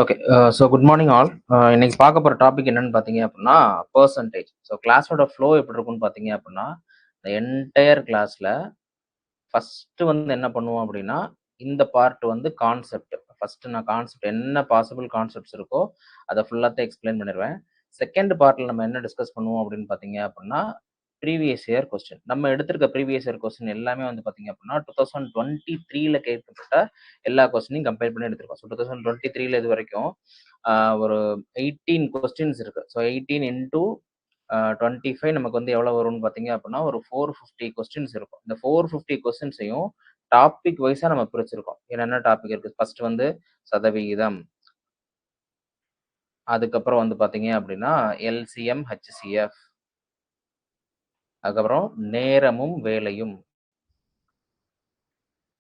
Okay. So good morning all. இன்னைக்கு பார்க்க போகிற டாபிக் என்னன்னு பார்த்தீங்க அப்படின்னா பர்சன்டேஜ். ஸோ கிளாஸோட ஃப்ளோ எப்படி இருக்குன்னு பார்த்தீங்க அப்படின்னா, இந்த என்டையர் கிளாஸில் ஃபஸ்ட்டு வந்து என்ன பண்ணுவோம் அப்படின்னா, இந்த பார்ட் வந்து கான்செப்ட். ஃபஸ்ட்டு நான் கான்செப்ட் என்ன பாசிபிள் கான்செப்ட்ஸ் இருக்கோ அதை ஃபுல்லாக எக்ஸ்பிளைன் பண்ணிடுவேன். செகண்ட் பார்ட்டில் நம்ம என்ன டிஸ்கஸ் பண்ணுவோம் அப்படின்னு பார்த்தீங்க அப்படின்னா, ப்ரீவியஸ் இயர் கொஸ்டின். நம்ம எடுத்திருக்க ப்ரீவியஸ் இயர் கொஸ்டின் எல்லாமே வந்து பார்த்தீங்க அப்படின்னா 2023 கேட்கப்பட்ட எல்லா கொஸ்டினையும் கம்பேர் பண்ணி எடுத்திருக்கோம். ஸோ 2023 இது வரைக்கும் ஒரு 18 கொஸ்டின்ஸ் இருக்கு. ஸோ 18 இன்டூ 25 நமக்கு வந்து எவ்வளோ வரும்னு பார்த்தீங்க அப்படின்னா ஒரு 450 கொஸ்டின்ஸ் இருக்கும். இந்த 450 கொஸ்டின்ஸையும் டாபிக் வைஸாக நம்ம பிரிச்சிருக்கோம். என்னென்ன டாபிக் இருக்கு? ஃபர்ஸ்ட் வந்து சதவிகிதம், அதுக்கப்புறம் வந்து பார்த்தீங்க அப்படின்னா எல்சிஎம் ஹெச்சிஎஃப், அதுக்கப்புறம் நேரமும் வேலையும்.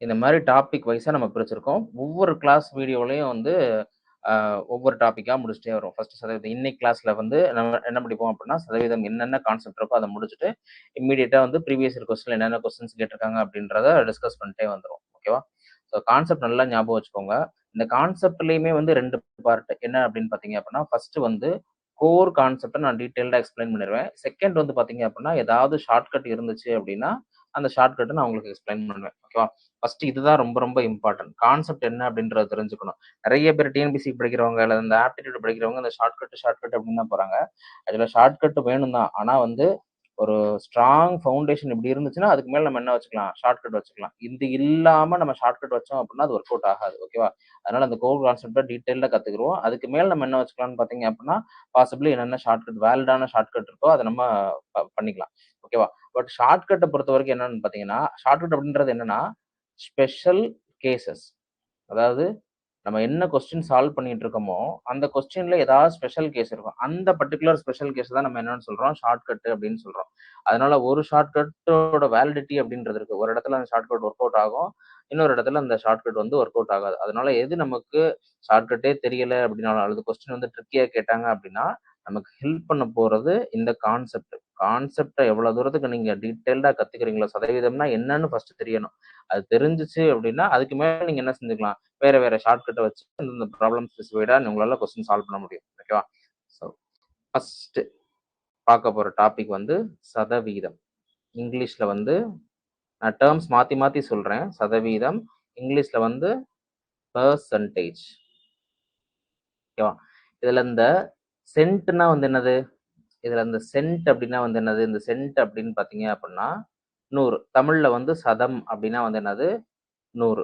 இந்த மாதிரி டாபிக் வைஸாக நம்ம பிரிச்சிருக்கோம். ஒவ்வொரு கிளாஸ் வீடியோலையும் வந்து ஒவ்வொரு டாப்பிக்காக முடிச்சுட்டே வரும். ஃபர்ஸ்ட் சதவீதம். இன்னைக்கு கிளாஸில் வந்து நம்ம என்ன படிப்போம் அப்படின்னா, சதவீதம் என்னென்ன கான்செப்ட் இருக்கோ அதை முடிச்சுட்டு இம்மீடியட்டாக வந்து ப்ரீவியஸ் இயர் கொஸ்டின் என்னென்ன கொஸ்டின்ஸ் கேட்டிருக்காங்க அப்படின்றத டிஸ்கஸ் பண்ணிட்டே வந்துடும். ஓகேவா? ஸோ கான்செப்ட் நல்லா ஞாபகம் வச்சுக்கோங்க. இந்த கான்செப்ட்லேயுமே வந்து 2 பார்ட். என்ன அப்படின்னு பார்த்தீங்க அப்படின்னா, ஃபர்ஸ்ட் வந்து கோர் கான்செப்டை நான் டீட்டெயில்டாக எக்ஸ்பிளைன் பண்ணிடுவேன். செகண்ட் வந்து பார்த்தீங்க அப்படின்னா, ஏதாவது ஷார்ட்கட் இருந்துச்சு அப்படின்னா அந்த ஷார்ட்கட்டை நான் உங்களுக்கு எக்ஸ்பிளைன் பண்ணுவேன். ஓகேவா? ஃபர்ஸ்ட் இதுதான் ரொம்ப ரொம்ப இம்பார்ட்டன்ட். கான்செப்ட் என்ன அப்படின்றத தெரிஞ்சுக்கணும். நிறைய பேர் டிஎன்பிசி படிக்கிறவங்க இல்லை இந்த ஆப்டிடியூட் படிக்கிறவங்க இந்த ஷார்ட்கட் அப்படின்னு தான் போறாங்க. அதுல ஷார்ட்கட் வேணும் தான். ஆனா வந்து ஒரு ஸ்ட்ராங் ஃபவுண்டேஷன் இப்படி இருந்துச்சுன்னா அதுக்கு மேல நம்ம என்ன வச்சுக்கலாம்? ஷார்ட்கட் வச்சுக்கலாம். இது இல்லாம நம்ம ஷார்ட்கட் வச்சோம் அப்படின்னா அது ஒர்க் அவுட் ஆகாது. ஓகேவா? அதனால அந்த கோர் கான்செப்டை டீட்டெயிலாக கத்துக்குருவோம். அதுக்கு மேல நம்ம என்ன வச்சுக்கலாம்னு பாத்தீங்க அப்படின்னா பாசிபிளி என்னென்ன ஷார்ட்கட் வேலிடான ஷார்ட்கட் இருக்கோ அதை நம்ம பண்ணிக்கலாம். ஓகேவா? பட் ஷார்ட்கட்டை பொறுத்த வரைக்கும் என்னன்னு பாத்தீங்கன்னா, ஷார்ட்கட் அப்படின்றது என்னன்னா ஸ்பெஷல் கேசஸ். அதாவது நம்ம என்ன கொஸ்டின் சால்வ் பண்ணிட்டு இருக்கோமோ அந்த கொஸ்டின்ல ஏதாவது ஸ்பெஷல் கேஸ் இருக்கும். அந்த பர்டிகுலர் ஸ்பெஷல் கேஸ் தான் நம்ம என்னன்னு சொல்றோம்? ஷார்ட்கட் அப்படின்னு சொல்றோம். அதனால ஒரு ஷார்ட்கட்டோட வேலிடிட்டி அப்படின்றது இருக்கு. ஒரு இடத்துல அந்த ஷார்ட்கட் ஒர்க் அவுட் ஆகும், இன்னொரு இடத்துல அந்த ஷார்ட்கட் வந்து ஒர்க் அவுட் ஆகாது. அதனால எது நமக்கு ஷார்ட்கட்டே தெரியல அப்படின்னாலும் அல்லது கொஸ்டின் வந்து ட்ரிக்கியா கேட்டாங்க அப்படின்னா நமக்கு ஹெல்ப் பண்ண போறது இந்த கான்செப்டை எவ்வளவு தூரத்துக்கு நீங்க டீட்டெயில்டா கத்துக்கிறீங்களோ, சதவீதம்னா என்னன்னு ஃபர்ஸ்ட் தெரியணும். அது தெரிஞ்சிச்சு அப்படின்னா அதுக்கு மேல நீங்க என்ன செஞ்சுக்கலாம்? வேற வேற ஷார்ட்கட்டை வச்சு இந்த ப்ராப்ளம் ஸ்பெசிஃபைடா உங்களால கொஸ்டின் சால்வ் பண்ண முடியும். ஓகேவா? ஸோ ஃபர்ஸ்ட் பார்க்க போற டாபிக் வந்து சதவீதம். இங்கிலீஷ்ல வந்து நான் டேர்ம்ஸ் மாத்தி மாத்தி சொல்றேன். சதவீதம் இங்கிலீஷ்ல வந்து பெர்சன்டேஜ். ஓகேவா? இதுல இந்த சென்ட்னா வந்து என்னது? இதுல இந்த சென்ட் அப்படின்னா வந்து என்னது? இந்த சென்ட் அப்படின்னு பாத்தீங்க அப்படின்னா 100. தமிழ்ல வந்து சதம் அப்படின்னா வந்து என்னது? 100.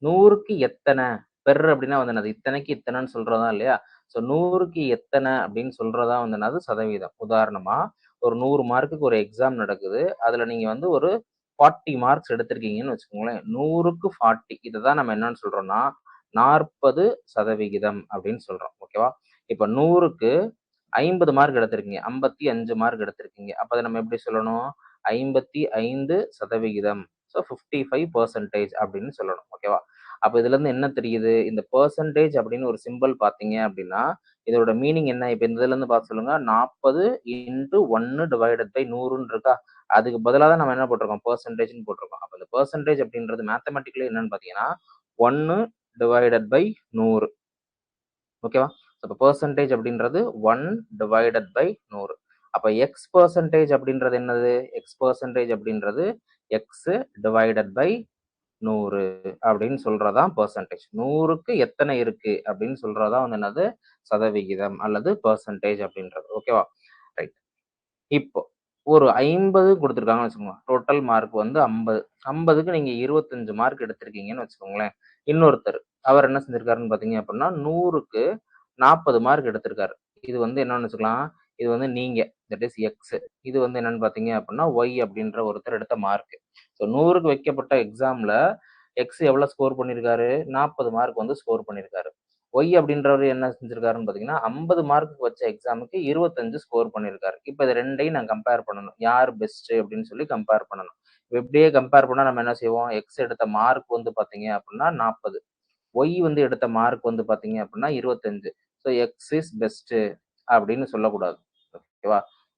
100க்கு எத்தனை? பெர் அப்படின்னா வந்து என்னது? இத்தனைக்கு இத்தனைன்னு சொல்றதா இல்லையா? ஸோ 100க்கு எத்தனை அப்படின்னு சொல்றதா வந்து என்னது? சதவீதம். உதாரணமா ஒரு 100 மார்க்குக்கு ஒரு எக்ஸாம் நடக்குது. அதுல நீங்க வந்து ஒரு 40 மார்க்ஸ் எடுத்திருக்கீங்கன்னு வச்சுக்கோங்களேன். 100க்கு 40. இதைதான் நம்ம என்னன்னு சொல்றோம்னா 40% அப்படின்னு சொல்றோம். ஓகேவா? இப்ப 100க்கு 50 மார்க் எடுத்திருக்கீங்க, 55 மார்க் எடுத்திருக்கீங்க. அப்ப அதை நம்ம எப்படி சொல்லணும்? 55%. ஸோ 55% அப்படின்னு சொல்லணும். ஓகேவா? அப்ப இதுல இருந்து என்ன தெரியுது? இந்த பெர்சன்டேஜ் அப்படின்னு ஒரு சிம்பிள் பாத்தீங்க அப்படின்னா இதோட மீனிங் என்ன? இப்ப இந்த இதுல இருந்து பார்த்து சொல்லுங்க. 40 இன்டு 1 டிவைடட் பை 100ன்னு இருக்கா? அதுக்கு பதிலாக தான் நம்ம என்ன போட்டிருக்கோம்? பெர்சன்டேஜ்னு போட்டிருக்கோம். அப்ப இந்த பெர்சன்டேஜ் அப்படின்றது மேத்தமெட்டிக்கலி என்னன்னு பாத்தீங்கன்னா 1 டிவைடட் பை 100. ஓகேவா? இப்போ பெர்சன்டேஜ் அப்படின்றது 1 டிவைடட் பை 100. அப்ப எக்ஸ் பெர்சன்டேஜ் அப்படின்றது என்னது? எக்ஸ் பெர்சன்டேஜ் அப்படின்றது எக்ஸ் டிவைடட் பை 100 அப்படின்னு சொல்றதான் பெர்சன்டேஜ். 100க்கு எத்தனை இருக்கு அப்படின்னு சொல்றதா வந்து என்னது? சதவிகிதம் அல்லது பெர்சன்டேஜ் அப்படின்றது. ஓகேவா? ரைட். இப்போ ஒரு 50 கொடுத்துருக்காங்கன்னு வச்சுக்கோங்க. டோட்டல் மார்க் வந்து 50. 50க்கு நீங்க 25 மார்க் எடுத்திருக்கீங்கன்னு வச்சுக்கோங்களேன். இன்னொருத்தர் அவர் என்ன செஞ்சிருக்காருன்னு பாத்தீங்க அப்படின்னா 100க்கு 40 மார்க் எடுத்திருக்காரு. இது வந்து என்னன்னு வச்சுக்கலாம்? இது வந்து நீங்க, தட் இஸ் எக்ஸ். இது வந்து என்னன்னு பாத்தீங்க அப்படின்னா ஒய் அப்படின்ற ஒருத்தர் எடுத்த மார்க். ஸோ 100க்கு வைக்கப்பட்ட எக்ஸாம்ல எக்ஸ் எவ்வளவு ஸ்கோர் பண்ணியிருக்காரு? 40 மார்க் வந்து ஸ்கோர் பண்ணியிருக்காரு. ஒய் அப்படின்றவர் என்ன செஞ்சிருக்காருன்னு பாத்தீங்கன்னா 50 மார்க்கு வச்ச எக்ஸாமுக்கு 25 ஸ்கோர் பண்ணியிருக்காரு. இப்ப இது ரெண்டையும் நான் கம்பேர் பண்ணணும். யார் பெஸ்ட் அப்படின்னு சொல்லி கம்பேர் பண்ணணும். இப்படியே கம்பேர் பண்ணா நம்ம என்ன செய்வோம்? எக்ஸ் எடுத்த மார்க் வந்து பாத்தீங்க அப்படின்னா 40, ஒய் வந்து எடுத்த மார்க் வந்து பாத்தீங்க அப்படின்னா 25. ஸோ எக்ஸ் இஸ் பெஸ்ட் அப்படின்னு சொல்லக்கூடாது. ஓகேவா?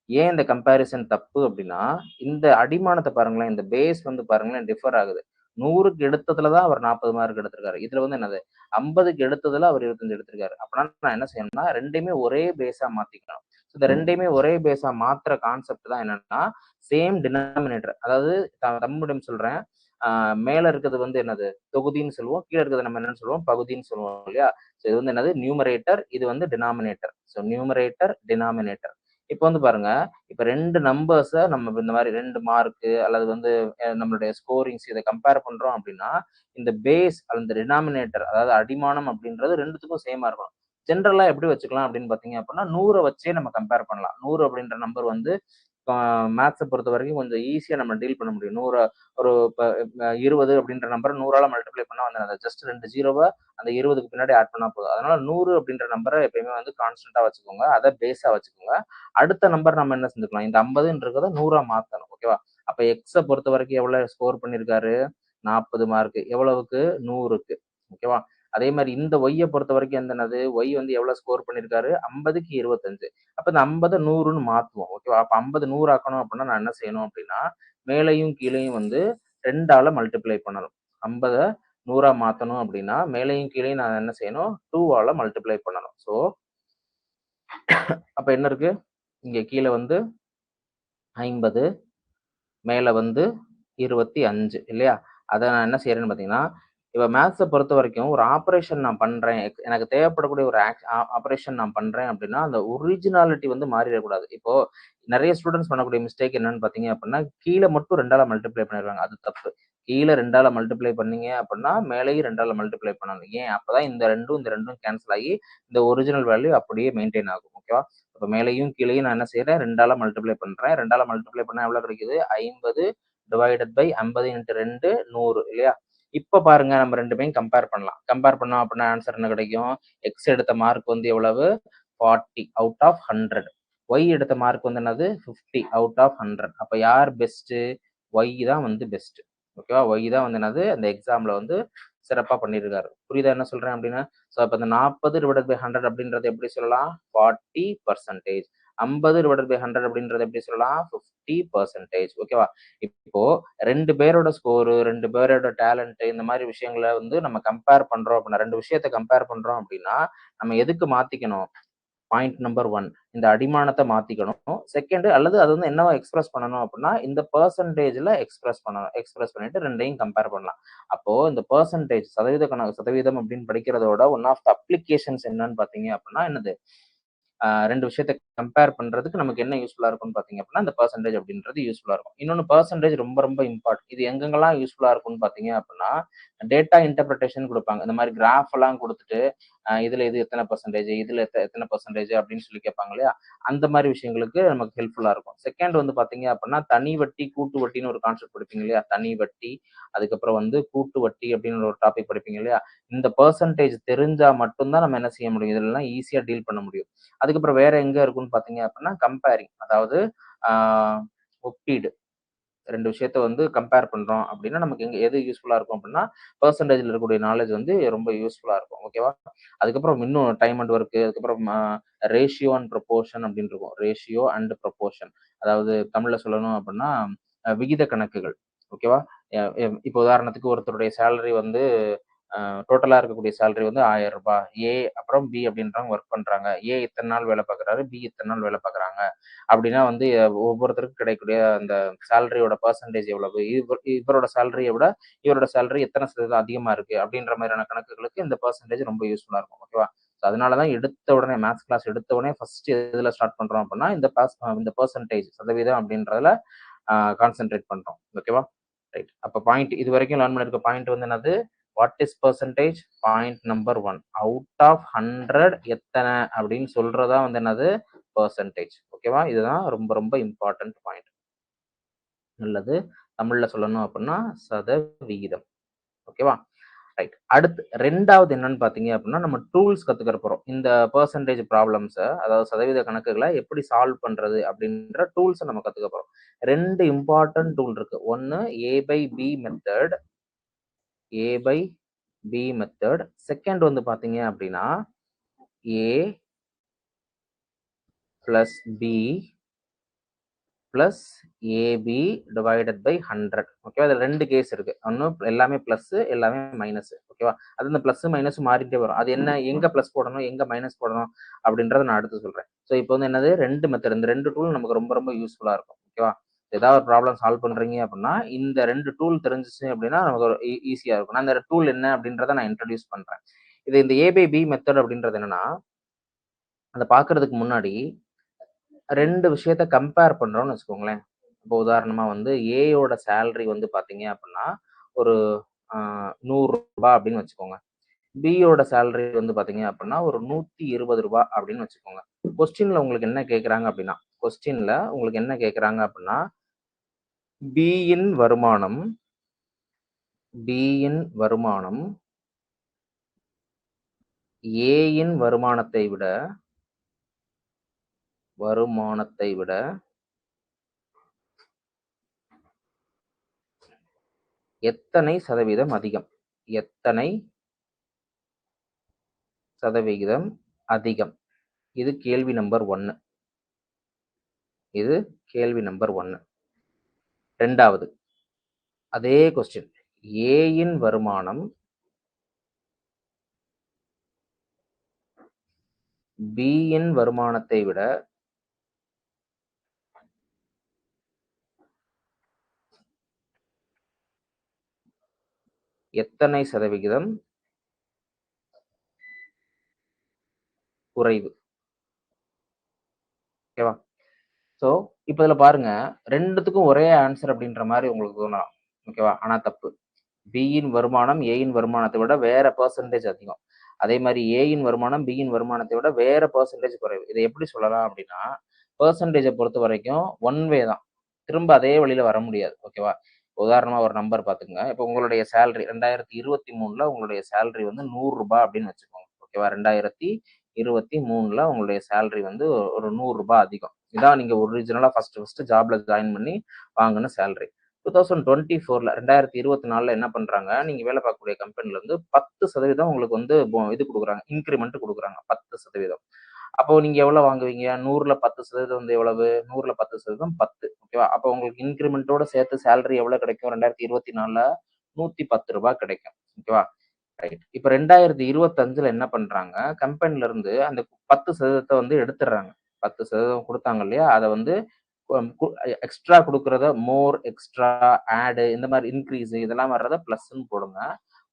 ஏன் இந்த கம்பேரிசன் தப்பு அப்படின்னா, இந்த அடிமானத்த பாருங்களேன், இந்த பேஸ் வந்து பாருங்களேன் டிஃபர் ஆகுது. 100க்கு எடுத்ததுல தான் அவர் 40 மார்க் எடுத்திருக்காரு. இதுல வந்து என்னது 50க்கு எடுத்ததுல அவர் 25 எடுத்திருக்காரு. அப்பன்னா நான் என்ன செய்யணும்னா 2யுமே ஒரே பேஸா மாத்திக்கணும். இந்த 2யுமே ஒரே பேஸா மாத்துற கான்செப்ட் தான் என்னன்னா, சேம் டினாமினேட்டர். அதாவது தமிழ் மீடியம் சொல்றேன். மேல இருக்கிறது வந்து என்னது தொகுதின்னு சொல்லுவோம். கீழ இருக்கிறது நம்ம என்னன்னு சொல்லுவோம் பகுதின்னு சொல்லுவோம் இல்லையா? ஸோ இது வந்து என்னது நியூமரேட்டர், இது வந்து டினாமினேட்டர். So numerator, denominator. இப்ப வந்து பாருங்க, இப்ப 2 நம்பர்ஸ நம்ம இந்த மாரி 2 மார்க்கு அல்லது வந்து நம்மளுடைய ஸ்கோரிங்ஸ் இத கம்பேர் பண்றோம் அப்படின்னா, இந்த பேஸ் அந்த டினாமினேட்டர் அதாவது அடிமானம் அப்படின்றது 2த்துக்கும் சேமா இருக்கணும். ஜெனரலா எப்படி வச்சுக்கலாம் அப்படின்னு பார்த்தீங்க அப்படின்னா, 100 வச்சே நம்ம கம்பேர் பண்ணலாம். 100 அப்படின்ற நம்பர் வந்து மேத்ஸ பொறுத்தவரைக்கும் கொஞ்சம் ஈஸியா நம்ம டீல் பண்ண முடியும். 100 ஒரு இப்ப 20 அப்படின்ற நம்பர 100ஆல மல்டிப்ளை பண்ணா வந்து அந்த ஜஸ்ட் 2 0வ அந்த 20க்கு பின்னாடி ஆட் பண்ணா போதும். அதனால 100 அப்படின்ற நம்பர எப்பயுமே வந்து கான்ஸ்டன்ட்டா வச்சுக்கோங்க. அத பேஸா வச்சுக்கோங்க. அடுத்த நம்பர் நம்ம என்ன செஞ்சுக்கலாம், இந்த 50ன்றத 100ஆ மாத்தணும். ஓகேவா? அப்ப எக்ஸ பொறுத்தவரைக்கும் எவ்வளவு ஸ்கோர் பண்ணியிருக்காரு? 40 மார்க். எவ்வளவுக்கு? 100க்கு. ஓகேவா? அதே மாரி இந்த ஒய்ய பொறுத்தவரைக்கும் என்னது? ஒய் வந்து எவ்வளவு ஸ்கோர் பண்ணியிருக்காரு? 50க்கு 25. அப்ப இந்த 50 100ன்னு மாத்துவோம். ஓகேவா? அப்ப 50 100 ஆக்கணும் அப்படின்னா நான் என்ன செய்யணும் அப்படின்னா, மேலயும் கீழயும் வந்து 2ஆல மல்டிப்ளை பண்ணணும். 50 100ஆ மாத்தணும் அப்படின்னா, மேலயும் கீழயும் நான் என்ன செய்யணும்? 2ஆல மல்டிப்ளை பண்ணணும். ஸோ அப்ப என்ன இருக்கு? இங்க கீழ வந்து 50 மேல வந்து 25 இல்லையா? அத நான் என்ன செய்றேன்னு பார்த்தீங்கன்னா, இப்ப மேத்ஸ பொறுத்தவரைக்கும் ஒரு ஆப்பரேஷன் நான் பண்றேன். எனக்கு தேவைப்படக்கூடிய ஒரு ஆப்பரேஷன் நான் பண்றேன் அப்படின்னா, அந்த ஒரிஜினாலிட்டி வந்து மாறிறக்கூடாது. இப்போ நெறைய ஸ்டூடண்ட்ஸ் பண்ணக்கூடிய மிஸ்டேக் என்னன்னு பார்த்தீங்க அப்படின்னா, கீழ மட்டும் 2ஆல மல்டிப்ளை பண்ணிருவாங்க. அது தப்பு. கீழ 2ஆல மல்டிப்ளை பண்ணீங்க அப்படின்னா, மேலயும் 2ஆல மல்டிப்ளை பண்ணணும். ஏன்? அப்பதான் இந்த 2ம் கேன்சல் ஆகி, இந்த ஒரிஜினல் வேல்யூ அப்படியே மெயின்டெயின் ஆகும். ஓகேவா? அப்ப மேலயும் கீழயும் நான் என்ன செய்றேன்? 2ஆல மல்டிப்ளை பண்றேன். 2ஆல மல்டிப்ளை பண்ணா எவ்வளவு கிடைக்குது? 50 டிவைடட் பை 50 இன்டு 2 100 இல்லையா? இப்ப பாருங்க நம்ம 2மே கம்பேர் பண்ணலாம். கம்பேர் பண்ணோம் அப்படின்னா ஆன்சர் என்ன கிடைக்கும்? எக்ஸ் எடுத்த மார்க் வந்து எவ்வளவு? 40 அவுட் ஆஃப் 100. ஒய் எடுத்த மார்க் வந்து என்னது? 50 அவுட் ஆஃப் 100. அப்ப யார் பெஸ்ட்? ஒய் தான் வந்து பெஸ்ட். ஓகேவா? ஒய் தான் வந்து என்னது? அந்த எக்ஸாம்ல வந்து சிறப்பா பண்ணியிருக்காரு. புரியுதா என்ன சொல்றேன் அப்படின்னு? ஸோ அப்ப இந்த 40 டிவைடட் பை 100 அப்படின்றத எப்படி சொல்லலாம்? 40%. 50 டிவைடட் பை 100 அப்படின்றத எப்படி சொல்லலாம்? 50%. ஓகேவா? இப்போ 2 பேரோட ஸ்கோரு, 2 பேரோட டேலண்ட் இந்த மாரி விஷயங்கள வந்து நம்ம கம்பேர் பண்றோம் அப்படின்னா, 2 விஷயத்த கம்பேர் பண்றோம் அப்படின்னா, நம்ம எதுக்கு மாத்திக்கணும்? பாயிண்ட் நம்பர் 1 இந்த அடிமானத்த மாத்திக்கணும். 2 அல்லது அது வந்து என்னவா எக்ஸ்பிரஸ் பண்ணணும் அப்படின்னா, இந்த பெர்சன்டேஜ்ல எக்ஸ்பிரஸ் பண்ணணும். எக்ஸ்பிரஸ் பண்ணிட்டு 2யும் கம்பேர் பண்ணலாம். அப்போ இந்த பெர்சன்டேஜ் சதவீதம் அப்படின்னு படிக்கிறதோட ஒன் ஆஃப் த அப்ளிகேஷன்ஸ் என்னன்னு பார்த்தீங்க அப்படின்னா என்னது? 2 விஷயத்த கம்பேர் பண்றதுக்கு நமக்கு என்ன யூஸ்ஃபுல்லா இருக்கும்னு பார்த்தீங்க அப்படின்னா, இந்த பெர்சன்டேஜ் அப்படின்றது யூஸ்ஃபுல்லா இருக்கும். இன்னொன்னு பெர்சன்டேஜ் ரொம்ப ரொம்ப இம்பார்ட்டன்ட். இது எங்கெங்கெல்லாம் யூஸ்ஃபுல்லா இருக்கும்னு பார்த்தீங்க அப்படின்னா, டேட்டா இன்டர்பிரேஷன் குடுப்பாங்க. இந்த மாரி கிராஃப் எல்லாம் குடுத்துட்டு, இதுல இது எத்தன பெர்சன்டேஜ், இதுல எத்தன பெர்சன்டேஜ் அப்படின்னு சொல்லி கேட்பாங்க இல்லையா? அந்த மாரி விஷயங்களுக்கு நமக்கு ஹெல்ப்ஃபுல்லா இருக்கும். 2 வந்து பார்த்தீங்க அப்படின்னா, தனி வட்டி, கூட்டு வட்டின்னு ஒரு கான்செப்ட் படிப்பீங்க இல்லையா? தனி வட்டி, அதுக்கப்புறம் வந்து கூட்டு வட்டி அப்படின்னு ஒரு டாபிக் படிப்பீங்க இல்லையா? இந்த பெர்சன்டேஜ் தெரிஞ்சா மட்டும் தான் நம்ம என்ன செய்ய முடியும்? இதுலலாம் ஈஸியா டீல் பண்ண முடியும். அதுக்கப்புறம் வேற எங்க இருக்கும்னு பார்த்தீங்க அப்படின்னா, கம்பேரிங். அதாவது ஆ ஒப்பீடு. 2 விஷயத்த வந்து கம்பேர் பண்றோம் அப்படின்னா, நமக்கு எது யூஸ்ஃபுல்லா இருக்கும் அப்படின்னா, பெர்சன்டேஜ்ல இருக்கக்கூடிய நாலேட்ஜ் வந்து ரொம்ப யூஸ்ஃபுல்லா இருக்கும். ஓகேவா? அதுக்கப்புறம் இன்னும் டைம் அண்ட் ஒர்க் அதுக்கப்புறம் ரேஷியோ அண்ட் ப்ரொபோர்ஷன் அப்படின்னு இருக்கும். Ratio and proportion. அதாவது தமிழ்ல சொல்லணும் அப்படின்னா, விகித கணக்குகள். ஓகேவா? எ எ இப்போ உதாரணத்துக்கு ஒருத்தருடைய சேலரி வந்து டோட்டலா இருக்கக்கூடிய சேலரி வந்து ரூ. 1000. ஏ அப்புறம் பி அப்படின்றவங்க ஒர்க் பண்றாங்க. ஏ இத்தன நாள் வேலை பார்க்குறாரு. பி இத்தன நாள் வேலை பார்க்குறாங்க. அப்படின்னா வந்து ஒவ்வொருத்தருக்கும் கிடைக்கக்கூடிய அந்த சேலரியோட பெர்சன்டேஜ் எவ்வளவு? இவரோட சேலரிய விட இவரோட சேலரி எத்தன சதவீதம் அதிகமா இருக்கு? அப்படின்ற மாதிரியான கணக்குகளுக்கு இந்த பெர்சன்டேஜ் ரொம்ப யூஸ்ஃபுல்லா இருக்கும். ஓகேவா? ஸோ அதனால தான் எடுத்த உடனே மேத்ஸ் கிளாஸ் எடுத்த உடனே ஃபர்ஸ்ட் எதுல ஸ்டார்ட் பண்றோம் அப்படின்னா, இந்த பெர்சன்டேஜ் சதவீதம் அப்படின்றதுல கான்சன்ட்ரேட் பண்றோம். ஓகேவா? ரைட். அப்ப பாயிண்ட் இதுவரைக்கும் லேர்ன் பண்ணிருக்க பாயிண்ட் வந்து என்னது? What is percentage? Point number 1. Out of 100 எத்தன அப்படின்னு சொல்றதா வந்து என்னது? பெர்சன்டேஜ். ஓகேவா? இதுதான் ரொம்ப ரொம்ப இம்பார்ட்டன்ட் பாயிண்ட். நல்லது. தமிழ்ல சொல்லணும் அப்படின்னா சதவிகிதம். ஓகேவா? ரைட். அடுத்து 2வது என்னன்னு பார்த்தீங்க அப்படின்னா, நம்ம டூல்ஸ் கத்துக்கற போறோம். இந்த பெர்சன்டேஜ் ப்ராப்ளம்ஸ அதாவது சதவீத கணக்குகள எப்படி சால்வ் பண்றது அப்படின்ற டூல்ஸ நம்ம கத்துக்க போறோம். 2 இம்பார்ட்டன்ட் டூல் இருக்கு. ஒண்ணு A by B method. A by B method. Second வந்து பார்த்தீங்க அப்படின்னா, A plus B plus AB divided by 100. ஓகேவா? இதுல 2 கேஸ் இருக்கு. ஒண்ணு எல்லாமே பிளஸ், எல்லாமே மைனஸ். ஓகேவா? அது இந்த பிளஸ் மைனஸ் மாறிட்டே வரும். அது என்ன, எங்க பிளஸ் போடணும், எங்க மைனஸ் போடணும் அப்படின்றத நான் அடுத்து சொல்றேன். ஸோ இப்போ வந்து என்னது, 2 மெத்தட், இந்த 2 டூல் நமக்கு ரொம்ப ரொம்ப யூஸ்ஃபுல்லா இருக்கும். ஓகேவா? ஏதாவது ஒரு ப்ராப்ளம் சால்வ் பண்றீங்க அப்படின்னா இந்த 2 டூல் தெரிஞ்சிச்சு அப்படின்னா நமக்கு ஒரு ஈஸியா இருக்கும். நான் இந்த டூல் என்ன அப்படின்றத நான் இன்ட்ரடியூஸ் பண்றேன். இது இந்த ஏ பை பி மெத்தட் அப்படின்றது என்னன்னா, அதை பார்க்கறதுக்கு முன்னாடி 2 விஷயத்த கம்பேர் பண்றோம்னு வச்சுக்கோங்களேன். இப்போ உதாரணமா வந்து ஏயோட சேலரி வந்து பாத்தீங்க அப்படின்னா ஒரு ரூ. 100 அப்படின்னு வச்சுக்கோங்க. பியோட சேலரி வந்து பாத்தீங்க அப்படின்னா ஒரு ரூ. 120 அப்படின்னு வச்சுக்கோங்க. கொஸ்டின்ல உங்களுக்கு என்ன கேக்குறாங்க அப்படின்னா, பியின் வருமானம் ஏயின் வருமானத்தை விட எத்தனை சதவீதம் அதிகம்? இது கேள்வி நம்பர் 1. ரெண்டாவது அதே கொஸ்டின், ஏயின் வருமானம் பியின் வருமானத்தை விட எத்தனை சதவிகிதம் குறைவு? ஓகேவா? சோ இப்ப இதுல பாருங்க, ரெண்டுத்துக்கும் ஒரே ஆன்சர் அப்படின்ற மாதிரி உங்களுக்கு தோணலாம். ஓகேவா? ஆனா தப்பு. பியின் வருமானம் ஏயின் வருமானத்தை விட வேற பெர்சன்டேஜ் அதிகம். அதே மாதிரி ஏயின் வருமானம் பியின் வருமானத்தை விட வேற பெர்சன்டேஜ் குறைவு. இதை எப்படி சொல்லலாம் அப்படின்னா, பெர்சன்டேஜை பொறுத்த வரைக்கும் ஒன் வே தான். திரும்ப அதே வழியில வர முடியாது. ஓகேவா? உதாரணமா ஒரு நம்பர் பாத்துக்கோங்க. இப்போ உங்களுடைய சேலரி 2023ல உங்களுடைய சேலரி வந்து ரூ. 100 அப்படின்னு வச்சுக்கோங்க. ஓகேவா? 2023ல உங்களுடைய சேலரி வந்து ஒரு ரூ. 100 அதிகம். இதான் நீங்க ஒரிஜினலா ஃபர்ஸ்ட் ஜாப்ல ஜாயின் பண்ணி வாங்கின சேலரி. 2024ல 2024ல என்ன பண்றாங்க, நீங்க வேலை பார்க்கக்கூடிய கம்பெனில இருந்து 10% உங்களுக்கு வந்து இது கொடுக்குறாங்க, இன்கிரிமெண்ட் கொடுக்குறாங்க 10%. அப்போ நீங்க எவ்வளவு வாங்குவீங்க? 100ல 10% வந்து எவ்வளவு? 100ல 10% 10. ஓகேவா? அப்போ உங்களுக்கு இன்கிரிமெண்டோட சேர்த்து சேலரி எவ்வளவு கிடைக்கும்? 2024ல ரூ. 110 கிடைக்கும். ஓகேவா? ரைட். இப்ப 2025ல என்ன பண்றாங்க, கம்பெனில இருந்து அந்த 10% வந்து எடுத்துடுறாங்க. 10% கொடுத்தாங்க இல்லையா, அதை வந்து எக்ஸ்ட்ரா கொடுக்கறத மோர், எக்ஸ்ட்ரா, ஆட், இந்த மாதிரி இன்க்ரீஸ் இதெல்லாம் வர்றத பிளஸ்ன்னு போடுங்க.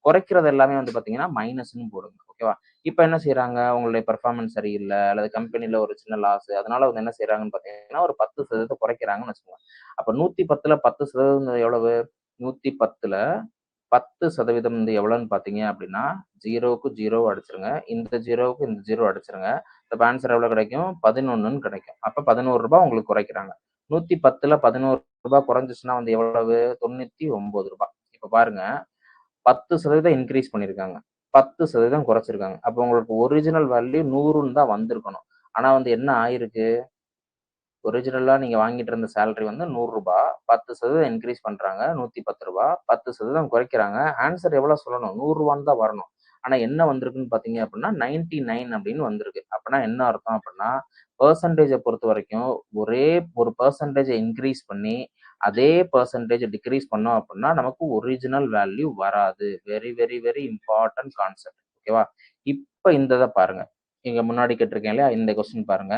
குறைக்கிறது எல்லாமே வந்து பாத்தீங்கன்னா மைனஸ்ன்னு போடுங்க. ஓகேவா? இப்ப என்ன செய்யறாங்க, உங்களுடைய பெர்ஃபார்மன்ஸ் சரியில்லை அல்லது கம்பெனில ஒரு சின்ன லாஸ், அதனால வந்து என்ன செய்யறாங்கன்னு பாத்தீங்கன்னா ஒரு 10% குறைக்கிறாங்கன்னு வச்சுக்கோங்க. அப்ப 110ல 10% எவ்வளவு? 110ல 10% வந்து எவ்வளவுன்னு பாத்தீங்க அப்படின்னா, 0க்கு 0 அடிச்சிருங்க, இந்த 0க்கு இந்த 0 அடிச்சிருங்க. இப்ப ஆன்சர் எவ்வளவு கிடைக்கும்? 11ன்னு கிடைக்கும். அப்ப ரூ. 11 உங்களுக்கு குறைக்கிறாங்க. 110ல ரூ. 11 குறைஞ்சிச்சுன்னா வந்து எவ்வளவு? ரூ. 99. இப்ப பாருங்க, 10% இன்க்ரீஸ் பண்ணிருக்காங்க, 10% குறைச்சிருக்காங்க. அப்ப உங்களுக்கு ஒரிஜினல் வேல்யூ 100ன்னு தான் வந்திருக்கணும். ஆனா வந்து என்ன ஆயிருக்கு, ஒரிஜினலா நீங்க வாங்கிட்டு இருந்த சேலரி வந்து ரூ. 100, 10% இன்க்ரீஸ் பண்றாங்க, ரூ. 110, 10% குறைக்கிறாங்க. ஆன்சர் எவ்வளவு சொல்லணும்? ரூ. 100 தான் வரணும். ஆனா என்ன வந்திருக்குன்னு பாத்தீங்க அப்படின்னா 99 அப்படின்னு வந்திருக்கு. அப்படின்னா என்ன அர்த்தம் அப்படின்னா, பெர்சன்டேஜை பொறுத்த வரைக்கும் ஒரே ஒரு பெர்சன்டேஜை இன்க்ரீஸ் பண்ணி அதே பெர்சன்டேஜ் டிக்ரீஸ் பண்ணோம் அப்படின்னா நமக்கு ஒரிஜினல் வேல்யூ வராது. Very very very important concept. ஓகேவா? இப்ப இந்த இதை பாருங்க, இங்க முன்னாடி கேட்டிருக்கேன் இல்லையா, இந்த கொஸ்டின் பாருங்க.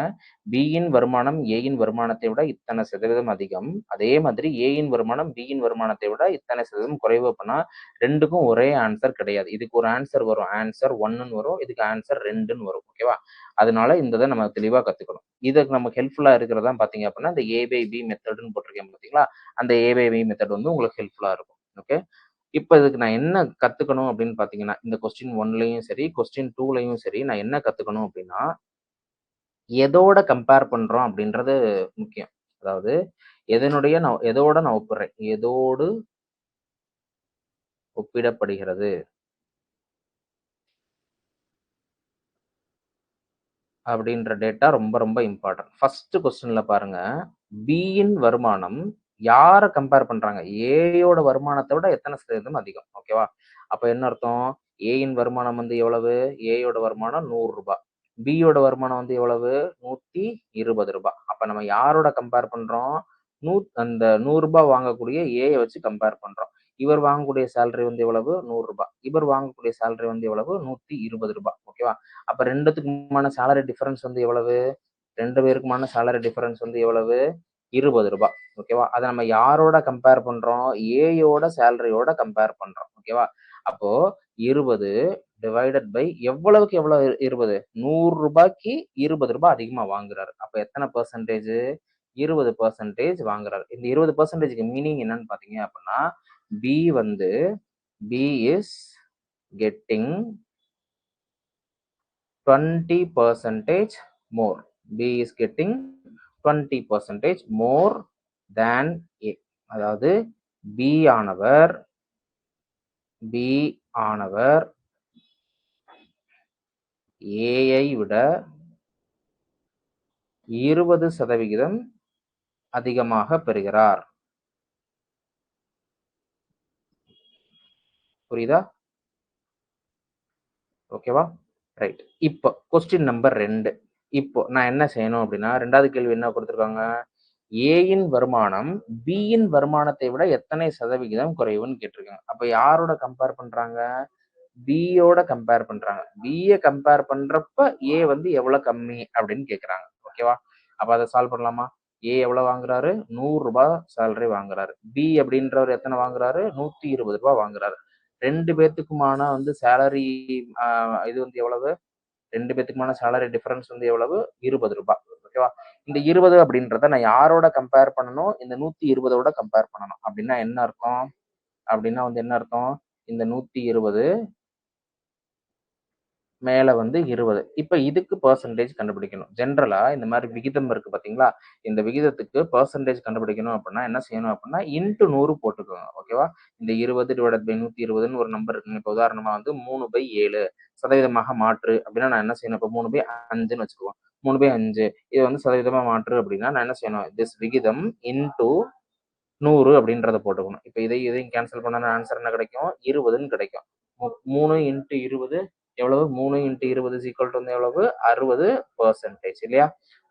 பியின் வருமானம் ஏயின் வருமானத்தை விட இத்தனை சதவீதம் அதிகம். அதே மாதிரி ஏயின் வருமானம் பியின் வருமானத்தை விட இத்தனை சதவீதம் குறைவு பண்ணா ரெண்டுக்கும் ஒரே ஆன்சர் கிடையாது. இதுக்கு ஒரு ஆன்சர் வரும், ஆன்சர் 1ன்னு வரும், இதுக்கு ஆன்சர் 2ன்னு வரும். ஓகேவா? அதனால இந்த இதை நம்ம தெளிவா கத்துக்கணும். இதுக்கு நமக்கு ஹெல்ப்ஃபுல்லா இருக்கிறதா பாத்தீங்க அப்படின்னா இந்த ஏ பை பி மெத்தட்னு போட்டிருக்கேன் பாத்தீங்களா, அந்த ஏ பை பி மெத்தட் வந்து உங்களுக்கு ஹெல்ப்ஃபுல்லா இருக்கும். ஓகே. இப்ப இதுக்கு நான் என்ன கத்துக்கணும் அப்படின்னு பாத்தீங்கன்னா, இந்த கொஸ்டின் 1லயும் சரி கொஸ்டின் 2லயும் சரி நான் என்ன கத்துக்கணும் அப்படின்னா, எதோட கம்பேர் பண்றோம் அப்படின்றது முக்கியம். அதாவது எதோட நான் ஒப்பிடுறேன், எதோடு ஒப்பிடப்படுகிறது அப்படின்ற டேட்டா ரொம்ப ரொம்ப இம்பார்ட்டன்ட். ஃபர்ஸ்ட் கொஸ்டின்ல பாருங்க, பியின் வருமானம் யார கம்பேர் பண்றாங்க? ஏயோட வருமானத்தை விட எத்தனை சதவீதம் அதிகம்? ஓகேவா? அப்ப என்ன அர்த்தம்? ஏயின் வருமானம் வந்து எவ்வளவு? ஏயோட வருமானம் ரூ. 100. பியோட வருமானம் வந்து எவ்வளவு? ரூ. 120. அப்ப நம்ம யாரோட கம்பேர் பண்றோம்? அந்த 100 ரூபாய் வாங்கக்கூடிய ஏயை வச்சு கம்பேர் பண்றோம். இவர் வாங்கக்கூடிய சேலரி வந்து எவ்வளவு? 100 ரூபாய். இவர் வாங்கக்கூடிய சேலரி வந்து எவ்வளவு? 120 ரூபாய். ஓகேவா? அப்ப 2த்துக்குமான சேலரி டிஃபரன்ஸ் வந்து எவ்வளவு? 2 பேருக்குமான சேலரி டிஃபரன்ஸ் வந்து எவ்வளவு? 20 ரூபாய். ஓகேவா? அதை நம்ம யாரோட கம்பேர் பண்றோம்? ஏயோட சேலரியோட கம்பேர் பண்றோம். ஓகேவா? அப்போ 20 டிவைடட் பை எவ்வளவுக்கு எவ்வளவு 20? 100 ரூபாய்க்கு 20 ரூபாய் அதிகமா வாங்குறாரு. அப்ப எத்தனை பெர்சன்டேஜ்? 20% வாங்குறாரு. இந்த 20%க்கு மீனிங் என்னன்னு பாத்தீங்க அப்படின்னா, பி வந்து B is getting 20% more. B is getting 20% more than A. அதாவது B ஆனவர் ஏயை விட 20% அதிகமாக பெறுகிறார். புரியுதா? ஓகேவா? ரைட். இப்போ கொஸ்டின் நம்பர் 2. இப்போ நான் என்ன செய்யணும் அப்படின்னா, 2வது கேள்வி என்ன கொடுத்திருக்காங்க? ஏயின் வருமானம் பியின் வருமானத்தை விட எத்தனை சதவிகிதம் குறைவுன்னு கேட்டிருக்காங்க. அப்ப யாரோட கம்பேர் பண்றாங்க? பியோட கம்பேர் பண்றாங்க. பியை கம்பேர் பண்றப்ப ஏ வந்து எவ்வளவு கம்மி அப்படின்னு கேக்குறாங்க. ஓகேவா? அப்ப அதை சால்வ் பண்ணலாமா? ஏ எவ்வளவு வாங்குறாரு? 100 ரூபாய் சேலரி வாங்குறாரு. பி அப்படின்றவர் எத்தனை வாங்குறாரு? 120 ரூபாய் வாங்குறாரு. 2 பேத்துக்குமான வந்து சேலரி இது வந்து எவ்வளவு? 2 பேத்துக்குமான சேலரி டிஃபரன்ஸ் வந்து எவ்வளவு? 20 ரூபாய். ஓகேவா? இந்த 20 அப்படின்றத நான் யாரோட கம்பேர் பண்ணணும்? இந்த 120ஓட கம்பேர் பண்ணணும். அப்படின்னா என்ன அர்த்தம்? அப்படின்னா வந்து என்ன அர்த்தம்? இந்த 120 மேல வந்து 20. இப்ப இதுக்கு பெர்சன்டேஜ் கண்டுபிடிக்கணும். ஜென்ரலா இந்த மாதிரி விகிதம் இருக்கு பாத்தீங்களா? இந்த விகிதத்துக்கு பெர்சன்டேஜ் கண்டுபிடிக்கணும் அப்படின்னா என்ன செய்யணும் அப்படின்னா இன்டு 100 போட்டுக்கோங்க. ஓகேவா? இந்த 20 டிவைடட் பை 120ன்னு ஒரு நம்பர் இருக்குங்க. இப்ப உதாரணமா வந்து 3/7 சதவீதமாக மாற்று அப்படின்னா நான் என்ன செய்யணும்? இப்ப 3/5ன்னு வச்சுக்குவோம். 3/5 இது வந்து சதவீதமா மாற்று அப்படின்னா நான் என்ன செய்யணும்? திஸ் விகிதம் இன்டு 100 அப்படின்றத போட்டுக்கணும். இப்ப இதையும் கேன்சல் பண்ணா ஆன்சர் என்ன கிடைக்கும்? 20ன்னு கிடைக்கும். 3 இன்டு 20 எவ்வளவு? 3 இன்டு 20 இஸ் ஈக்குவல் டு வந்து எவ்வளவு? 60% இல்லையா?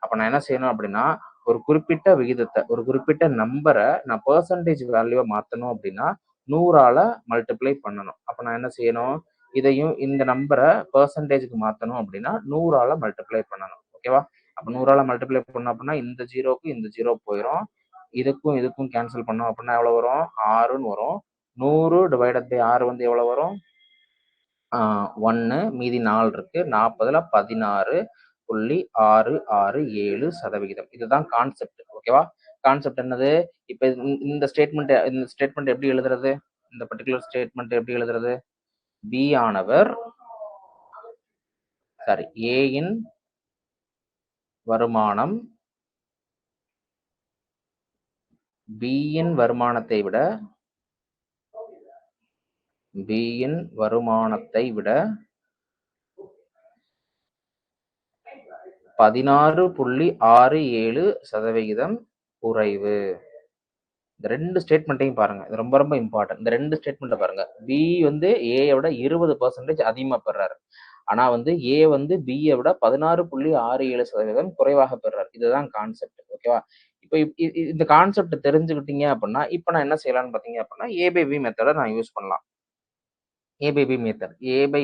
அப்ப நான் என்ன செய்யணும் அப்படின்னா ஒரு குறிப்பிட்ட விகிதத்தை ஒரு குறிப்பிட்ட நம்பரை நான் பெர்சன்டேஜ் வேல்யூவை மாத்தணும் அப்படின்னா 100ஆல மல்டிப்ளை பண்ணணும். அப்ப நான் என்ன செய்யணும்? இதையும் இந்த நம்பரை பெர்சன்டேஜுக்கு மாத்தணும் அப்படின்னா 100ஆல மல்டிப்ளை பண்ணணும். ஓகேவா? அப்ப 100ஆல மல்டிப்ளை பண்ணோம் அப்படின்னா இந்த ஜீரோக்கு இந்த ஜீரோ போயிடும். இதுக்கும் கேன்சல் பண்ணோம் அப்படின்னா எவ்வளவு வரும்? 6ன்னு வரும். 100 டிவைடட் பை 6 வந்து எவ்வளவு வரும்? 1 மீதி 4 இருக்கு. 40ல 16.667%. இதுதான் கான்செப்ட். ஓகேவா? கான்செப்ட் என்னது? இப்ப இந்த ஸ்டேட்மெண்ட் எப்படி எழுதுறது? இந்த பர்டிகுலர் ஸ்டேட்மெண்ட் எப்படி எழுதுறது? பி ஆனவர் ஏயின் வருமானம் பியின் வருமானத்தை விட 16.67% குறைவு. இந்த 2 ஸ்டேட்மெண்ட்டையும் பாருங்க. இது ரொம்ப ரொம்ப இம்பார்ட்டன்ட். இந்த 2 ஸ்டேட்மெண்ட்டை பாருங்க. பி வந்து ஏயை விட 20% அதிகமா பெறாரு. ஆனா வந்து ஏ வந்து பியை விட 16.67% குறைவாக பெறாரு. இதுதான் கான்செப்ட். ஓகேவா? இப்போ இந்த கான்செப்ட் தெரிஞ்சுக்கிட்டீங்க அப்படின்னா இப்ப நான் என்ன செய்யலாம்னு பாத்தீங்க அப்படின்னா ஏ பை பி மெத்தடை நான் யூஸ் பண்ணலாம். ஏ பை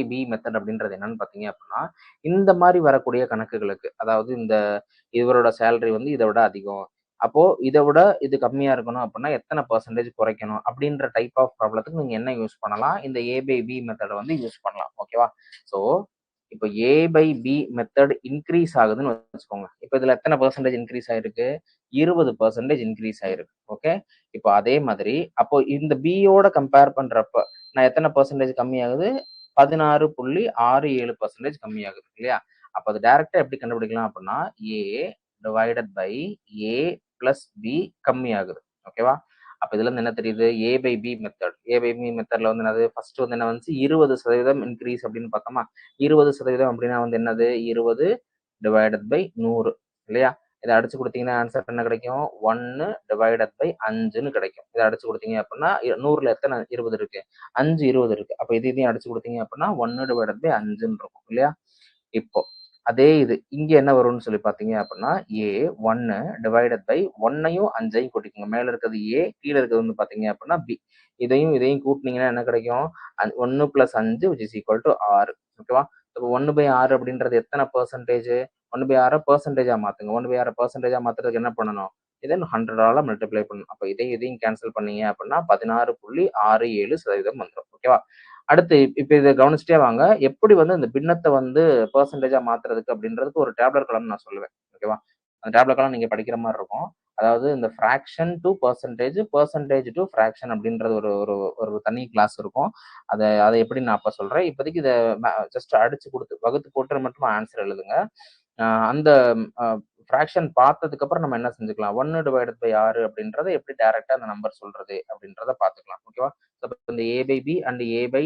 பி மெத்தட் அப்படின்றது என்னன்னு பாத்தீங்க அப்படின்னா இந்த மாதிரி வரக்கூடிய கணக்குகளுக்கு அதாவது இவரோட சேலரி வந்து இதை விட அதிகம், அப்போ இதை விட இது கம்மியா இருக்கணும் அப்படின்னா எத்தனை பெர்சன்டேஜ் குறைக்கணும் அப்படின்ற டைப் ஆஃப் ப்ராப்ளத்துக்கு நீங்க என்ன யூஸ் பண்ணலாம்? இந்த ஏ பை பி மெத்தடை வந்து யூஸ் பண்ணலாம். ஓகேவா? ஸோ இப்போ ஏ பை பி மெத்தட் இன்க்ரீஸ் ஆகுதுன்னு வச்சுக்கோங்க. இப்போ இதுல எத்தனை பெர்சன்டேஜ் இன்க்ரீஸ் ஆயிருக்கு? 20% இன்க்ரீஸ் ஆயிருக்கு. ஓகே, இப்போ அதே மாதிரி அப்போ இந்த பியோட கம்பேர் பண்றப்ப நான் எத்தனை பெர்சன்டேஜ் கம்மியாகுது? 16.67% கம்மியாகுது இல்லையா? அப்ப அது டைரக்டா எப்படி கண்டுபிடிக்கலாம் அப்படின்னா A divided by A plus B கம்மியாகுது. ஓகேவா? அப்ப இதுல இருந்து என்ன தெரியுது? ஏ பை பி மெத்தட்ல வந்து என்னது? ஃபர்ஸ்ட் வந்து என்ன வந்து 20% இன்க்ரீஸ் அப்படின்னு பார்த்தோமா? 20% அப்படின்னா வந்து என்னது? 20 டிவைடட் பை 100 இல்லையா? இதை அடிச்சு கொடுத்தீங்கன்னா ஆன்சர் என்ன கிடைக்கும்? 1 டிவைடட் பை 5ன்னு கிடைக்கும். இதை அடிச்சு கொடுத்தீங்க அப்படின்னா 100ல எத்தனை 20 இருக்கு? 5 20 இருக்கு. அப்ப இதையும் அடிச்சு கொடுத்தீங்க அப்படின்னா 1 டிவைடட் பை 5ன்னு இருக்கும் இல்லையா? இப்போ அதே இது இங்க என்ன வரும்னு சொல்லி பாத்தீங்க அப்படின்னா ஏ 1 டிவைடட் பை 1ஐயும் 5ஐயும் கூட்டிக்கோங்க. மேல இருக்கிறது ஏ, கீழே இருக்கிறது வந்து பாத்தீங்க அப்படின்னா பி. இதையும் கூட்டினீங்கன்னா என்ன கிடைக்கும்? 1 + 5 which is equal to 6. ஓகேவா? இப்போ 1/6 அப்படின்றது எத்தனை பெர்சன்டேஜ்? 1/6 பெர்சன்டேஜா மாத்துங்க. 1/6 பெர்சன்டேஜா மாத்துறதுக்கு என்ன பண்ணணும்? இதை 100ஆல மல்டிப்ளை பண்ணணும். அப்போ இதையும் கேன்சல் பண்ணீங்க அப்படின்னா 16.67% வந்துடும். ஓகேவா? அடுத்து இப்ப இதை கவனிச்சுட்டே வாங்க. எப்படி வந்து இந்த பின்னத்தை வந்து பெர்சன்டேஜா மாத்துறதுக்கு அப்படின்றதுக்கு ஒரு டேப்லர் காலம் நான் சொல்லுவேன். ஓகேவா? அந்த டேப்லர் காலம் நீங்க படிக்கிற மாதிரி இருக்கும். அதாவது இந்த fraction to percentage, percentage to fraction அப்படின்றது ஒரு ஒரு ஒரு தனி கிளாஸ் இருக்கும். அதை எப்படி நான் அப்ப சொல்றேன். இப்போதைக்கு இதை ஜஸ்ட் அடிச்சு கொடுத்து வகுத்து போட்டு மட்டும் ஆன்சர் எழுதுங்க. அந்த ஃபிராக்ஷன் பார்த்ததுக்கு அப்புறம் நம்ம என்ன செஞ்சுக்கலாம்? 1 டிவைடட் பை 6 அப்படின்றத எப்படி டைரக்டா அந்த நம்பர் சொல்றது அப்படின்றத பாத்துக்கலாம். ஓகேவா? இந்த A by B and A by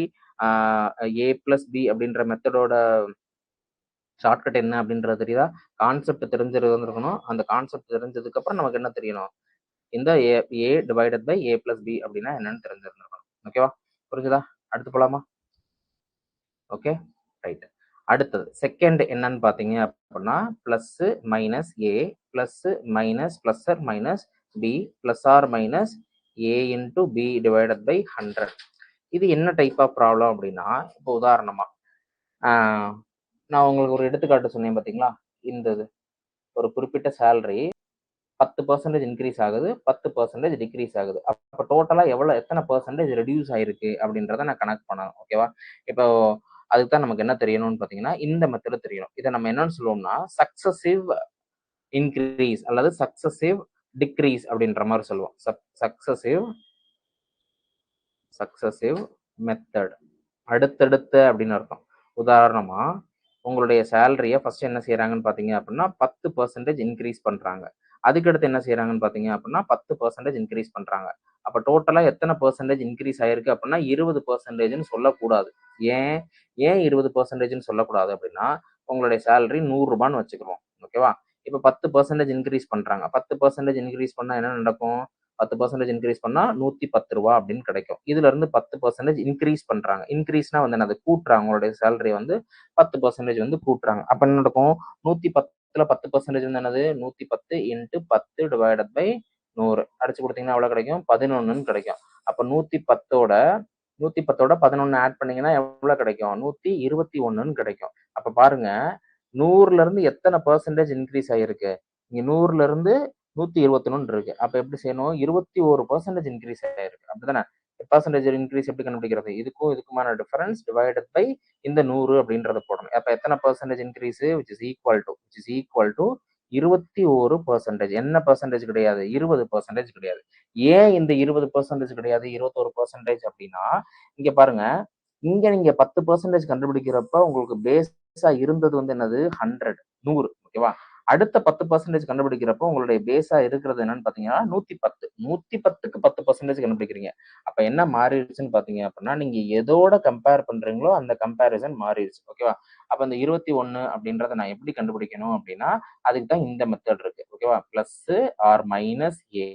A plus B அப்படின்ற மெத்தடோட ஷார்ட்கட் என்ன அப்படின்றது தெரியுதா? கான்செப்ட் தெரிஞ்சிருக்கணும். அந்த கான்செப்ட் தெரிஞ்சதுக்கு அப்புறம் நமக்கு என்ன தெரியணும்? இந்த A divided by A plus B அப்படின்னா என்னன்னு தெரிஞ்சிருந்திருக்கணும். ஓகேவா? புரிஞ்சுதா? அடுத்து போலாமா? Okay, right. அடுத்தது செகண்ட் என்னன்னு பாத்தீங்க அப்படின்னா plus minus A plus minus plus R minus B plus R minus A into B divided by 100. இது என்ன டைப் ஆஃப் ப்ராப்ளம் அப்படின்னா, இப்போ உதாரணமா நான் உங்களுக்கு ஒரு எடுத்துக்காட்டு சொன்னேன் பாத்தீங்களா? இந்த ஒரு குறிப்பிட்ட சேலரி 10% இன்க்ரீஸ் ஆகுது, 10% டிக்ரீஸ் ஆகுது. அப்போ டோட்டலா எத்தனை பெர்சன்டேஜ் ரெடியூஸ் ஆயிருக்கு அப்படின்றத நான் கனெக்ட் பண்ணணும். ஓகேவா? இப்போ அதுக்கு தான் நமக்கு என்ன தெரியணும்னு பாத்தீங்கன்னா இந்த மெத்தட் தெரியணும். இதை நம்ம என்னன்னு சொல்லுவோம்னா சக்சசிவ் இன்க்ரீஸ் அல்லது சக்சசிவ் டிக்ரீஸ் அப்படின்ற மாதிரி சொல்லுவோம். சக்சசிவ் மெத்தட், அடுத்தடுத்த அப்படின்னு அர்த்தம். உதாரணமா உங்களுடைய சேலரியை ஃபர்ஸ்ட் என்ன செய்யறாங்கன்னு பாத்தீங்க அப்படின்னா 10% இன்க்ரீஸ் பண்றாங்க. அதுக்கடுத்து என்ன செய்யறாங்கன்னு பாத்தீங்க அப்படின்னா 10% இன்க்ரீஸ் பண்றாங்க. அப்ப டோட்டலா எத்தனை பெர்சன்டேஜ் இன்க்ரீஸ் ஆயிருக்கு அப்படின்னா 20%ன்னு சொல்லக்கூடாது. ஏன் 20%ன்னு சொல்லக்கூடாது அப்படின்னா உங்களுடைய சேலரி 100 ரூபான்னு வச்சுக்கிறோம். ஓகேவா? இப்ப 10% இன்க்ரீஸ் பண்றாங்க. 10% இன்க்ரீஸ் பண்ணா என்ன நடக்கும்? 10% இன்க்ரீஸ் பண்ணா 110 ரூபா அப்படின்னு கிடைக்கும். இதுல இருந்து 10% இன்க்ரீஸ் பண்றாங்க. இன்க்ரீஸ்னா வந்து என்னது? கூட்டுறாங்க. உங்களுடைய சேலரி வந்து 10% வந்து கூட்டுறாங்க. அப்ப என்ன நடக்கும்? 110ல 10% வந்து என்னது? 110 இன்ட்டு 10 டிவைடட் பை 100 அடிச்சு கொடுத்தீங்கன்னா எவ்வளவு கிடைக்கும்? 11ன்னு கிடைக்கும். அப்ப 110ஓட 11 ஆட் பண்ணீங்கன்னா எவ்வளவு கிடைக்கும்? 121ன்னு கிடைக்கும். அப்ப பாருங்க 100ல இருந்து எத்தனை பெர்சன்டேஜ் இன்க்ரீஸ் ஆயிருக்கு? இங்க 100ல இருந்து 121 இருக்கு. அப்ப எப்படி செய்யணும்? 21% இன்க்ரீஸ் ஆயிருக்கு. அப்படிதானே? பெர்சன்டேஜ் இன்க்ரீஸ் எப்படி கண்டுபிடிக்கிறது? இதுக்குமான டிஃபரன்ஸ் டிவைடட் பை இந்த 100 அப்படின்றத போடணும். அப்ப எத்தனை percentage increase? which is equal to 21%. என்ன பெர்சன்டேஜ் கிடையாது? 20% கிடையாது. ஏன் இந்த 20% கிடையாது? 21% அப்படின்னா இங்க பாருங்க, இங்க நீங்க 10% கண்டுபிடிக்கிறப்ப உங்களுக்கு பேஸா இருந்தது வந்து என்னது? 100. ஓகேவா? அடுத்த 10% கண்டுபிடிக்கிறப்போ உங்களுடைய பேஸா இருக்கிறது என்னன்னு பாத்தீங்கன்னா 110. 110க்கு 10% கண்டுபிடிக்கிறீங்க. அப்ப என்ன மாறிடுச்சுன்னு பாத்தீங்க அப்படின்னா நீங்க எதோட கம்பேர் பண்றீங்களோ அந்த கம்பேரிசன் மாறிடுச்சு. ஓகேவா? அப்ப இந்த 21 அப்படின்றத நான் எப்படி கண்டுபிடிக்கணும் அப்படின்னா அதுக்கு தான் இந்த மெத்தட் இருக்கு. ஓகேவா? Plus R minus A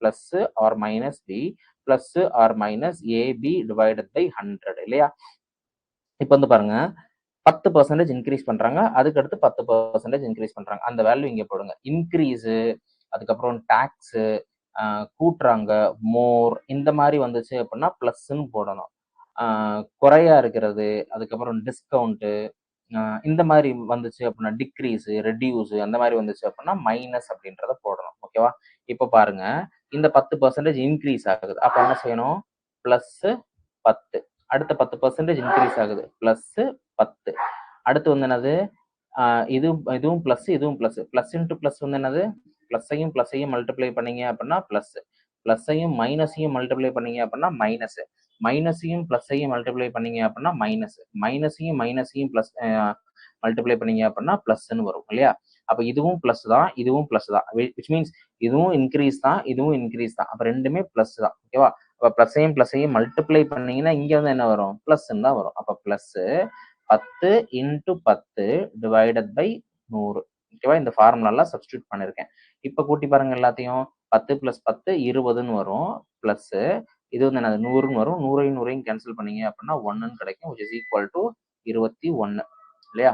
plus R minus B plus R minus AB divided by 100 இல்லையா? இப்ப வந்து பாருங்க 10% இன்க்ரீஸ் பண்றாங்க. அதுக்கு அடுத்து 10% இன்க்ரீஸ் பண்றாங்க. அந்த வேல்யூ இங்க போடுங்க. இன்க்ரீஸ், அதுக்கப்புறம் டாக்ஸ், கூட்டுறாங்க, மோர் இந்த மாதிரி வந்துச்சு அப்படின்னா பிளஸ்ன்னு போடணும். குறையா இருக்கிறது, அதுக்கப்புறம் டிஸ்கவுண்ட் இந்த மாதிரி வந்துச்சு அப்படின்னா டிக்ரீஸ், ரெடியூஸ் அந்த மாதிரி வந்துச்சு அப்படின்னா மைனஸ் அப்படின்றத போடணும். ஓகேவா? இப்ப பாருங்க இந்த 10% இன்க்ரீஸ் ஆகுது. அப்ப என்ன செய்யணும்? பிளஸ் 10. அடுத்த 10% இன்க்ரீஸ் ஆகுது. பிளஸ் 10. அடுத்து வந்து என்னது? இதுவும் பிளஸ், இதுவும் பிளஸ். பிளஸ் இன்டு பிளஸ் வந்து என்னது? பிளஸ்ஸையும் மல்டிப்ளை பண்ணீங்க அப்படின்னா பிளஸ். பிளஸ்ஸையும் மைனஸையும் மல்டிப்ளை பண்ணீங்க அப்படின்னா மைனஸ். மைனஸையும் பிளஸ்ஸையும் மல்டிப்ளை பண்ணீங்க அப்படின்னா மைனஸ். மைனஸையும் பிளஸ் மல்டிப்ளை பண்ணீங்க அப்படின்னா பிளஸ்ன்னு வரும் இல்லையா? அப்ப இதுவும் பிளஸ் தான், இதுவும் பிளஸ் தான். விச் மீன்ஸ் இதுவும் இன்க்ரீஸ் தான், இதுவும் இன்க்ரீஸ் தான். அப்ப ரெண்டுமே பிளஸ் தான். ஓகேவா? அப்ப பிளஸ்ஸையும் மல்டிப்ளை பண்ணீங்கன்னா இங்க வந்து என்ன வரும்? பிளஸ்ன்னு தான் வரும். அப்ப பிளஸ் 10 இன்டு 10 டிவைடட் பை 100. ஓகேவா? இந்த ஃபார்முலாலாம் சப்ஸ்டியூட் பண்ணிருக்கேன். இப்ப கூட்டி பாருங்க எல்லாத்தையும். 10 பிளஸ் 10 20ன்னு வரும். பிளஸ் இது வந்து என்னது? 100ன்னு வரும். 100ஐயும் கேன்சல் பண்ணீங்க அப்படின்னா 1ன்னு கிடைக்கும். which is equal to 21 இல்லையா?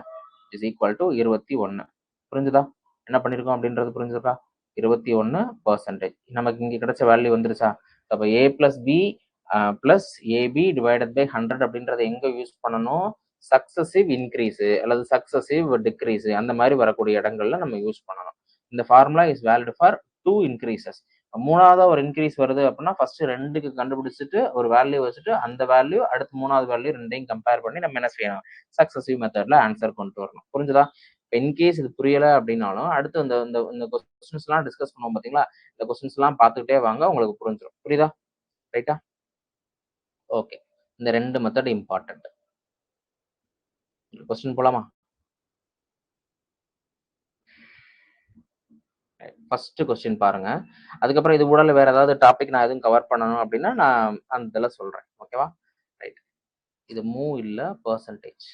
Is equal to 21. புரிஞ்சுதா? என்ன பண்ணியிருக்கோம் அப்படின்றது புரிஞ்சுதா? 21%. நமக்கு இங்க கிடைச்ச வேல்யூ வந்துருச்சா? அப்போ a plus b plus ab divided by 100 அப்படின்றத எங்க யூஸ் பண்ணணும்? சக்சசிவ் இன்க்ரீஸ் அல்லது சக்சசிவ் டிக்ரீஸ் அந்த மாதிரி வரக்கூடிய இடங்கள்ல நம்ம யூஸ் பண்ணணும். இந்த formula is valid for 2 increases. மூணாவதா ஒரு இன்க்ரீஸ் வருது அப்படின்னா ஃபர்ஸ்ட் ரெண்டுக்கு கண்டுபிடிச்சிட்டு ஒரு வேல்யூ வச்சுட்டு அந்த வேல்யூ அடுத்து மூணாவது வேல்யூ ரெண்டையும் கம்பேர் பண்ணி நம்ம என்ன செய்யணும்? சக்சசிவ் மெத்தட்ல ஆன்சர் கொண்டு வரணும். புரிஞ்சுதா? இன்கேஸ் இது புரியல அப்படின்னாலும் அடுத்து இந்த கொஸ்டின்ஸ் எல்லாம் டிஸ்கஸ் பண்ணுவோம் பாத்தீங்களா? இந்த கொஸ்டின்ஸ் எல்லாம் பார்த்துக்கிட்டே வாங்க, உங்களுக்கு புரிஞ்சிடும். புரியுதா? ரைட்டா? ஓகே. இந்த ரெண்டு மெத்தட் இம்பார்ட்டன்ட். கொஸ்டின் போலாமா? ஃபர்ஸ்ட் கொஸ்டின் பாருங்க. அதுக்கப்புறம் இது கூட வேற ஏதாவது டாபிக் நான் எதுவும் கவர் பண்ணணும் அப்படின்னா நான் அந்த இதில் சொல்றேன். ஓகேவா? ரைட். இது மூவ் இல்ல பெர்சன்டேஜ்.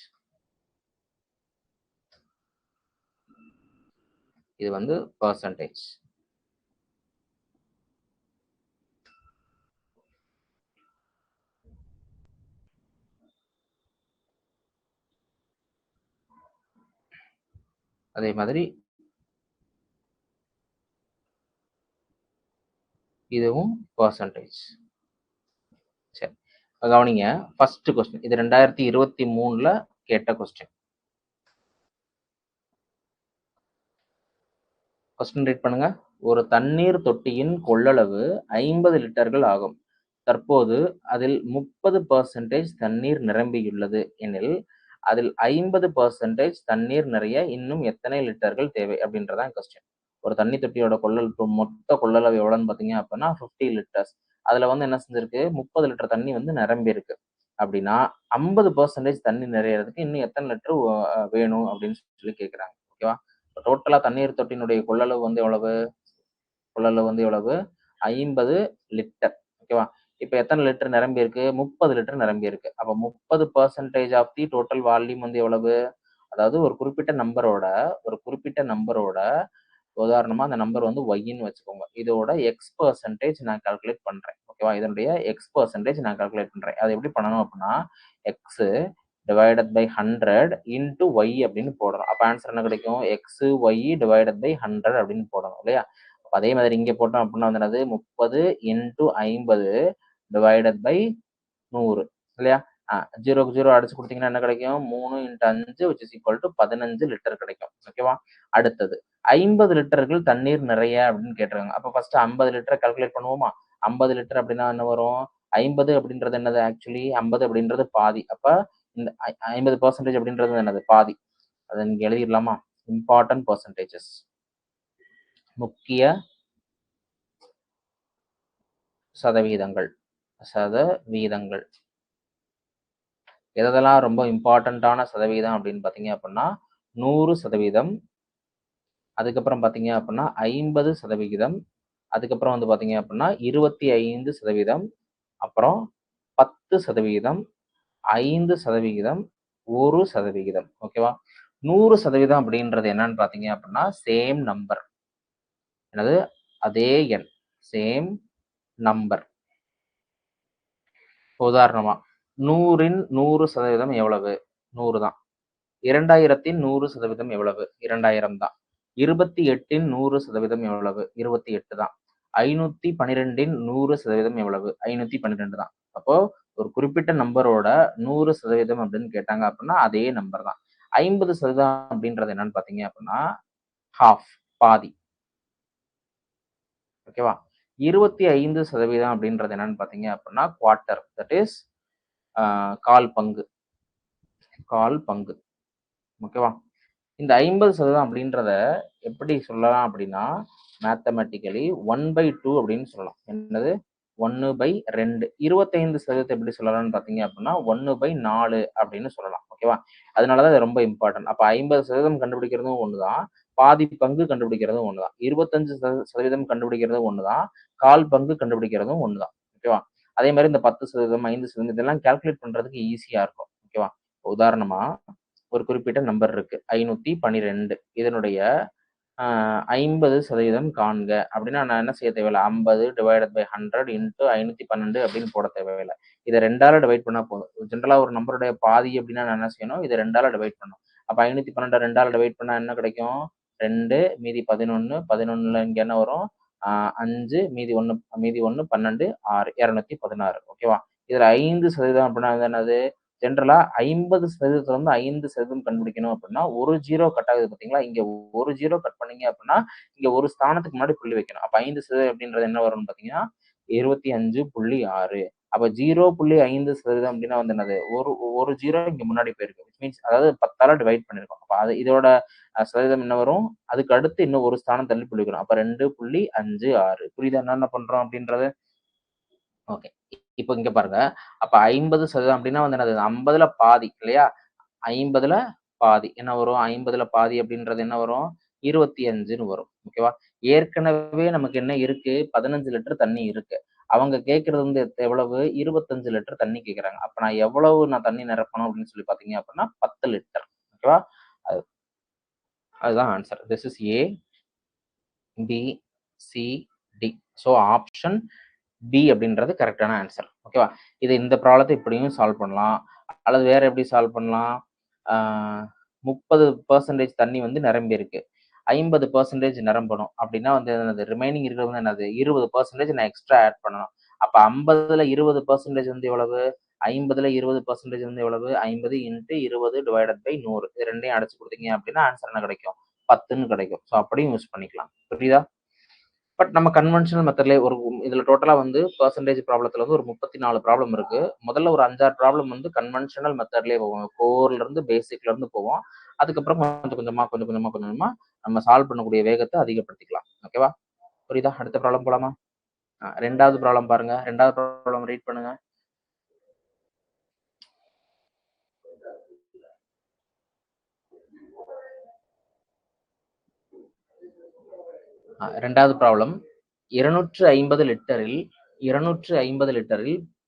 இது வந்து பெர்சன்டேஜ். அதே மாதிரி இதுவும் பெர்சன்டேஜ். சரி, கவனிங்க. ஃபர்ஸ்ட் கொஸ்டின் இது 2023ல கேட்ட கொஸ்டின். கொஸ்டின் ரீட் பண்ணுங்க. ஒரு தண்ணீர் தொட்டியின் கொள்ளளவு 50 லிட்டர்கள் ஆகும். தற்போது அதில் 30% தண்ணீர் நிரம்பியுள்ளது எனில் அதில் 50% தண்ணீர் நிறைய இன்னும் எத்தனை லிட்டர்கள் தேவை அப்படின்றதான் கொஸ்டின். ஒரு தண்ணி தொட்டியோட மொத்த கொள்ளளவு எவ்வளவுன்னு பாத்தீங்க அப்படின்னா 50 லிட்டர்ஸ். அதுல வந்து என்ன செஞ்சிருக்கு? 30 லிட்டர் தண்ணி வந்து நிரம்பி இருக்கு. அப்படின்னா 50% தண்ணி நிறையறதுக்கு இன்னும் எத்தனை லிட்டர் வேணும் அப்படின்னு சொல்லி கேட்கிறாங்க. ஓகேவா? டோட்டலா தண்ணீர் தொட்டியினுடைய கொள்ளளவு வந்து எவ்வளவு? கொள்ளளவு வந்து எவ்வளவு? 50 லிட்டர். ஓகேவா? இப்ப எத்தனை லிட்டர் நிரம்பி இருக்கு? 30 லிட்டர் நிரம்பி இருக்கு. அப்ப 30% ஆஃப் தி டோட்டல் வால்யூம் வந்து எவ்வளவு? அதாவது ஒரு குறிப்பிட்ட நம்பரோட உதாரணமா அந்த நம்பர் வந்து ஒய்ன்னு வச்சுக்கோங்க. இதோட X% நான் கால்குலேட் பண்றேன். ஓகேவா? இதனுடைய X% நான் கால்குலேட் பண்றேன். அது எப்படி பண்ணணும் அப்படின்னா X divided by 100 into Y அப்படின்னு போடணும். அப்ப ஆன்சர் என்ன கிடைக்கும்? எக்ஸ் ஒய் டிவைடட் பை 100 அப்படின்னு போடணும் இல்லையா? அதே மாதிரி இங்க போட்டோம் அப்படின்னா வந்து என்னது? 30 இன்டு 50 டிவைடட் பை 100 இல்லையா? 0க்கு 0 அடிச்சு கொடுத்தீங்கன்னா என்ன கிடைக்கும்? 3 into 5 which is equal to 15 litre கிடைக்கும். ஓகேவா? அடுத்தது 50 லிட்டர்கள் தண்ணீர் நிறைய அப்படின்னு கேட்டிருக்காங்க. அப்ப ஃபர்ஸ்ட் 50 லிட்டர் கால்குலேட் பண்ணுவோமா? 50 லிட்டர் அப்படின்னா என்ன வரும்? 50 அப்படின்றது என்னது? ஆக்சுவலி 50 அப்படின்றது பாதி. அப்ப இந்த 50% அப்படின்றது என்னது? பாதி. அதை நீங்க எழுதிடலாமா? இம்பார்ட்டன்ட் பெர்சன்டேஜஸ், முக்கிய சதவீதங்கள். எதெல்லாம் ரொம்ப இம்பார்ட்டன்டான சதவீதம் அப்படின்னு பாத்தீங்க அப்படின்னா 100%, அதுக்கப்புறம் பாத்தீங்க அப்படின்னா 50%, அதுக்கப்புறம் வந்து பாத்தீங்க அப்படின்னா 25%, அப்புறம் 10%, 5%, 1%. ஓகேவா? 100% அப்படின்றது என்னன்னு பாத்தீங்க அப்படின்னா சேம் நம்பர். என்னது? அதே எண், சேம் நம்பர். உதாரணமா 100ன் 100% எவ்வளவு? 100 தான். 2000ன் 100% எவ்வளவு? 2000 தான். 28ன் 100% எவ்வளவு? 28 தான். 512ன் 100% எவ்வளவு? 512 தான். அப்போ ஒரு குறிப்பிட்ட நம்பரோட 100% அப்படின்னு கேட்டாங்க அப்படின்னா அதே நம்பர் தான். 50% அப்படின்றது என்னன்னு பாத்தீங்க அப்படின்னா ஹாஃப், பாதி. ஓகேவா? 25% அப்படின்றது என்னன்னு பாத்தீங்க அப்படின்னா குவார்டர், தட் இஸ் கால் பங்கு. ஓகேவா? இந்த 50% அப்படின்றத எப்படி சொல்லலாம் அப்படின்னா மேத்தமெட்டிக்கலி 1/2 அப்படின்னு சொல்லலாம். என்னது? 1/2. 25% எப்படி சொல்லலாம்னு பாத்தீங்க அப்படின்னா 1/4 அப்படின்னு சொல்லலாம். ஓகேவா? அதனாலதான் இது ரொம்ப இம்பார்ட்டன்ட். அப்ப 50% கண்டுபிடிக்கிறதும் ஒண்ணுதான், பாதி பங்கு கண்டுபிடிக்கிறதும் ஒண்ணுதான், 25% கண்டுபிடிக்கிறதும் ஒண்ணுதான், கால் பங்கு கண்டுபிடிக்கிறதும் ஒண்ணுதான். ஓகேவா? அதே மாதிரி இந்த 10%, 5% இதெல்லாம் கால்குலேட் பண்றதுக்கு ஈஸியா இருக்கும். ஓகேவா? உதாரணமா ஒரு குறிப்பிட்ட நம்பர் இருக்கு 512. இதனுடைய 50% காண்க அப்படின்னா நான் என்ன செய்ய தேவையில்லை? 50 டிவைடட் பை 100 இன்ட்டு 512 அப்படின்னு போட தேவையில்லை. இதை 2ஆல டிவைட் பண்ணா போதும். ஜென்ரலா ஒரு நம்பருடைய பாதி அப்படின்னா நான் என்ன செய்யணும்? இதை 2ஆல டிவைட் பண்ணணும். அப்ப 512 2ஆல டிவைட் பண்ணா என்ன கிடைக்கும்? 2 மீதி 11 11ல இங்க என்ன வரும்? 5 மீதி 1 12 6 216 ஓகேவா? இதுல 5% அப்படின்னா வந்து என்னது? ஜென்ரலா 50% வந்து 5% கண்டுபிடிக்கணும் அப்படின்னா ஒரு ஜீரோ கட் ஆகுது பாத்தீங்களா? இங்க ஒரு ஜீரோ கட் பண்ணீங்க அப்படின்னா இங்க ஒரு ஸ்தானத்துக்கு முன்னாடி புள்ளி வைக்கணும். அப்ப 5% அப்படின்றது என்ன வரும்னு பாத்தீங்கன்னா 25.6. அப்ப 0.5% அப்படின்னா வந்து என்னது? ஒரு ஒரு ஜீரோ இங்க முன்னாடி போயிருக்கு. விச் மீன்ஸ் அதாவது 10ஆல டிவைட் பண்ணிருக்கோம். அப்ப அது இதோட சதவீதம் என்ன வரும்? அதுக்கு அடுத்து இன்னும் ஒரு ஸ்தானம் தள்ளி புள்ளி வைக்கணும். அப்ப 2.56 புரியுதா என்னென்ன பண்றோம் அப்படின்றது? ஓகே. இப்போ இங்க பாருங்க. அப்ப 50% அப்படின்னா வந்து என்னது? 50ல பாதி இல்லையா? 50ல பாதி என்ன வரும்? 50ல பாதி அப்படின்றது என்ன வரும்? 25ன்னு வரும். ஓகேவா? ஏற்கனவே நமக்கு என்ன இருக்கு? 15 லிட்டர் தண்ணி இருக்கு. அவங்க கேட்கறது வந்து எவ்வளவு? 25 லிட்டர் தண்ணி கேட்கறாங்க. அப்ப நான் தண்ணி நிரப்பணும் அப்படின்னு சொல்லி பார்த்தீங்க அப்படின்னா 10 லிட்டர். ஓகேவா? அது அதுதான் answer. This is A, B, C, D. So option B அப்படின்றது கரெக்டான ஆன்சர். ஓகேவா? இந்த ப்ராப்ளத்தை இப்படியும் சால்வ் பண்ணலாம். அல்லது வேற எப்படி சால்வ் பண்ணலாம்? 30% தண்ணி வந்து நிரம்பி இருக்கு. 50% நிரம்பணும். அப்படின்னா வந்து என்னது? ரிமைனிங் இருக்கிறது வந்து என்னது? 20% நான் எக்ஸ்ட்ரா ஆட் பண்ணணும். அப்ப 50ல 20% வந்து எவ்வளவு? 50ல 20% வந்து எவ்வளவு? 50 இன்ட்டு 20 டிவைடட் பை 100. இது ரெண்டையும் அடைச்சு கொடுத்தீங்க அப்படின்னா ஆன்சர் என்ன கிடைக்கும்? 10ன்னு கிடைக்கும். ஸோ அப்படியும் யூஸ் பண்ணிக்கலாம். புரியுதா? பட் நம்ம கன்வென்ஷனல் மெத்தட்லயே இதுல டோட்டலா வந்து பெர்சன்டேஜ் ப்ராப்ளத்துல வந்து ஒரு 34 ப்ராப்ளம் இருக்கு. முதல்ல ஒரு 5, 6 ப்ராப்ளம் வந்து கன்வென்ஷனல் மெத்தட்லயே போவோம். கோர்ல இருந்து பேசிக்ல இருந்து போவோம். அதுக்கப்புறம் கொஞ்சம் கொஞ்சமா நம்ம சால்வ் பண்ணக்கூடிய வேகத்தை அதிகப்படுத்திக்கலாம். ஓகேவா? புரியுதா? அடுத்த ப்ராப்ளம் போலாமா? 2வது ப்ராப்ளம் பாருங்க. 2வது ப்ராப்ளம் ரீட் பண்ணுங்க. 2வது ப்ராப்ளம் 250 லிட்டரில்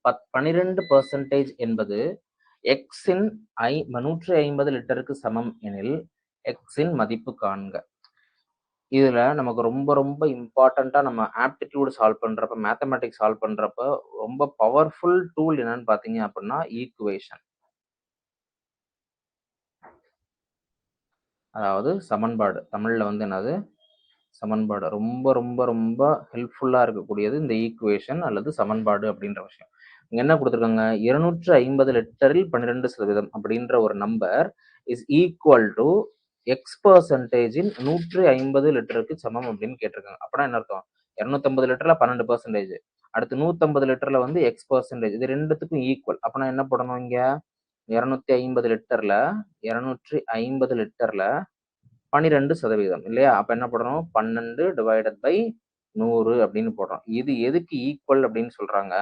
12% என்பது எக்ஸின் 150 லிட்டருக்கு சமம் எனில் எக்ஸின் மதிப்பு காண்க. இதுல நமக்கு ரொம்ப ரொம்ப இம்பார்ட்டண்டா நம்ம ஆப்டிடியூட் சால்வ் பண்றப்ப, மேத்தமேட்டிக்ஸ் சால்வ் பண்றப்ப ரொம்ப பவர்ஃபுல் டூல் என்னன்னு பாத்தீங்க அப்படின்னா ஈக்குவேஷன். அதாவது சமன்பாடு. தமிழ்ல வந்து என்னது? சமன்பாடு. ரொம்ப ரொம்ப ரொம்ப ஹெல்ப்ஃபுல்லா இருக்கக்கூடியது இந்த ஈக்குவேஷன் அல்லது சமன்பாடு அப்படின்ற விஷயம். இங்க என்ன கொடுத்துருக்காங்க? 250 லிட்டரில் 12% அப்படின்ற ஒரு number is equal to X பர்சன்டேஜின் 150 லிட்டருக்கு சமம் அப்படின்னு கேட்டிருக்காங்க. அப்படின்னா என்ன அர்த்தம்? 250 லிட்டர்ல 12%, அடுத்து 150 லிட்டர்ல வந்து எக்ஸ் பர்சன்டேஜ். இது ரெண்டுத்துக்கும் ஈக்குவல். அப்ப நான் என்ன பண்ணணும்? இங்க 250 லிட்டர்ல 250 லிட்டர்ல 12% இல்லையா? அப்ப என்ன போடணும்? 12 டிவைடட் பை 100 அப்படின்னு போடுறோம். இது எதுக்கு ஈக்குவல் அப்படின்னு சொல்றாங்க?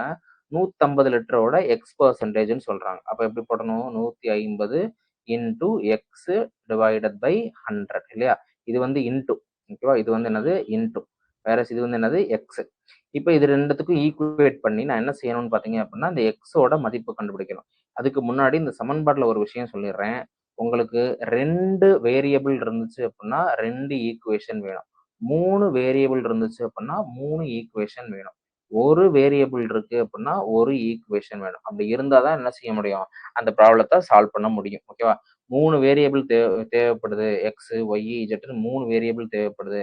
150 லிட்டரோட எக்ஸ் பர்சன்டேஜ்னு சொல்றாங்க. அப்ப எப்படி போடணும்? 150 இன்டூ எக்ஸ் டிவைடட் பை 100 இல்லையா? இது வந்து இன்டூ. ஓகேவா? இது வந்து என்னது? இன்டூ. வேற இது வந்து என்னது? எக்ஸ். இப்ப இது ரெண்டுத்துக்கும் ஈக்குவேட் பண்ணி நான் என்ன செய்யணும்னு பாத்தீங்க அப்படின்னா இந்த எக்ஸோட மதிப்பு கண்டுபிடிக்கணும். அதுக்கு முன்னாடி இந்த சமன்பாட்டுல ஒரு விஷயம் சொல்லிடுறேன். உங்களுக்கு 2 வேரியபிள் இருந்துச்சு அப்படின்னா 2 ஈக்குவேஷன் வேணும். 3 வேரியபிள் இருந்துச்சு அப்படின்னா 3 ஈக்குவேஷன் வேணும். ஒரு வேரியபிள் இருக்கு அப்படின்னா ஒரு ஈக்குவேஷன் வேணும். அப்படி இருந்தாதான் என்ன செய்ய முடியும்? அந்த ப்ராப்ளத்தை சால்வ் பண்ண முடியும். ஓகேவா? 3 வேரியபிள் தேவைப்படுது. எக்ஸ், ஒய், இஜெட்னு 3 வேரியபிள் தேவைப்படுது.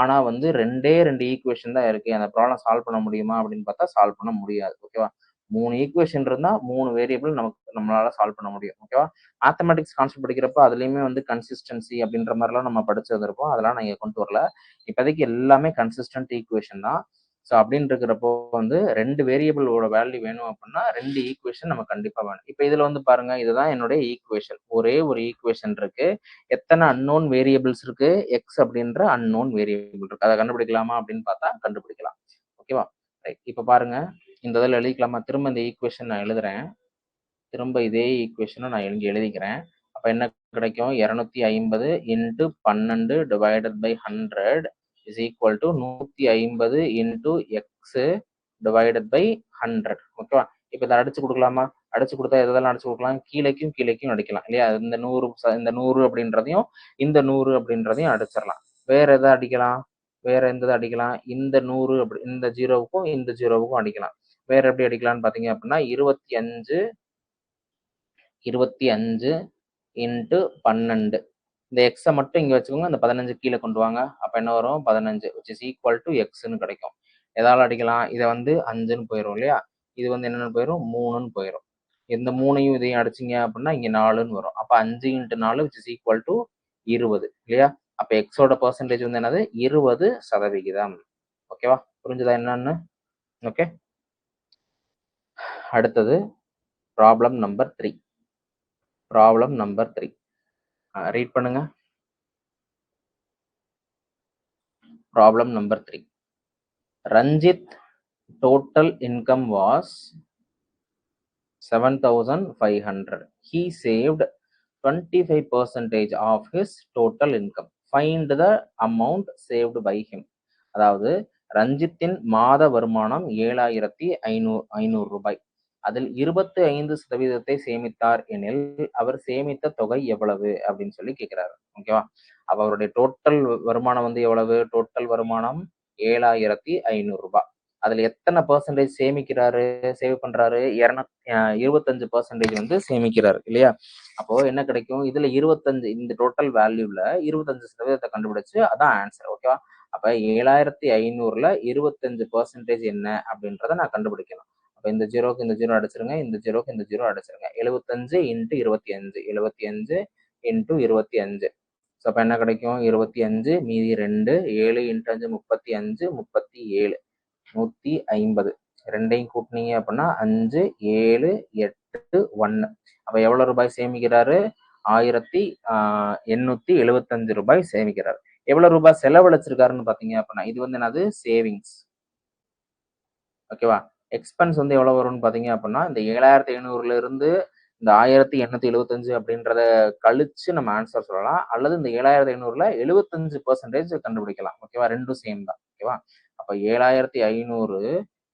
ஆனா வந்து 2 ஈக்குவேஷன் தான் இருக்கு. அந்த ப்ராப்ளம் சால்வ் பண்ண முடியுமா அப்படின்னு பார்த்தா சால்வ் பண்ண முடியாது. ஓகேவா? 3 ஈக்குவேஷன் இருந்தா 3 வேரியபிள் நம்மளால சால்வ் பண்ண முடியும். ஓகேவா? மேத்தமெட்டிக்ஸ் கான்செப்ட் படிக்கிறப்ப அதுலயுமே வந்து கன்சிஸ்டன்சி அப்படின்ற மாதிரிலாம் நம்ம படிச்சு வந்திருப்போம். அதெல்லாம் நான் இங்க கொண்டு வரல. இப்போதைக்கு எல்லாமே கன்சிஸ்டன்ட் ஈக்குவேஷன் தான். ஸோ அப்படின்னு இருக்கிறப்போ வந்து 2 வேரியபிளோட வேல்யூ வேணும் அப்படின்னா 2 ஈக்குவேஷன் நம்ம கண்டிப்பா வேணும். இப்போ இதுல வந்து பாருங்க, இதுதான் என்னுடைய ஈக்குவேஷன். ஒரே ஒரு ஈக்குவேஷன் இருக்கு. எத்தனை அன்னோன் வேரியபிள்ஸ் இருக்கு? எக்ஸ் அப்படின்ற அன்னோன் வேரியபிள் இருக்கு. அதை கண்டுபிடிக்கலாமா அப்படின்னு பார்த்தா கண்டுபிடிக்கலாம். ஓகேவா? ரைட். இப்போ பாருங்க, இந்த இதில் எழுதிக்கலாமா? திரும்ப இந்த ஈக்குவேஷன் நான் எழுதுறேன். திரும்ப இதே ஈக்குவேஷனை நான் இங்கே எழுதிக்கிறேன். அப்ப என்ன கிடைக்கும்? 250 into 12 divided by 100 is equal to 150 into X divided by 100. ஓகேவா? இப்ப இதை அடிச்சு கொடுக்கலாமா? அடிச்சு கொடுத்தா எதெல்லாம் அடிச்சு கொடுக்கலாம்? கீழேக்கும் கீழேக்கும் அடிக்கலாம் இல்லையா? இந்த 100 அப்படின்றதையும் இந்த 100 அப்படின்றதையும் அடிச்சிடலாம். வேற எதை அடிக்கலாம்? வேற எந்த அடிக்கலாம்? இந்த 100 அப்படி இந்த ஜீரோவுக்கும் இந்த ஜீரோவுக்கும் அடிக்கலாம். வேற எப்படி அடிக்கலாம்னு பாத்தீங்க அப்படின்னா 25 இன்ட்டு 12. இந்த எக்ஸை மட்டும் இங்கே வச்சுக்கோங்க, அந்த 15 கீழே கொண்டு வாங்க. அப்போ என்ன வரும்? 15 which is equal to எக்ஸ்ன்னு கிடைக்கும். எதால அடிக்கலாம்? இதை வந்து 5ன்னு போயிடும் இல்லையா? இது வந்து என்னென்னு போயிடும்? 3ன்னு போயிடும். இந்த 3ஐயும் இதையும் அடிச்சிங்க அப்படின்னா இங்கே 4ன்னு வரும். அப்போ 5 × 4 which is equal to 20 இல்லையா? அப்போ எக்ஸோட பர்சன்டேஜ் வந்து என்னது? 20%. ஓகேவா? புரிஞ்சுதா என்னன்னு? ஓகே, அடுத்தது problem number 3. Problem number 3 read பண்ணுங்க. Problem number 3. Ranjith total income was 7,500. He saved 25% of his total income. Find the amount saved by him. அதாவது ரஞ்சித்தின் மாத வருமானம் 7,500 ரூபாய். அதில் 25% சேமித்தார் எனில் அவர் சேமித்த தொகை எவ்வளவு அப்படின்னு சொல்லி கேட்கிறாரு. ஓகேவா? அப்ப அவருடைய டோட்டல் வருமானம் வந்து எவ்வளவு? டோட்டல் வருமானம் 7,500 ரூபாய். அதுல எத்தனை பர்சன்டேஜ் சேமிக்கிறாரு, சேவ் பண்றாரு? 25% வந்து சேமிக்கிறாரு இல்லையா? அப்போ என்ன கிடைக்கும்? இதுல 25, இந்த டோட்டல் வேல்யூல 25% கண்டுபிடிச்சு அதான் ஆன்சர். ஓகேவா? அப்ப 7,500ல 25% என்ன அப்படின்றத நான் கண்டுபிடிக்கணும். அப்ப இந்த ஜீரோக்கு இந்த ஜீரோ அடிச்சிருங்க, இந்த ஜீரோக்கு இந்த ஜீரோ அடிச்சிருங்க. 75 × 25, 75 × 25. ஸோ அப்ப என்ன கிடைக்கும்? 25 மீதி 2, 7 × 5 35, 37, 150. ரெண்டையும் கூட்டினீங்க அப்படின்னா 5, 7, 8, 1. அப்ப எவ்வளவு ரூபாய் சேமிக்கிறாரு? 1,875 ரூபாய் சேமிக்கிறாரு. எவ்வளவு ரூபாய் செலவழிச்சிருக்காருன்னு பாத்தீங்க அப்படின்னா இது வந்து என்னது? சேவிங்ஸ். ஓகேவா? எக்ஸ்பென்ஸ் வந்து எவ்வளவு வரும்னு பாத்தீங்க அப்படின்னா இந்த 7,500ல இருந்து இந்த 1,875 அப்படின்றத கழிச்சு நம்ம ஆன்சர் சொல்லலாம். அல்லது இந்த 7,500ல 75% கண்டுபிடிக்கலாம். ஓகேவா? ரெண்டும் சேம் தான். ஓகேவா? அப்ப 7,500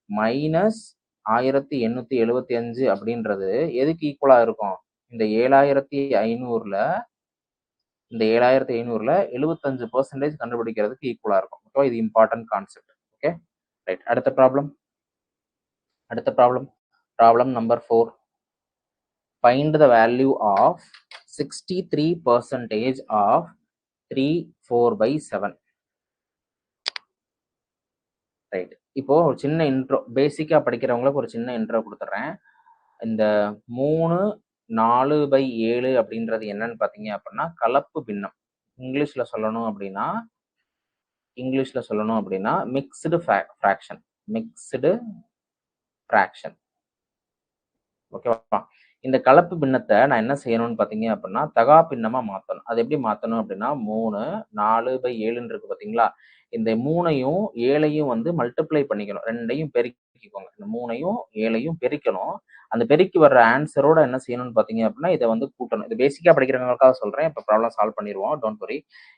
மைனஸ் 1,875 அப்படின்றது எதுக்கு ஈக்குவலா இருக்கும்? இந்த 7,500ல 75% கண்டுபிடிக்கிறதுக்கு ஈக்குவலா இருக்கும். ஓகே, இது இம்பார்ட்டன்ட் கான்செப்ட். Okay, right. அடுத்த problem number 4. Find the value of 63% of 3/4/7. Right. இப்போ ஒரு சின்ன இன்ட்ரோ, பேசிக்கா படிக்கிறவங்களுக்கு ஒரு சின்ன இன்ட்ரோ கொடுத்துட்றேன். இந்த 3, 4/7 அப்படின்றது என்னன்னு பாத்தீங்க அப்படின்னா கலப்பு பின்னம். இங்கிலீஷ்ல சொல்லணும் அப்படின்னா மிக்ஸ்டு ஃபிராக்ஷன். ஓகேவா? இந்த கலப்பு பின்னத்தை நான் என்ன செய்யணும்னு பாத்தீங்க அப்படின்னா தகா பின்னமா மாத்தணும். அது எப்படி மாத்தணும் அப்படின்னா 3, 4/7 இருக்கு பாத்தீங்களா? இந்த 3ஐயும் 7ஐயும் வந்து மல்டிப்ளை பண்ணிக்கணும். ரெண்டையும் பெருக்கிக்கோங்க. இந்த 3ஐயும் 7ஐயும் பெருக்கணும். அந்த பெருக்கி வர்ற ஆன்சரோட என்ன செய்யணும்னு பாத்தீங்க அப்படின்னா இதை வந்து கூட்டணும். இது பேசிக்கா படிக்கிறவங்களுக்காக சொல்றேன். இப்போ ப்ராப்ளம் சால்வ் பண்ணிடுவோம், டோன்ட் வரி.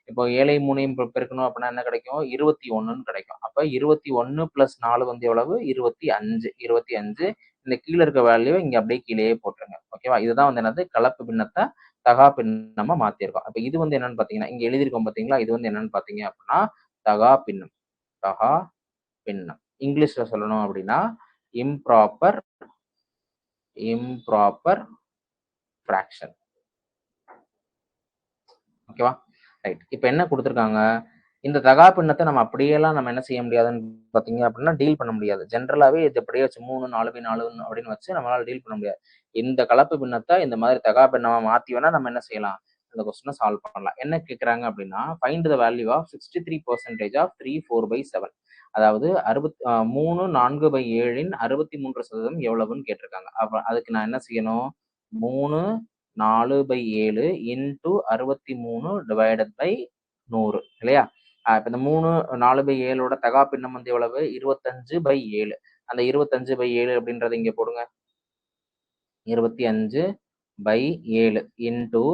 இப்போ 7ஐயும் 3ஐயும் பெருக்கணும் அப்படின்னா என்ன கிடைக்கும்? 21ன்னு கிடைக்கும். அப்ப 21 + 4 வந்து எவ்வளவு? 25. இந்த கீழே இருக்க வேல்யூ இங்க அப்படியே கீழேயே போட்டுருங்க. ஓகேவா? இதுதான் வந்து என்னது? கலப்பு பின்னத்தை தகா பின்னமா மாத்திருக்கோம். அப்ப இது வந்து என்னன்னு பாத்தீங்கன்னா இங்க எழுதியிருக்கோம் பாத்தீங்களா? இது வந்து என்னன்னு பாத்தீங்க அப்படின்னா தகா பின்னம். இங்கிலீஷ்ல சொல்லணும் அப்படின்னா இம்ப்ராப்பர் ஃபிராக்ஷன். ஓகேவா? ரைட். இப்போ என்ன கொடுத்துருக்காங்க? இந்த தகா பின்னத்தை நம்ம அப்படியெல்லாம் நம்ம என்ன செய்ய முடியாதுன்னு பாத்தீங்க அப்படின்னா டீல் பண்ண முடியாது. ஜென்ரலாவே இது அப்படியே வச்சு 3, 4/4 அப்படின்னு வச்சு நம்மளால டீல் பண்ண முடியாது. இந்த கலப்பு பின்னத்தை இந்த மாதிரி தகா பின்னமா மாத்தி வேணா நம்ம என்ன செய்யலாம்? இந்த கொஸ்டினை சால்வ் பண்ணலாம். என்ன கேட்கறாங்க அப்படின்னா find the value of 63% of 3/4/7. அதாவது 3, 4/7 63% எவ்வளவுன்னு கேட்டிருக்காங்க. அப்ப அதுக்கு நான் என்ன செய்யணும்? 3, 4/7 இன்டு 63 டிவைடட் பை 100 இல்லையா? இப்ப இந்த 3, 4/7 தகா பின்னம் வந்து எவ்வளவு? 25/7. அந்த 25/7 அப்படின்றத இங்க போடுங்க. 25/7 இன்டு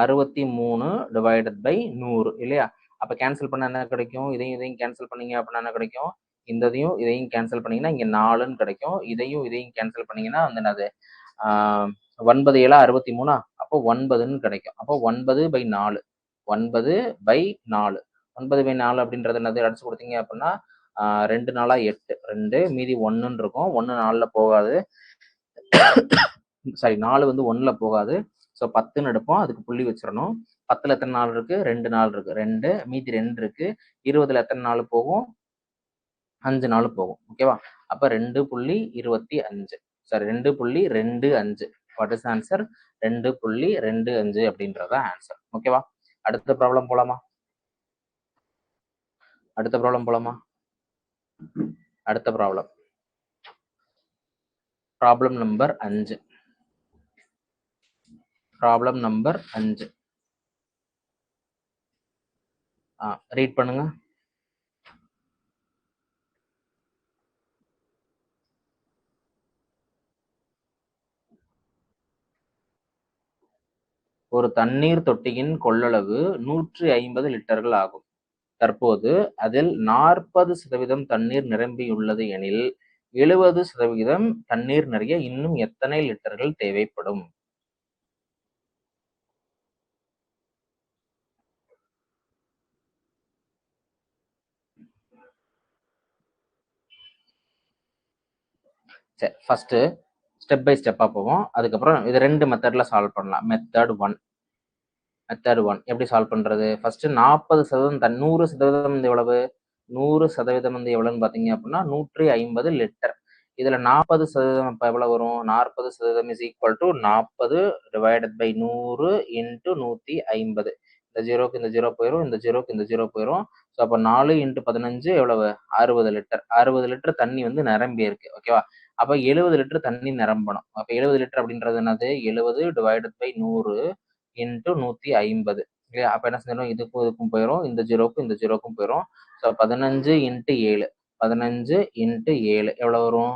63 டிவைடட் பை 100 இல்லையா? அப்ப கேன்சல் பண்ண என்ன கிடைக்கும்? இதையும் கேன்சல் பண்ணீங்க அப்படின்னா என்ன கிடைக்கும்? இதையும் கேன்சல் பண்ணீங்கன்னா இங்க 4ன்னு கிடைக்கும். இதையும் கேன்சல் பண்ணீங்கன்னா வந்து என்னது? 9/7 63. அப்போ 9ன்னு கிடைக்கும். அப்போ 9/4. 9/4 அப்படின்றது என்னது? அடிச்சு கொடுத்தீங்க அப்படின்னா 2 4 8, 2 மீதி 1ன்னு இருக்கும். 1 4ல போகாது. சாரி, 4 வந்து 1ல போகாது. ஸோ 10ன்னு எடுப்போம், அதுக்கு புள்ளி வச்சிடணும். 10ல் எத்தனை நாள் இருக்கு? 2 நாள் இருக்கு. 2 மீதி 2 இருக்கு. 20ல் எத்தனை நாள் போகும்? 5 நாள் போகும். ஓகேவா? அப்ப 2.25 சாரி 2.25 வாட் இஸ் ஆன்சர்? 2.25 அப்படின்றது ஆன்சர். ஓகேவா? அடுத்த ப்ராப்ளம் போலாமா? அடுத்த ப்ராப்ளம் போலாமா? அடுத்த problem number 5. Problem number 5 read பண்ணுங்க. ஒரு தண்ணீர் தொட்டியின் கொள்ளளவு 150 லிட்டர்கள் ஆகும். தற்போது அதில் 40% தண்ணீர் நிரம்பியுள்ளது எனில் 70% தண்ணீர் நிறைய இன்னும் எத்தனை லிட்டர்கள் தேவைப்படும்? சரி, ஃபர்ஸ்ட் ஸ்டெப் பை ஸ்டெப்பா போவோம். அதுக்கப்புறம் இது 2 மெத்தட்ல சால்வ் பண்ணலாம். மெத்தட் ஒன் எப்படி சால்வ் பண்றது? ஃபர்ஸ்ட் 40% 100% வந்து எவ்வளவு? 100% வந்து எவ்வளவுன்னு பாத்தீங்க அப்படின்னா 150 லிட்டர். இதுல 40% அப்ப எவ்வளவு வரும்? 40% is equal to 40 divided by 100 into 150. இந்த ஜீரோக்கு இந்த ஜீரோ போயிடும், இந்த ஜீரோக்கு இந்த ஜீரோ போயிடும். ஸோ அப்போ 4 இன்ட்டு 15 எவ்வளவு? 60 லிட்டர். 60 லிட்டர் தண்ணி வந்து நிரம்பி இருக்கு. ஓகேவா? அப்ப 70 லிட்டர் தண்ணி நிரம்பணும். அப்ப 70 லிட்டர் அப்படின்றது என்னது? 70 டிவைடட் பை 100 இன்ட்டு 150. இல்லையா? அப்ப என்ன செஞ்சிடும்? இதுக்கும் இதுக்கும் போயிடும், இந்த ஜீரோக்கும் இந்த ஜீரோக்கும் போயிடும். ஸோ 15 இன்ட்டு 7 15 இன்ட்டு 7 எவ்வளவு வரும்?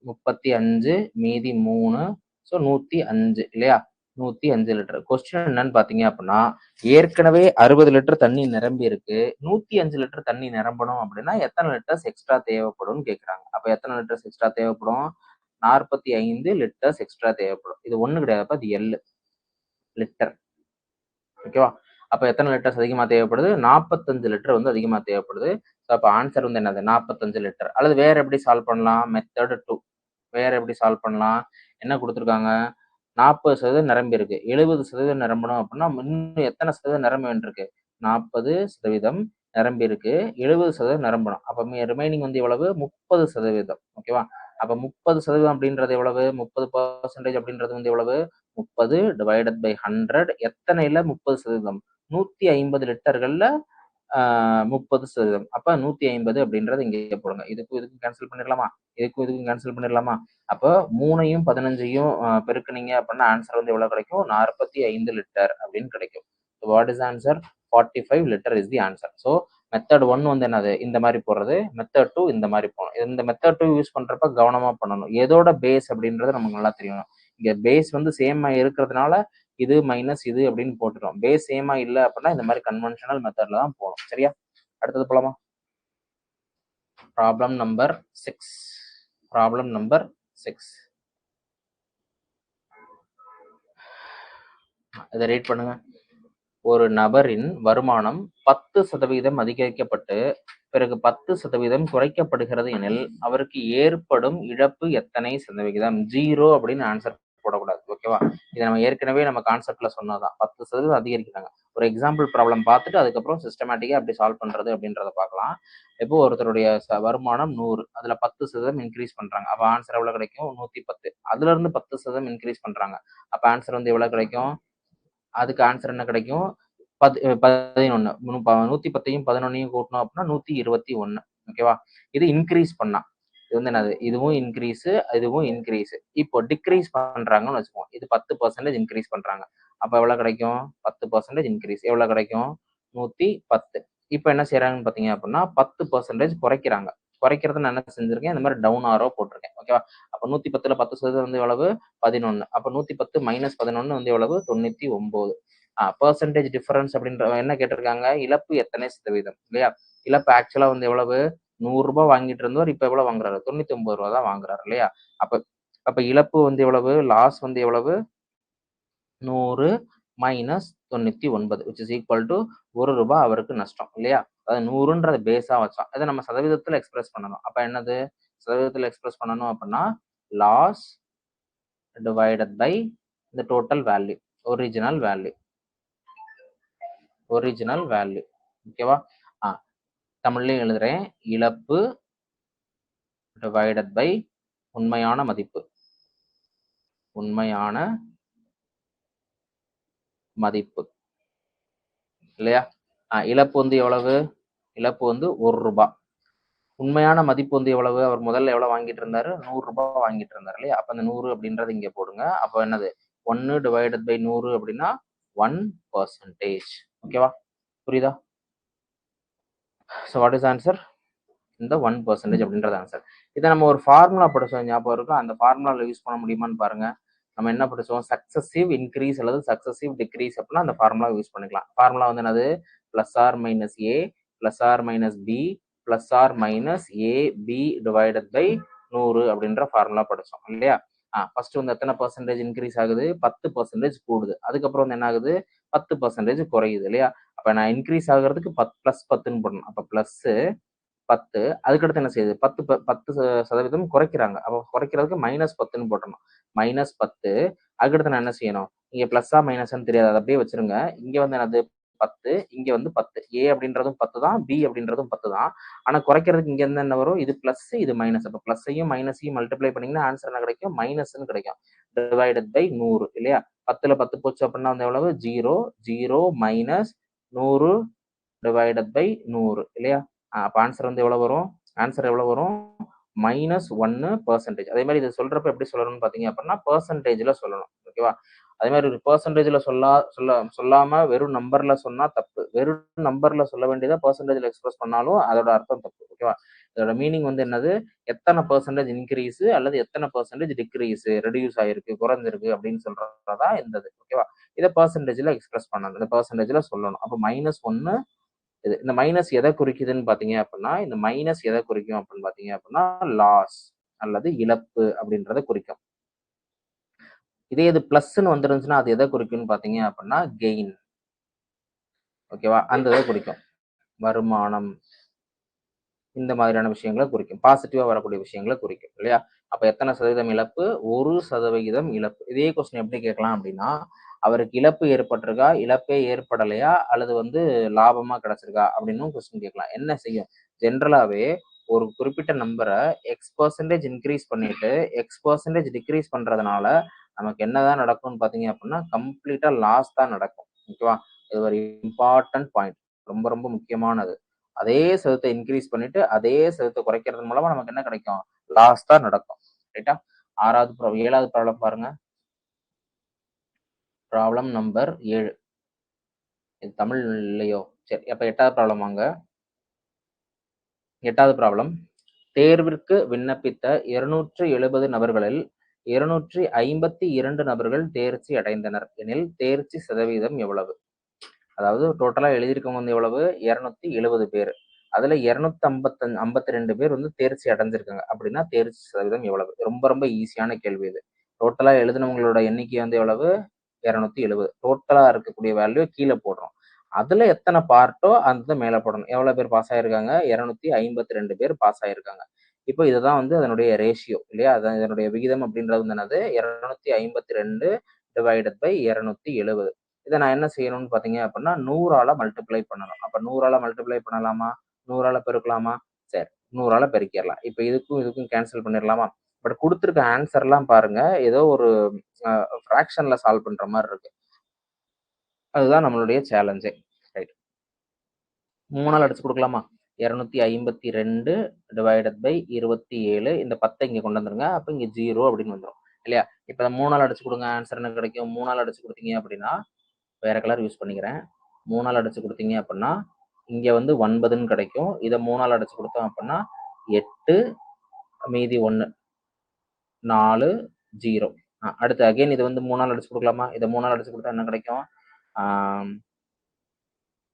35 மீதி 3 ஸோ 105 இல்லையா? 105 லிட்டர். கொஸ்டின் என்னன்னு பாத்தீங்க அப்படின்னா ஏற்கனவே 60 லிட்டர் தண்ணி நிரம்பி இருக்கு. 105 லிட்டர் தண்ணி நிரம்பணும் அப்படின்னா எத்தனை லிட்டர்ஸ் எக்ஸ்ட்ரா தேவைப்படும் கேக்குறாங்க. அப்ப எத்தனை லிட்டர்ஸ் எக்ஸ்ட்ரா தேவைப்படும்? 45 லிட்டர்ஸ் எக்ஸ்ட்ரா தேவைப்படும். இது ஒண்ணு கிடையாது, அது எல் லிட்டர். ஓகேவா? அப்ப எத்தனை லிட்டர்ஸ் அதிகமா தேவைப்படுது? 45 லிட்டர் வந்து அதிகமா தேவைப்படுது. ஸோ அப்ப ஆன்சர் வந்து என்னது? 45 லிட்டர். அல்லது வேற எப்படி சால்வ் பண்ணலாம்? மெத்தட் 2 வேற எப்படி சால்வ் பண்ணலாம்? என்ன கொடுத்துருக்காங்க? 40% நிரம்பி இருக்கு. 70% நிரம்பணும் அப்படின்னா இன்னும் எத்தனை சதவீதம் நிரம்ப வேண்டியிருக்கு? 40% நிரம்பி இருக்கு. 70% நிரம்பணும். அப்ப ரிமைனிங் வந்து எவ்வளவு? 30%. ஓகேவா? அப்ப 30% அப்படின்றது எவ்வளவு? 30% அப்படின்றது வந்து எவ்வளவு? 30 டிவைடட் பை 100. எத்தனைல 30%? 150 லிட்டர்கள்ல 30%. அப்ப 150 அப்படின்றது இங்கே போடுங்க. இதுக்கும் இதுக்கும் கேன்சல் பண்ணிடலாமா? இதுக்கும் கேன்சல் பண்ணிடலாமா? அப்போ 3ஐயும் 15ஐயும் பெருக்குனீங்க அப்படின்னா ஆன்சர் வந்து எவ்வளவு கிடைக்கும்? 45 லிட்டர் அப்படின்னு கிடைக்கும். What is answer? 45 litre is the answer. So method 1 வந்து என்னது? இந்த மாதிரி போடுறது. மெத்தட் 2 இந்த மாதிரி போகணும். இந்த மெத்தட் 2 யூஸ் பண்றப்ப கவனமா பண்ணணும். எதோட பேஸ் அப்படின்றது நமக்கு நல்லா தெரியணும். இங்க பேஸ் வந்து சேமா இருக்கிறதுனால இது மைனஸ் இது அப்படின்னு போட்டுரும். பேஸ் சேமா இல்லை அப்படின்னா இந்த மாதிரி கன்வென்ஷனல் மெத்தட்ல தான் போகணும். சரியா? அடுத்தது போலாமா? Problem number 6. Problem number 6. இதை ரீட் பண்ணுங்க. ஒரு நபரின் வருமானம் 10% அதிகரிக்கப்பட்டு பிறகு 10% குறைக்கப்படுகிறது எனில் அவருக்கு ஏற்படும் இழப்பு எத்தனை சதவிகிதம்? 0 அப்படின்னு ஆன்சர் போடக்கூடாது. ஓகேவா? இதை நம்ம ஏற்கனவே நம்ம கான்செப்ட்ல சொன்னதான். 10% அதிகரிக்கிறாங்க. ஒரு எக்ஸாம்பிள் ப்ராப்ளம் பார்த்துட்டு அதுக்கப்புறம் சிஸ்டமேட்டிக்கா எப்படி சால்வ் பண்றது அப்படின்றத பார்க்கலாம். இப்போ ஒருத்தருடைய வருமானம் 100, அதுல 10% இன்க்ரீஸ் பண்றாங்க. அப்ப ஆன்சர் எவ்வளவு கிடைக்கும்? 110. அதுல இருந்து 10% இன்க்ரீஸ் பண்றாங்க. அப்ப ஆன்சர் வந்து எவ்வளவு கிடைக்கும்? அதுக்கு ஆன்சர் என்ன கிடைக்கும்? 11. 110ஐயும் 11ஐயும் கூட்டணும் அப்படின்னா 121. ஓகேவா? இது இன்க்ரீஸ் பண்ணா இது வந்து என்னது? இதுவும் இன்க்ரீஸ், இதுவும் இன்க்ரீஸ். இப்போ டிக்ரீஸ் பண்றாங்கன்னு வச்சுக்கோங்க. இது 10% இன்க்ரீஸ் பண்றாங்க. அப்ப எவ்வளவு கிடைக்கும்? 10% இன்க்ரீஸ் எவ்வளவு கிடைக்கும்? 110. இப்போ என்ன செய்யறாங்கன்னு பாத்தீங்க அப்படின்னா 10% குறைக்கிறாங்க. குறைக்கிறது நான் என்ன செஞ்சிருக்கேன்? இந்த மாதிரி டவுன் ஆரோ போட்டிருக்கேன். ஓகேவா? அப்ப 110ல 10% வந்து எவ்வளவு? 11. அப்ப 110 மைனஸ் 11 வந்து எவ்வளவு? 99. பெர்சன்டேஜ் டிஃபரன்ஸ் அப்படின்ற என்ன கேட்டிருக்காங்க? இழப்பு எத்தனை சதவீதம் இல்லையா? இழப்பு ஆக்சுவலா வந்து எவ்வளவு? 100 ரூபாய் வாங்கிட்டு இருந்தவர் இப்ப எவ்வளவு வாங்குறாரு? 99 ரூபாய் தான் வாங்குறாரு இல்லையா? அப்ப அப்ப இழப்பு வந்து எவ்வளவு? லாஸ் வந்து எவ்வளவு? 100 minus 99 which is equal to 1 ரூபாய் அவருக்கு நஷ்டம் இல்லையா? அதாவது 100ன்றது பேஸா வச்சோம். அதை நம்ம சதவீதத்துல எக்ஸ்பிரஸ் பண்ணணும். அப்ப என்னது? சதவீதத்துல எக்ஸ்பிரஸ் பண்ணணும் அப்படின்னா லாஸ் டிவைடட் பை இந்த டோட்டல் வேல்யூ ஒரிஜினல் வேல்யூ ஓகேவா? தமிழ்லையும் எழுதுறேன். இழப்பு டிவைடட் பை உண்மையான மதிப்பு இல்லையா? இழப்பு வந்து எவ்வளவு? இழப்பு வந்து ₹1. உண்மையான மதிப்பு வந்து எவ்வளவு? அவர் முதல்ல எவ்வளவு வாங்கிட்டு இருந்தாரு? ₹100 வாங்கிட்டு இருந்தாரு இல்லையா? அப்ப அந்த 100 அப்படின்றது இங்க போடுங்க. அப்ப என்னது? 1 டிவைடட் பை 100 அப்படின்னா 1%. ஓகேவா? புரியுதா? So what is answer? இந்த 1% அப்படின்றது ஆன்சர். இதை நம்ம ஒரு ஃபார்முலா படிச்சோம், ஞாபகம் இருக்கும்? அந்த ஃபார்முலாவில் யூஸ் பண்ண முடியுமான்னு பாருங்க. நம்ம என்ன படிச்சோம்? சக்சசிவ் இன்க்ரீஸ் அல்லது சக்சசிவ் டிக்ரீஸ் அப்படின்னா அந்த ஃபார்முலா யூஸ் பண்ணிக்கலாம். ஃபார்முலா வந்து என்னது? Plus R minus A plus R minus B plus R minus A B divided by 100 அப்படின்ற ஃபார்முலா படிச்சோம் இல்லையா? ஃபர்ஸ்ட் வந்து எத்தனை பர்சன்டேஜ் இன்க்ரீஸ் ஆகுது? 10% கூடுது. அதுக்கப்புறம் வந்து என்ன ஆகுது? 10% குறையுது இல்லையா? அப்ப நான் இன்க்ரீஸ் ஆகுறதுக்கு பிளஸ் 10ன்னு போடணும். அப்ப பிளஸ் 10. அதுக்கடுத்து என்ன செய்யுது? 10% குறைக்கிறாங்க. அப்போ குறைக்கிறதுக்கு -10ன்னு போட்டணும். -10. அதுக்கடுத்து நான் என்ன செய்யணும்? இங்க பிளஸ்ஸா மைனஸ்ன்னு தெரியாது, அதை அப்படியே வச்சிருங்க. இங்க வந்து என்னது? 10. இங்க வந்து 10. ஏ அப்படின்றதும் 10 தான், பி அப்படின்றதும் 10 தான். ஆனா குறைக்கிறதுக்கு இங்க இருந்து என்ன வரும்? இது பிளஸ், இது மைனஸ். அப்ப பிளஸ்ஸையும் மைனஸையும் மல்டிப்ளை பண்ணீங்கன்னா ஆன்சர் என்ன கிடைக்கும்? மைனஸ்ன்னு கிடைக்கும். டிவைடட் பை 100 இல்லையா? 10ல 10 போச்சு அப்படின்னா வந்து எவ்வளவு? 0. 0 மைனஸ் 100 டிவைடட் பை 100 இல்லையா? அப்ப ஆன்சர் வந்து எவ்வளவு வரும்? ஆன்சர் எவ்வளவு வரும்? -1%. அதே மாதிரி இது சொல்றப்ப எப்படி சொல்லணும்னு பாத்தீங்க அப்படின்னா பெர்சன்டேஜ்ல சொல்லணும். ஓகேவா? அதே மாதிரி ஒரு பெர்சன்டேஜ்ல சொல்லாம வெறும் நம்பர்ல சொன்னா தப்பு. வெறும் நம்பர்ல சொல்ல வேண்டியதை பெர்சன்டேஜ்ல எக்ஸ்பிரஸ் பண்ணாலும் அதோட அர்த்தம் தப்பு. ஓகேவா? இதோட மீனிங் வந்து என்னது? எத்தனை பெர்சன்டேஜ் இன்க்ரீஸ் அல்லது எத்தனை பெர்சன்டேஜ் டிக்ரீஸ், ரெடியூஸ் ஆயிருக்கு, குறைஞ்சிருக்கு அப்படின்னு சொல்றதா இந்த இது. ஓகேவா? இதை பெர்சன்டேஜ்ல எக்ஸ்பிரஸ் பண்ணணும். இந்த பெர்சன்டேஜ்ல சொல்லணும். அப்ப -1 இது. இந்த மைனஸ் எதை குறிக்குதுன்னு பாத்தீங்க அப்படின்னா, இந்த மைனஸ் எதை குறிக்கும் அப்படின்னு பாத்தீங்க அப்படின்னா லாஸ் அல்லது இழப்பு அப்படின்றத குறிக்கும். இதே இது பிளஸ்ன்னு வந்துருந்துச்சுன்னா அது எதை குறிக்கும்னு பாத்தீங்க அப்படின்னா கெயின். ஓகேவா? அந்த இதை குறிக்கும். வருமானம், இந்த மாதிரியான விஷயங்களை குறிக்கும். பாசிட்டிவா வரக்கூடிய விஷயங்களை குறிக்கும் இல்லையா? அப்ப எத்தனை சதவீதம் இழப்பு? 1% இழப்பு. இதே கொஸ்டின் எப்படி கேட்கலாம் அப்படின்னா, அவருக்கு இழப்பு ஏற்பட்டிருக்கா, இழப்பே ஏற்படலையா, அல்லது வந்து லாபமா கிடைச்சிருக்கா அப்படின்னு கொஸ்டின் கேட்கலாம். என்ன செய்யும்? ஜென்ரலாவே ஒரு குறிப்பிட்ட நம்பரை X% இன்க்ரீஸ் பண்ணிட்டு X% டிக்ரீஸ் பண்றதுனால நமக்கு என்னதான் நடக்கும்னு பாத்தீங்க அப்படின்னா கம்ப்ளீட்டா லாஸ் தான் நடக்கும். ஓகேவா? இது ஒரு இம்பார்ட்டன்ட் பாயிண்ட், ரொம்ப ரொம்ப முக்கியமானது. அதே சதத்தை இன்க்ரீஸ் பண்ணிட்டு அதே சதத்தை குறைக்கிறது மூலமா நமக்கு என்ன கிடைக்கும்? லாஸ் தான் நடக்கும். ரைட்டா? 7வது ப்ராப்ளம் பாருங்க. Problem number 7. இது தமிழ் இல்லையோ? சரி, அப்ப 8வது ப்ராப்ளம் வாங்க. 8வது ப்ராப்ளம். தேர்விற்கு விண்ணப்பித்த 270 நபர்களில் 252 நபர்கள் தேர்ச்சி அடைந்தனர் எனில் தேர்ச்சி சதவீதம் எவ்வளவு? அதாவது டோட்டலா எழுதியிருக்கவங்க வந்து எவ்வளவு? 270 பேர். அதுல 252 பேர் வந்து தேர்ச்சி அடைஞ்சிருக்காங்க அப்படின்னா தேர்ச்சி சதவீதம் எவ்வளவு? ரொம்ப ரொம்ப ஈஸியான கேள்வி இது. டோட்டலா எழுதினவங்களோட எண்ணிக்கை வந்து எவ்வளவு? 270. டோட்டலா இருக்கக்கூடிய வேல்யூ கீழே போடுறோம். அதுல எத்தனை பார்ட்டோ அந்த மேல போடணும். எவ்வளவு பேர் பாஸ் ஆயிருக்காங்க? 252 பேர் பாஸ் ஆயிருக்காங்க. இப்போ இதுதான் வந்து அதனுடைய ரேஷியோ இல்லையா? அதான் இதனுடைய விகிதம் அப்படின்றது வந்து என்னது? 252 டிவைடட் பை 270. இதை நான் என்ன செய்யணும்னு பாத்தீங்க அப்படின்னா 100ஆல மல்டிப்ளை பண்ணணும். அப்ப 100ஆல மல்டிப்ளை பண்ணலாமா? 100ஆல பெருக்கலாமா? சரி, 100ஆல பெருக்கிடலாம். இப்ப இதுக்கும் இதுக்கும் கேன்சல் பண்ணிடலாமா? பட் கொடுத்துருக்க ஆன்சர்லாம் பாருங்க, ஏதோ ஒரு ஃப்ராக்ஷன்ல சால்வ் பண்ற மாதிரி இருக்கு. அதுதான் நம்மளுடைய சேலஞ்சே. ரைட், 3ஆல் அடிச்சு கொடுக்கலாமா? 252 டிவைடட் பை 27. இந்த 10 இங்க கொண்டு வந்துருங்க. அப்ப இங்க 0 அப்படின்னு வந்துடும் இல்லையா? இப்ப 3ஆல் அடிச்சு கொடுங்க, ஆன்சர் என்ன கிடைக்கும்? 3ஆல் அடிச்சு கொடுத்தீங்க அப்படின்னா வேற கலர் யூஸ் பண்ணிக்கிறேன். 3ஆல் அடிச்சு கொடுத்தீங்க அப்படின்னா இங்க வந்து 9ன்னு கிடைக்கும். இதை 3ஆல் அடிச்சு கொடுத்தோம் அப்படின்னா 8 மீதி 1 4 0. அடுத்து அகைன் இது வந்து 3ஆல் அடிச்சு கொடுக்கலாமா? இதை 3ஆல் அடிச்சு கொடுத்தா என்ன கிடைக்கும்?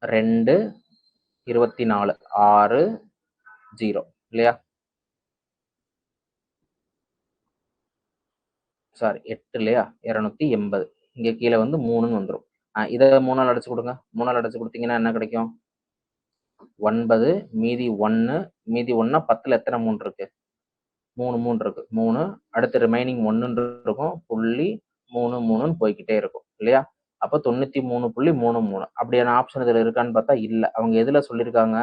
2 24 6 0 இல்லையா? சாரி 8 இல்லையா? 280. இங்க கீழே வந்து 3ன்னு வந்துடும். இதை 3ஆல் அடிச்சு கொடுங்க. 3ஆல் அடிச்சு கொடுத்தீங்கன்னா என்ன கிடைக்கும்? 9 மீதி 1 மீதி 1னா 10ல எத்தனை 3 இருக்கு? 3 இருக்கு. 3. அடுத்து ரிமைனிங் 1 இருக்கும். புள்ளி 3 3ன்னு போய்க்கிட்டே இருக்கும் இல்லையா? அப்ப 93.33 அப்படியான ஆப்ஷன் இதுல இருக்கான்னு பார்த்தா இல்ல. அவங்க எதுல சொல்லியிருக்காங்க?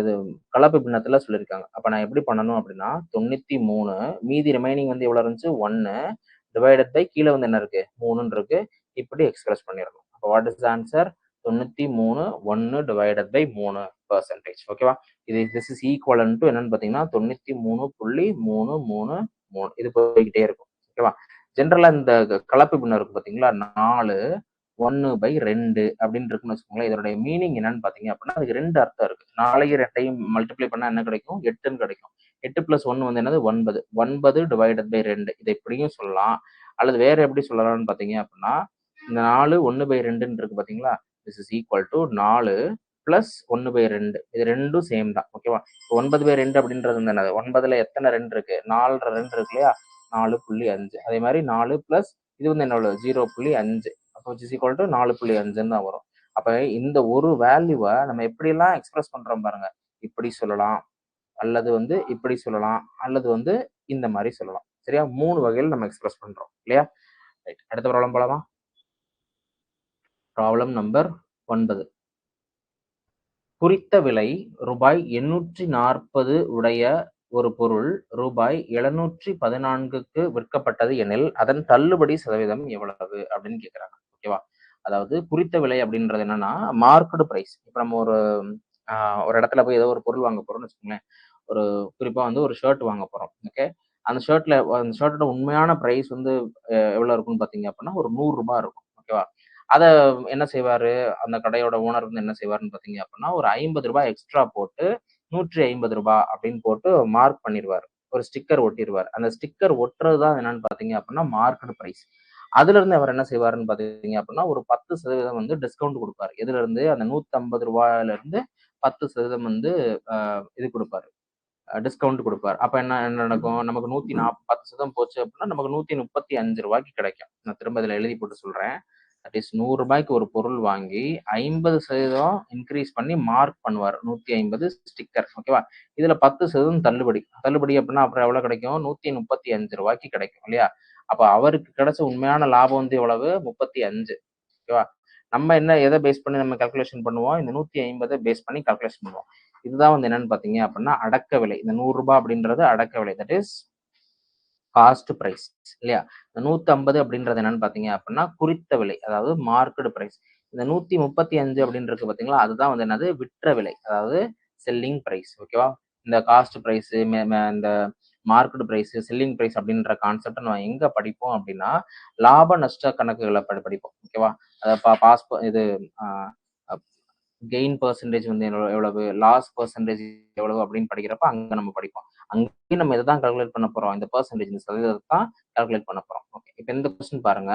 இது கலப்பு பின்னத்துல சொல்லியிருக்காங்க. அப்ப நான் எப்படி பண்ணணும் அப்படின்னா 93 மீதி ரிமைனிங் வந்து எவ்வளவு இருந்துச்சு? 1 டிவைடட் பை கீழே வந்து என்ன இருக்கு? 3ன்னு இருக்கு. இப்படி எக்ஸ்பிரஸ் பண்ணிடணும். அப்ப what is answer? 93 1 divided by 3%. ஓகேவா? திஸ் இஸ் ஈக்குவலன் டு என்னன்னு பாத்தீங்கன்னா 93.333 இது போய்கிட்டே இருக்கும். ஓகேவா? ஜென்ரலா இந்த கலப்பு பின்னம் இருக்கு பாத்தீங்களா? 4 1/2 அப்படின்னு இருக்குன்னு வச்சுக்கோங்களேன். இதனுடைய மீனிங் என்னன்னு பாத்தீங்க அப்படின்னா அதுக்கு 2 அர்த்தம் இருக்கு. 4ஐயும் 2ஐயும் மல்டிப்ளை பண்ணா என்ன கிடைக்கும்? 8ன்னு கிடைக்கும். 8 பிளஸ் 1 வந்து என்னது? 9. 9 டிவைடட் பை 2 இதை இப்படியும் சொல்லலாம். அல்லது வேற எப்படி சொல்லலாம்னு பாத்தீங்க அப்படின்னா இந்த 4 1/2ன்னு இருக்கு பாத்தீங்களா? This is equal to 4 plus 1/2 இது ரெண்டும் சேம் தான். ஓகேவா? 9/2 அப்படின்றது வந்து என்னது? 9ல எத்தனை 2 இருக்கு? 4 2 இருக்கு இல்லையா? 4.5. அதே மாதிரி 4 பிளஸ் இது வந்து என்ன? 0.5. அப்போ இஸ் ஈக்குவல் டு 4.5ன்னு தான் வரும். அப்ப இந்த ஒரு வேல்யூவை நம்ம எப்படி எல்லாம் எக்ஸ்பிரஸ் பண்றோம் பாருங்க. இப்படி சொல்லலாம், அல்லது வந்து இப்படி சொல்லலாம், அல்லது வந்து இந்த மாதிரி சொல்லலாம். சரியா? 3 வகையில் நம்ம எக்ஸ்பிரஸ் பண்றோம் இல்லையா? ரைட். அடுத்த ப்ராப்ளம் போலாமா? Problem number 9. குறித்த விலை ரூபாய் 840 உடைய ஒரு பொருள் ரூபாய் 714க்கு விற்கப்பட்டது எனில் அதன் தள்ளுபடி சதவீதம் எவ்வளவு அப்படின்னு கேக்குறாங்க. ஓகேவா? அதாவது குறித்த விலை அப்படின்றது என்னன்னா மார்க்கெட் பிரைஸ். இப்ப நம்ம ஒரு இடத்துல போய் ஏதோ ஒரு பொருள் வாங்க போறோம்னு வச்சுக்கோங்களேன். ஒரு குறிப்பா வந்து ஒரு ஷர்ட் வாங்க போறோம். ஓகே. அந்த ஷர்ட்டோட உண்மையான பிரைஸ் வந்து எவ்வளவு இருக்கும்னு பாத்தீங்க அப்படின்னா ஒரு 100 ரூபாய் இருக்கும். ஓகேவா? அத என்ன செய்வாரு? அந்த கடையோட ஓனர் வந்து என்ன செய்வாருன்னு பாத்தீங்க அப்படின்னா ஒரு 50 ரூபாய் எக்ஸ்ட்ரா போட்டு 150 ரூபாய் அப்படின்னு போட்டு மார்க் பண்ணிடுவாரு. ஒரு ஸ்டிக்கர் ஒட்டிடுவார். அந்த ஸ்டிக்கர் ஒட்டுறது தான் என்னன்னு பாத்தீங்க அப்படின்னா மார்க்கெட் பிரைஸ். அதுல இருந்து அவர் என்ன செய்வாருன்னு பாத்தீங்க அப்படின்னா ஒரு 10% வந்து டிஸ்கவுண்ட் கொடுப்பாரு. எதுல இருந்து? அந்த 150 ரூபாயில இருந்து 10% வந்து இது கொடுப்பாரு. டிஸ்கவுண்ட் கொடுப்பார். அப்ப என்ன என்ன நடக்கும்? நமக்கு 10% போச்சு அப்படின்னா நமக்கு 135 ரூபாய்க்கு கிடைக்கும். நான் திரும்ப இதுல எழுதி போட்டு சொல்றேன். தட் இஸ் 100 ரூபாய்க்கு ஒரு பொருள் வாங்கி 50% இன்க்ரீஸ் பண்ணி மார்க் பண்ணுவார். 150 ஸ்டிக்கர். ஓகேவா? இதுல 10% தள்ளுபடி. தள்ளுபடி அப்படின்னா அப்புறம் எவ்வளவு கிடைக்கும்? 135 ரூபாய்க்கு கிடைக்கும் இல்லையா? அப்ப அவருக்கு கிடைச்ச உண்மையான லாபம் வந்து எவ்வளவு? 35. ஓகேவா? நம்ம என்ன எதை பேஸ் பண்ணி நம்ம கால்குலேஷன் பண்ணுவோம்? இந்த 150 பேஸ் பண்ணி கால்குலேஷன் பண்ணுவோம். இதுதான் வந்து என்னன்னு பாத்தீங்க அப்படின்னா அடக்க விலை. இந்த 100 ரூபாய் அப்படின்றது அடக்க விலை. தட் இஸ் காஸ்ட் பிரைஸ் இல்லையா? இந்த 150 அப்படின்றது என்னன்னு பாத்தீங்க அப்படின்னா குறித்த விலை, அதாவது மார்க்கெட் பிரைஸ். இந்த 135 அப்படின்னு இருக்கு பாத்தீங்களா? அதுதான் வந்து என்னது? விற்ற விலை, அதாவது செல்லிங் பிரைஸ். ஓகேவா? இந்த காஸ்ட் பிரைஸ், இந்த மார்க்கெட் பிரைஸ், செல்லிங் பிரைஸ் அப்படின்ற கான்செப்ட் நம்ம எங்க படிப்போம் அப்படின்னா லாப நஷ்ட கணக்குகளை படிப்போம். ஓகேவா? இது கெயின் பெர்சன்டேஜ் வந்து எவ்வளவு, லாஸ் பெர்சன்டேஜ் எவ்வளவு அப்படின்னு படிக்கிறப்ப அங்க நம்ம படிப்போம். அங்கேயும் நம்ம இதை தான் கால்குலேட் பண்ண போறோம். இந்த பெர்சன்டேஜ், இந்த சதவீதத்தை தான் கால்குலேட் பண்ண போறோம். ஓகே. இப்போ இந்த கொஸ்டின் பாருங்க.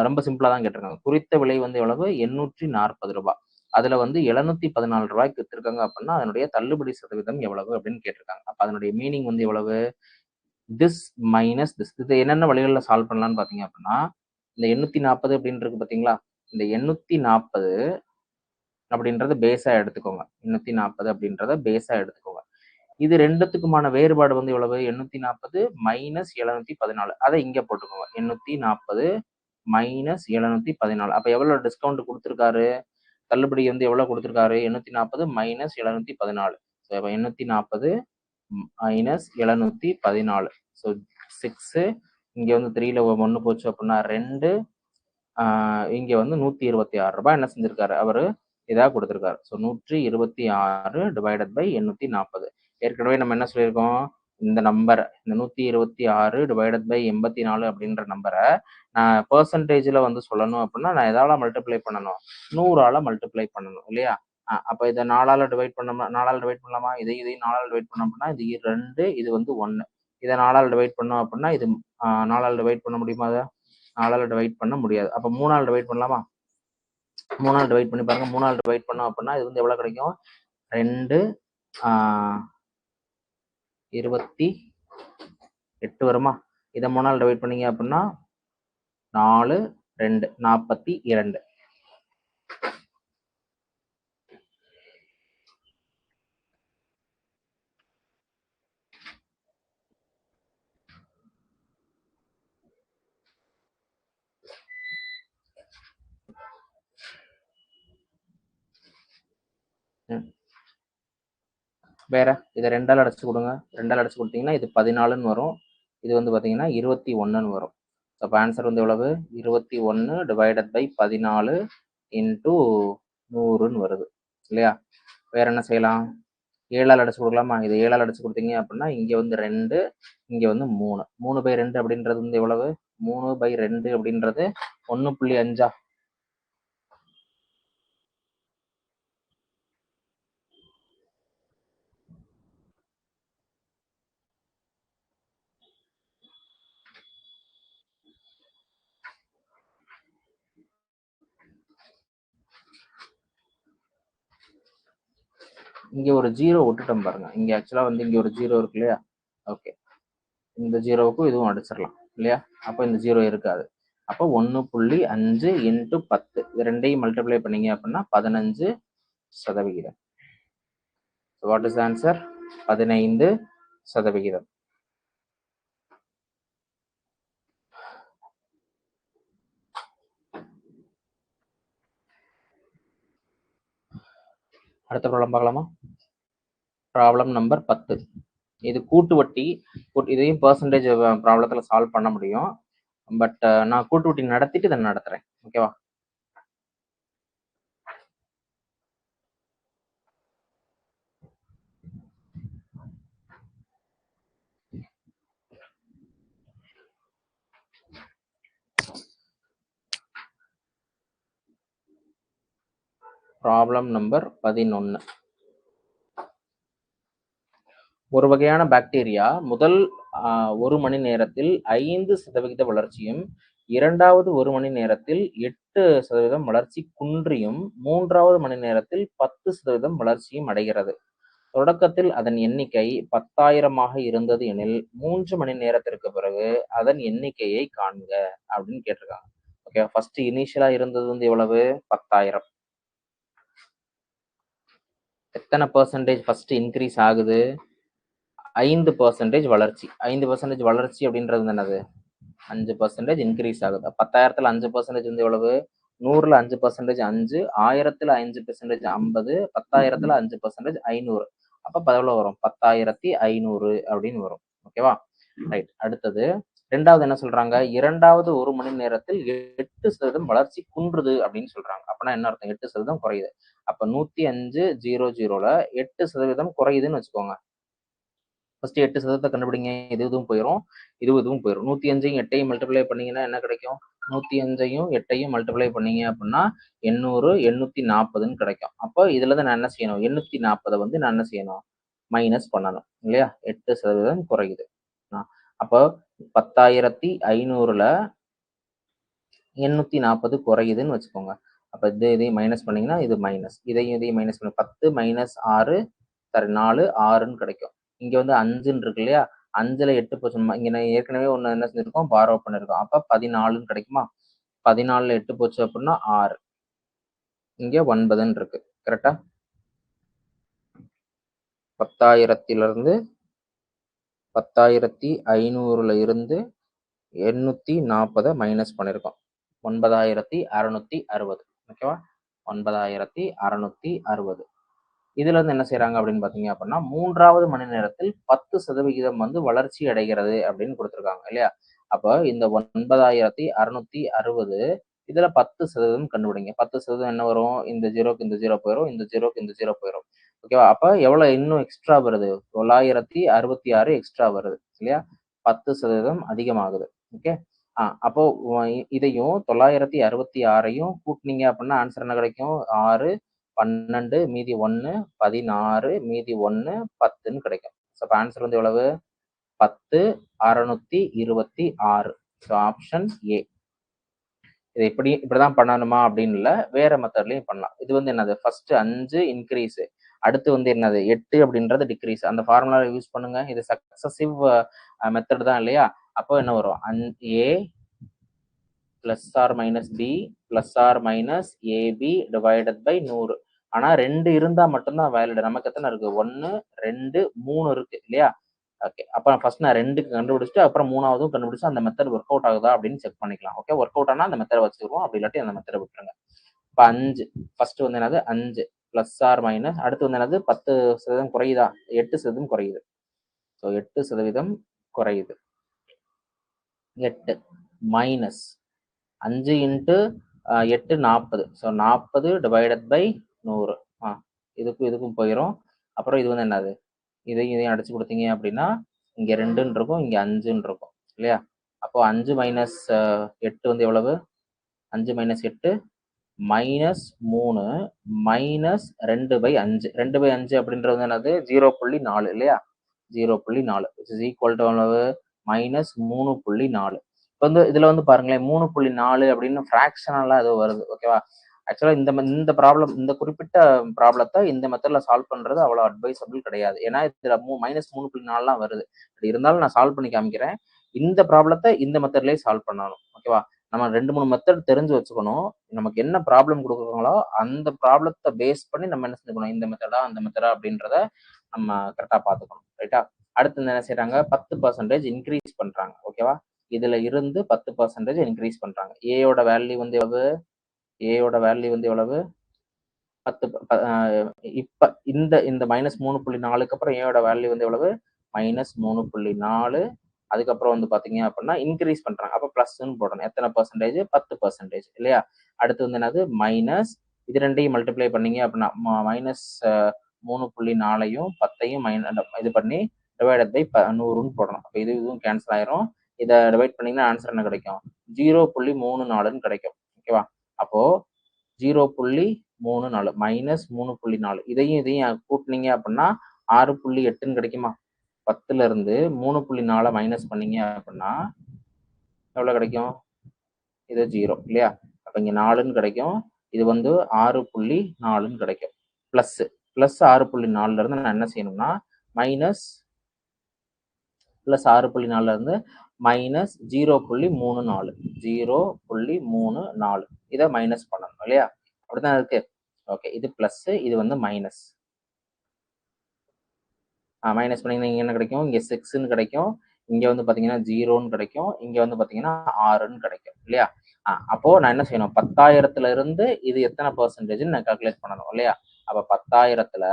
ரொம்ப சிம்பிளா தான் கேட்டிருக்காங்க. குறித்த விலை வந்து எவ்வளவு? 840 ரூபாய். அதுல வந்து 714 ரூபாய்க்கு வித்திருக்காங்க அப்படின்னா அதனுடைய தள்ளுபடி சதவீதம் எவ்வளவு அப்படின்னு கேட்டிருக்காங்க. அப்ப அதனுடைய மீனிங் வந்து எவ்வளவு? This minus this. இது என்னென்ன வழிகளில் சால்வ் பண்ணலாம்னு பாத்தீங்க அப்படின்னா இந்த 840 அப்படின்னு இருக்கு பாத்தீங்களா? இந்த 840 அப்படின்றத பேஸா எடுத்துக்கோங்க. 840 அப்படின்றத பேஸா எடுத்துக்கோங்க. இது ரெண்டுத்துக்குமான வேறுபாடு வந்து எவ்வளவு? 840 மைனஸ் 714. அதை இங்க போட்டுக்கோங்க. 840 மைனஸ் 714. அப்ப எவ்வளவு டிஸ்கவுண்ட் கொடுத்திருக்காரு? தள்ளுபடி வந்து எவ்வளவு கொடுத்திருக்காரு? 840 மைனஸ் 714. ஸோ அப்ப 840 மைனஸ் 714. ஸோ 6. இங்க வந்து 3ல 1 போச்சு அப்படின்னா 2. இங்க வந்து 126 ரூபாய் என்ன செஞ்சிருக்காரு அவரு? இதா கொடுத்திருக்காரு. So 126 divided by 840. ஏற்கனவே நம்ம என்ன சொல்லியிருக்கோம்? இந்த நம்பர், இந்த 126 டிவைடட் பை 84 அப்படின்ற நம்பரை நான் பெர்சன்டேஜ்ல வந்து சொல்லணும் அப்படின்னா நான் எதால மல்டிப்ளை பண்ணணும்? 100ஆல மல்டிப்ளை பண்ணணும் இல்லையா? அப்ப இதை 4ஆல டிவைட் பண்ணோம்னா 4ஆல டிவைட் பண்ணலாமா? இதையும் 4ஆல டிவைட் பண்ணோம் அப்படின்னா இது 2, இது வந்து 1. இதை 4ஆல டிவைட் பண்ணோம் அப்படின்னா இது 4ஆல டிவைட் பண்ண முடியுமா? அதை 4ஆல டிவைட் பண்ண முடியாது. அப்ப 3ஆல் டிவைட் பண்ணலாமா? 3ஆல் டிவைட் பண்ணி பாருங்க. 3ஆல் டிவைட் பண்ணோம் அப்படின்னா இது வந்து எவ்வளவு கிடைக்கும்? 2 28 வருமா? இதை 3ஆல் டிவைட் பண்ணீங்க அப்படின்னா 4 2 42. வேற இதை 2ஆல் அடைச்சு கொடுங்க. 2ஆல் அடைச்சு கொடுத்தீங்கன்னா இது 14ன்னு வரும். இது வந்து பார்த்தீங்கன்னா 21ன்னு வரும். ஸோ அப்போ ஆன்சர் வந்து எவ்வளவு? 21 டிவைடட் பை 14 இன்டூ 100ன்னு வருது இல்லையா? வேற என்ன செய்யலாம்? 7ஆல் அடைச்சு கொடுக்கலாமா? இது 7ஆல் அடைச்சு கொடுத்தீங்க அப்படின்னா இங்கே வந்து 2, இங்கே வந்து 3. 3/2 அப்படின்றது வந்து எவ்வளவு? 3/2 அப்படின்றது 1.5. இங்க ஒரு 0 விட்டுட்டோம் பாருங்க. இங்க ஆக்சுவலா வந்து இங்க ஒரு 0 இருக்கு இல்லையா? ஓகே, இந்த 0வுக்கும் இதுவும் அடிச்சிடலாம் இல்லையா? அப்போ இந்த 0 இருக்காது. அப்போ 1.5 இன்ட்டு 10 இது ரெண்டையும் மல்டிப்ளை பண்ணீங்க அப்படின்னா 15%. What is answer? 15%. அடுத்த ப்ராப்ளம் பார்க்கலாமா? Problem number 10. இது கூட்டு வட்டி. இதையும் பர்சன்டேஜ் ப்ராப்ளத்தில் சால்வ் பண்ண முடியும். பட் நான் கூட்டு வட்டி நடத்திட்டு இதை நடத்துறேன். ஓகேவா? Problem number 11. ஒரு வகையான பாக்டீரியா முதல் 1 மணி நேரத்தில் 5% வளர்ச்சியும், இரண்டாவது 1 மணி நேரத்தில் 8% வளர்ச்சி குன்றியும், மூன்றாவது மணி நேரத்தில் 10% வளர்ச்சியும் அடைகிறது. தொடக்கத்தில் அதன் எண்ணிக்கை 10,000 இருந்தது எனில் 3 மணி நேரத்திற்கு பிறகு அதன் எண்ணிக்கையை காண்க அப்படின்னு கேட்டிருக்காங்க. ஓகே, ஃபர்ஸ்ட் இனிஷியலா இருந்தது வந்து எவ்வளவு? 10,000. எத்தனை பர்சன்டேஜ் ஃபர்ஸ்ட் இன்க்ரீஸ் ஆகுது? 5% வளர்ச்சி. 5% வளர்ச்சி அப்படின்றது என்னது? 5% இன்க்ரீஸ் ஆகுது. 10,000த்துல 5% வந்து எவ்வளவு? 100ல 5% 5, 1000த்துல 5% 50, 10,000த்துல 5% 500. அப்ப எவ்வளவு வரும்? 10,500 அப்படின்னு வரும். ஓகேவா? ரைட். அடுத்தது ரெண்டாவது என்ன சொல்றாங்க? இரண்டாவது 1 மணி நேரத்தில் 8% வளர்ச்சி குன்றுது அப்படின்னு சொல்றாங்க. அப்பனா என்ன அர்த்தம்? 8% குறையுது. அப்ப 105.00ல 8% குறையுதுன்னு வச்சுக்கோங்க. ஃபர்ஸ்ட் 8% கண்டுபிடிங்க. இதுவும் போயிடும், இதுவும் போயிடும். 105யும் 8யும் மல்டிப்ளை பண்ணீங்கன்னா என்ன கிடைக்கும்? 105யும் 8யும் மல்டிப்ளை பண்ணீங்க அப்படின்னா 800, 840ன்னு கிடைக்கும். அப்போ இதுல இருந்து நான் என்ன செய்யணும்? 840 வந்து நான் என்ன செய்யணும்? மைனஸ் பண்ணணும் இல்லையா? 8% குறையுது. அப்போ 10,500ல 840 குறையுதுன்னு வச்சுக்கோங்க. அப்ப இதையும் மைனஸ் பண்ணீங்கன்னா இது மைனஸ், இதையும் மைனஸ் பண்ண 10 மைனஸ் 6 சாரி 4 6ன்னு கிடைக்கும். இங்க வந்து 5ன்னு இருக்கு இல்லையா? 5ல 8 போச்சு. இங்க நான் ஏற்கனவே ஒண்ணு என்ன செஞ்சிருக்கோம்? பாரோ பண்ணிருக்கோம். அப்ப 14ன்னு கிடைக்குமா? 14ல 8 போச்சு அப்படின்னா 6, இங்க 9ன்னு இருக்கு. கரெக்டா? 10,000லிருந்து 10,500ல இருந்து 840 மைனஸ் பண்ணிருக்கோம். 9,660. ஓகேவா? 9,660. இதுல இருந்து என்ன செய்யறாங்க அப்படின்னு பாத்தீங்க அப்படின்னா, மூன்றாவது மணி நேரத்தில் 10% வந்து வளர்ச்சி அடைகிறது அப்படின்னு கொடுத்திருக்காங்க இல்லையா? அப்ப இந்த 9,660 இதுல 10% கண்டுபிடிங்க. 10% என்ன வரும்? இந்த 0க்கு இந்த 0 போயிடும், இந்த 0க்கு இந்த 0 போயிடும். ஓகேவா? அப்ப எவ்வளவு இன்னும் எக்ஸ்ட்ரா வருது? 966 எக்ஸ்ட்ரா வருது இல்லையா? 10% அதிகமாகுது. ஓகே. அப்போ இதையும் 966யும் கூட்டினீங்க அப்படின்னா ஆன்சர் என்ன கிடைக்கும்? 6, 12 மீதி 1, 16 மீதி 1, 10ன்னு கிடைக்கும். ஸோ ஆன்சர் வந்து எவ்வளவு? 10,626. So option A. இது இப்படிதான் பண்ணணுமா அப்படின்னு இல்ல, வேற மெத்தட்லயும் பண்ணலாம். இது வந்து என்னது? ஃபர்ஸ்ட் 5 இன்க்ரீஸ், அடுத்து வந்து என்னது? 8 அப்படின்றது டிக்ரீஸ். அந்த ஃபார்முலாவை யூஸ் பண்ணுங்க. இது சக்சசிவ் மெத்தட் தான் இல்லையா? அப்போ என்ன வரும்? A plus R minus B plus R minus AB divided by 100. ஆனா 2 இருந்தா மட்டும்தான் வேலிட். நமக்கு எத்தனை இருக்கு? 1, 2, 3 இருக்கு இல்லையா? ஓகே. அப்ப ஃபர்ஸ்ட் நான் 2க்கு கண்டுபிடிச்சிட்டு அப்புறம் 3ஆவதும் கண்டுபிடிச்சு அந்த மெத்தட் ஒர்க் அவுட் ஆகுதா அப்படின்னு செக் பண்ணிக்கலாம். ஓகே, ஒர்க் அவுட் ஆனா அந்த மெத்தட் வச்சுருவோம், அப்படி இல்லாட்டி அந்த மெத்தட் விட்டுருங்க. இப்ப 5 ஃபர்ஸ்ட் வந்து என்னது? 5 பிளஸ் ஆர் மைனஸ், அடுத்து வந்து என்னது 10% குறையுதா, 8% குறையுது. ஸோ 8% குறையுது. 8 minus 5 into 8 40. So 40 divided by 100. இதுக்கும் இதுக்கும் போயிடும். அப்புறம் இது வந்து என்னது, இதையும் அடிச்சு கொடுத்தீங்க அப்படின்னா இங்கே 2ன்னு இருக்கும், இங்கே 5ன்னு இருக்கும் இல்லையா. அப்போ 5 மைனஸ் 8 வந்து எவ்வளவு, 5 மைனஸ் 8 மைனஸ் 3 மைனஸ் 2/5. 2/5 அப்படின்றது என்னது, 0.4 இல்லையா. 0.4 இஸ் ஈக்குவல் டு எவ்வளவு, மைனஸ் 3.4. இப்போ வந்து இதுல வந்து பாருங்களேன் 3.4 அப்படின்னு ஃப்ராக்ஷனலா ஏதோ வருது. ஓகேவா. ஆக்சுவலா இந்த ப்ராப்ளம், இந்த குறிப்பிட்ட ப்ராப்ளத்தை இந்த மெத்தட்ல சால்வ் பண்றது அவ்வளவு அட்வைசபிள் கிடையாது. ஏன்னா இதுல மைனஸ் 3.4லாம் வருது. இருந்தாலும் நான் சால்வ் பண்ணி காமிக்கிறேன். இந்த ப்ராப்ளத்தை இந்த மெத்தட்லயே சால்வ் பண்ணணும். ஓகேவா. நம்ம 2-3 மெத்தட் தெரிஞ்சு வச்சுக்கணும். நமக்கு என்ன ப்ராப்ளம் கொடுக்குறாங்களோ அந்த ப்ராப்ளத்தை பேஸ் பண்ணி நம்ம என்ன செஞ்சுக்கணும், இந்த மெத்தடா அந்த மெத்தடா அப்படின்றத நம்ம கரெக்டா பார்த்துக்கணும். ரைட்டா. அடுத்து என்ன செய்யறாங்க, 10% இன்க்ரீஸ் பண்றாங்க. ஓகேவா. இதுல இருந்து 10% இன்க்ரீஸ் பண்றாங்க. ஏயோட வேல்யூ வந்து எவ்வளவு, ஏயோட வேல்யூ வந்து எவ்வளவு 10. இப்ப இந்த மைனஸ் 3.4க்கு அப்புறம் ஏயோட வேல்யூ வந்து எவ்வளவு, மைனஸ் 3.4. அதுக்கப்புறம் வந்து பாத்தீங்க அப்படின்னா இன்க்ரீஸ் பண்றாங்க. அப்ப பிளஸ்ன்னு போடணும். எத்தனை பர்சன்டேஜ், 10% இல்லையா. அடுத்து வந்து என்னது, மைனஸ் இது ரெண்டையும் மல்டிப்ளை பண்ணீங்க அப்படின்னா மைனஸ் 3.4ஐயும் 10ஐயும் இது பண்ணி டிவைடட் பை 100ன்னு போடணும். அப்ப இதுவும் கேன்சல் ஆயிரும். இதை டிவைட் பண்ணீங்கன்னா ஆன்சர் என்ன கிடைக்கும், 0.34ன்னு கிடைக்கும். ஓகேவா. அப்போ 0.34 மைனஸ் 3.4, இதையும் கூட்டினீங்க அப்படின்னா 6.8ன்னு கிடைக்குமா. 10ல இருந்து 3.4 மைனஸ் பண்ணீங்க அப்படின்னா எவ்வளவு கிடைக்கும், இது 0 இல்லையா. அப்ப இங்க 4ன்னு கிடைக்கும். இது வந்து 6.4ன்னு கிடைக்கும். பிளஸ் பிளஸ் 6.4ல இருந்து நான் என்ன செய்யணும்னா மைனஸ் பிளஸ் 6.4ல இருந்து மைனஸ் 0.34 0.34 இதை மைனஸ் பண்ணணும் இல்லையா. அப்படிதான் இருக்கு. ஓகே. இது பிளஸ், இது வந்து மைனஸ். மைனஸ் பண்ணீங்கன்னா என்ன கிடைக்கும், இங்க 6ன்னு கிடைக்கும், இங்க வந்து பாத்தீங்கன்னா 0ன்னு கிடைக்கும், இங்க வந்து பாத்தீங்கன்னா 6ன்னு கிடைக்கும் இல்லையா. அப்போ நான் என்ன செய்யணும், 10,000ல இருந்து இது எத்தனை பர்சன்டேஜ் நான் கால்குலேட் பண்ணணும் இல்லையா. அப்ப 10,000ல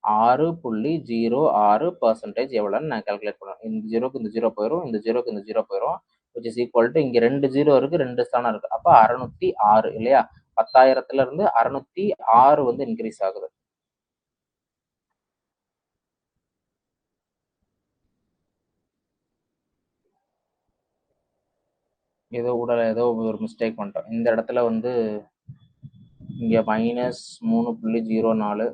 6.06% எவ்வளோன்னு நான் கால்குலேட் பண்ணுவேன். இந்த ஜீரோக்கு இந்த ஜீரோ போயிடும், இந்த ஜீரோக்கு இந்த ஜீரோ போயிடும். விச் இஸ் ஈக்குவல் டு இங்க 2 ஜீரோ இருக்கு, 2 ஸ்தானம் இருக்கு. அப்ப 606 இல்லையா. 10,000ல இருந்து 606 வந்து இன்க்ரீஸ் ஆகுது. ஏதோ ஒரு மிஸ்டேக் பண்ணிட்டோம். இந்த இடத்துல வந்து இங்க மைனஸ் 3.04,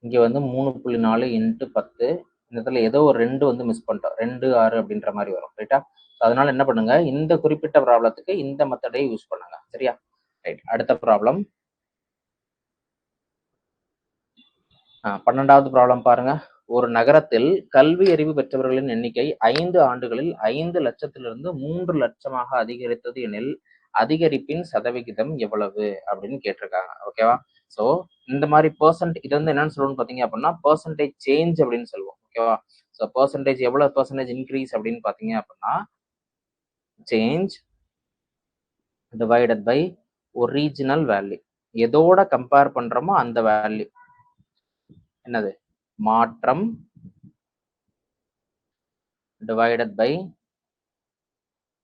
இங்க வந்து 3.4 இன்ட்டு 10. இந்த இடத்துல ஏதோ ஒரு 2 வந்து மிஸ் பண்ணிட்டோம், 2 6 அப்படின்ற மாதிரி வரும். ரைட்டா. அதனால என்ன பண்ணுங்க, இந்த குறிப்பிட்ட ப்ராப்ளத்துக்கு இந்த மெத்தடை யூஸ் பண்ணுங்க. சரியா. ரைட். அடுத்த ப்ராப்ளம் 12வது ப்ராப்ளம் பாருங்க. ஒரு நகரத்தில் கல்வி அறிவு பெற்றவர்களின் எண்ணிக்கை 5 ஆண்டுகளில் 5 லட்சத்திலிருந்து 3 லட்சமாக அதிகரித்தது எனில் அதிகரிப்பின் சதவிகிதம் எவ்வளவு அப்படின்னு கேட்டிருக்காங்க. ஓகேவா. ஸோ இந்த மாதிரி இது வந்து என்னன்னு சொல்லணும்னு பார்த்தீங்க அப்படின்னா பெர்சன்டேஜ் சேஞ்ச் அப்படின்னு சொல்லுவோம். ஓகேவா. ஸோ பெர்சன்டேஜ் எவ்வளவு பெர்சன்டேஜ் இன்க்ரீஸ் அப்படின்னு பார்த்தீங்க அப்படின்னா change divided by original value. எதோட கம்பேர் பண்றோமோ அந்த வேல்யூ என்னது, மாற்றம் டிவைடட் பை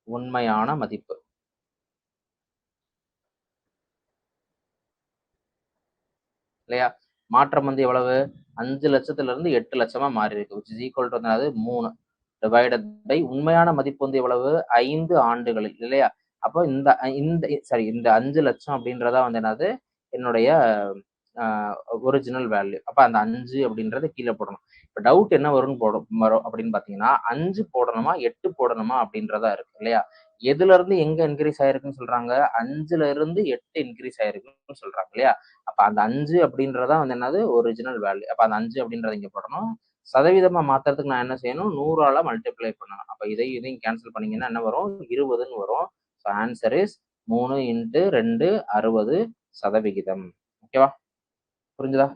உண்மையான மதிப்பு இல்லையா. மாற்றம் வந்து எவ்வளவு, 5 லட்சத்துல இருந்து 8 லட்சமா மாறி இருக்கு. which is equal to 3 divided by உண்மையான மதிப்பு வந்து எவ்வளவு, 5 ஆண்டுகளில் இல்லையா. அப்போ இந்த இந்த சாரி இந்த 5 லட்சம் அப்படின்றதா வந்து என்னது, என்னுடைய ஒரிஜினல் வேல்யூ. அப்ப அந்த 5 அப்படின்றத கீழே போடணும். இப்ப டவுட் என்ன வரும் அப்படின்னு பாத்தீங்கன்னா 5 போடணுமா 8 போடணுமா அப்படின்றதா இருக்கு இல்லையா. எதுல இருந்து எங்க இன்க்ரீஸ் ஆயிருக்குன்னு சொல்றாங்க, 5ல இருந்து 8 இன்க்ரீஸ் ஆயிருக்குன்னு சொல்றாங்க இல்லையா. அப்ப அந்த 5 அப்படின்றதா வந்து என்னது, ஒரிஜினல் வேல்யூ. அப்ப அந்த 5 அப்படின்றத இங்க போடணும். சதவீதமா மாத்துறதுக்கு நான் என்ன செய்யணும், 100ஆல மல்டிப்ளை பண்ணணும். அப்ப இதையும் கேன்சல் பண்ணீங்கன்னா என்ன வரும், 20ன்னு வரும். Answer is 3 into 2 60%. ஓகேவா. புரிஞ்சுதா.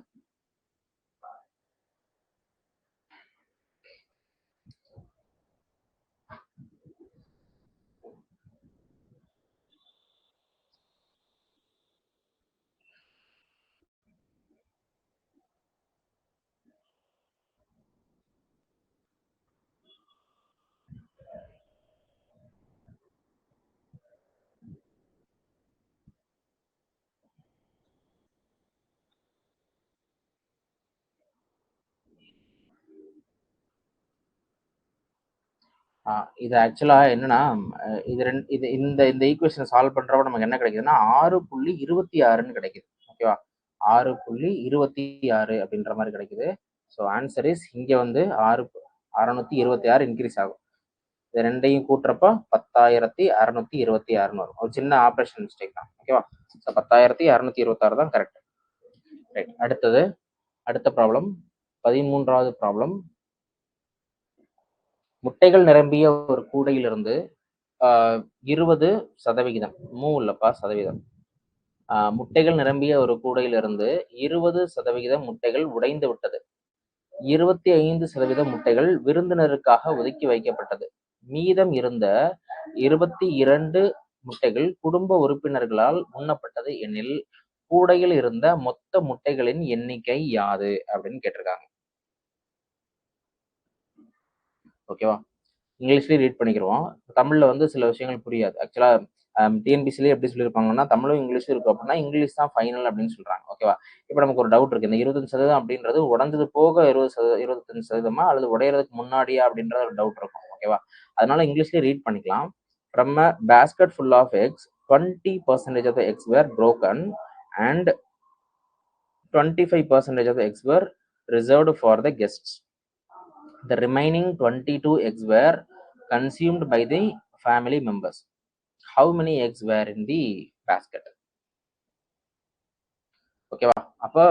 இது ஆக்சுவலா என்னன்னா, இது இந்த இந்த ஈக்குவேஷன் சால்வ் பண்றப்ப நமக்கு என்ன கிடைக்குதுன்னா 6.26ன்னு கிடைக்குது. ஓகேவா? 6.26 அப்படின்ற மாதிரி கிடைக்குது. ஸோ ஆன்சர் இஸ் இங்க வந்து 626 இன்க்ரீஸ் ஆகும். இது ரெண்டையும் கூட்டுறப்ப 10,626 வரும். ஒரு சின்ன ஆப்ரேஷன் மிஸ்டேக் தான். ஓகேவா? ஸோ 10,626 தான் கரெக்ட். ரைட். அடுத்த ப்ராப்ளம் 13வது ப்ராப்ளம். முட்டைகள் நிரம்பிய ஒரு கூடையிலிருந்து 20% இல்லப்பா சதவீதம். முட்டைகள் நிரம்பிய ஒரு கூடையிலிருந்து 20% முட்டைகள் உடைந்து விட்டது. 25% முட்டைகள் விருந்தினருக்காக ஒதுக்கி வைக்கப்பட்டது. மீதம் இருந்த 22 முட்டைகள் குடும்ப உறுப்பினர்களால் உண்ணப்பட்டது எனில் கூடையில் இருந்த மொத்த முட்டைகளின் எண்ணிக்கை யாது அப்படின்னு கேட்டிருக்காங்க. ஓகேவா? இங்கிலீஷ்லயே ரீட் பண்ணிக்கிறோம். தமிழ்ல வந்து சில விஷயங்கள் புரியாது. ஆக்சுவலா டிஎன்பிசிலேயே எப்படி சொல்லியிருப்பாங்கன்னா தமிழும் இங்கிலீஷும் இருக்கும் அப்படின்னா இங்கிலீஷ் தான் ஃபைனல் அப்படின்னு சொல்றாங்க. ஓகேவா? இப்போ நமக்கு ஒரு டவுட் இருக்கு. இந்த 25% அப்படின்றது உடஞ்சது போக 25% அல்லது உடையறதுக்கு முன்னாடியா அப்படின்ற ஒரு டவுட் இருக்கும். ஓகேவா? அதனால இங்கிலீஷ்லயே ரீட் பண்ணிக்கலாம். From a basket full of X 20% of the eggs were broken and 25% of the eggs were reserved for the guests. The remaining 22 eggs were consumed by the family members. How many eggs were in the basket? ஓகேவா? அப்போ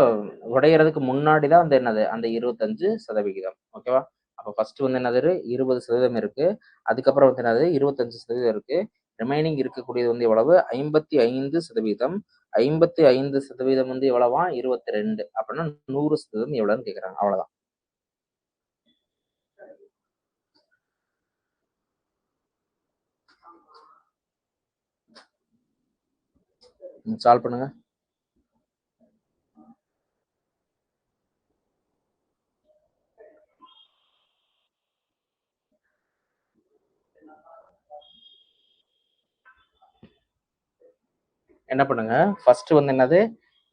உடையறதுக்கு முன்னாடி தான் வந்து என்னது அந்த 25%. ஓகேவா? அப்போ first வந்து என்னது 20% இருக்கு. அதுக்கப்புறம் வந்து என்னது 25% இருக்கு. ரிமைனிங் இருக்கக்கூடியது வந்து எவ்வளவு 55%. 55% வந்து எவ்வளவா 22. அப்படின்னா 100% எவ்வளவுன்னு கேக்குறாங்க. அவ்வளவுதான். சால்வ் பண்ணுங்க. என்ன பண்ணுங்க, ஃபர்ஸ்ட் வந்து என்னது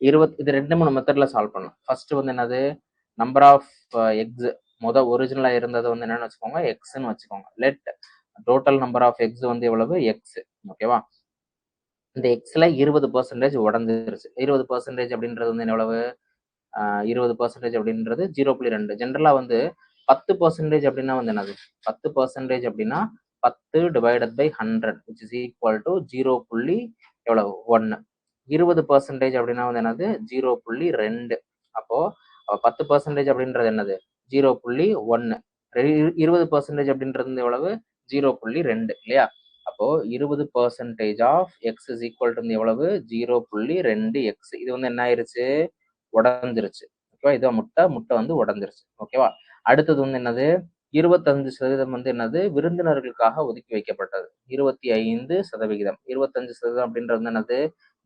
20 இது 2-3 மெத்தட்ல சால்வ் பண்ணலாம். ஃபர்ஸ்ட் வந்து என்னது நம்பர் ஆஃப் எக்ஸ் ஒரிஜினலா இருந்தது வந்து என்னன்னு வச்சுக்கோங்க எக்ஸ்ன்னு வச்சுக்கோங்க. Let total number of X வந்து எவ்வளவு எக்ஸ். ஓகேவா? இந்த எக்ஸ்ல 20% உடஞ்சிருச்சு. 20% அப்படின்றது வந்து எவ்வளவு 20% அப்படின்றது 0.2. ஜென்ரலா வந்து 10% அப்படின்னா வந்து என்னது 10% அப்படின்னா 10 divided by 100 which is equal to 0. எவ்வளவு 1. 20% அப்படின்னா வந்து என்னது 0.2. அப்போ 10% அப்படின்றது என்னது 0.1. 20% அப்படின்றது எவ்வளவு 0.2 இல்லையா? அப்போ 20% of X is equal to எவ்வளவு 0.2 எக்ஸ். இது வந்து என்ன ஆயிருச்சு உடஞ்சிருச்சு. ஓகேவா? இதான் முட்டை வந்து உடஞ்சிருச்சு. ஓகேவா? அடுத்தது வந்து என்னது 25% வந்து என்னது விருந்தினர்களுக்காக ஒதுக்கி வைக்கப்பட்டது. 25%. 25% அப்படின்றது வந்து என்னது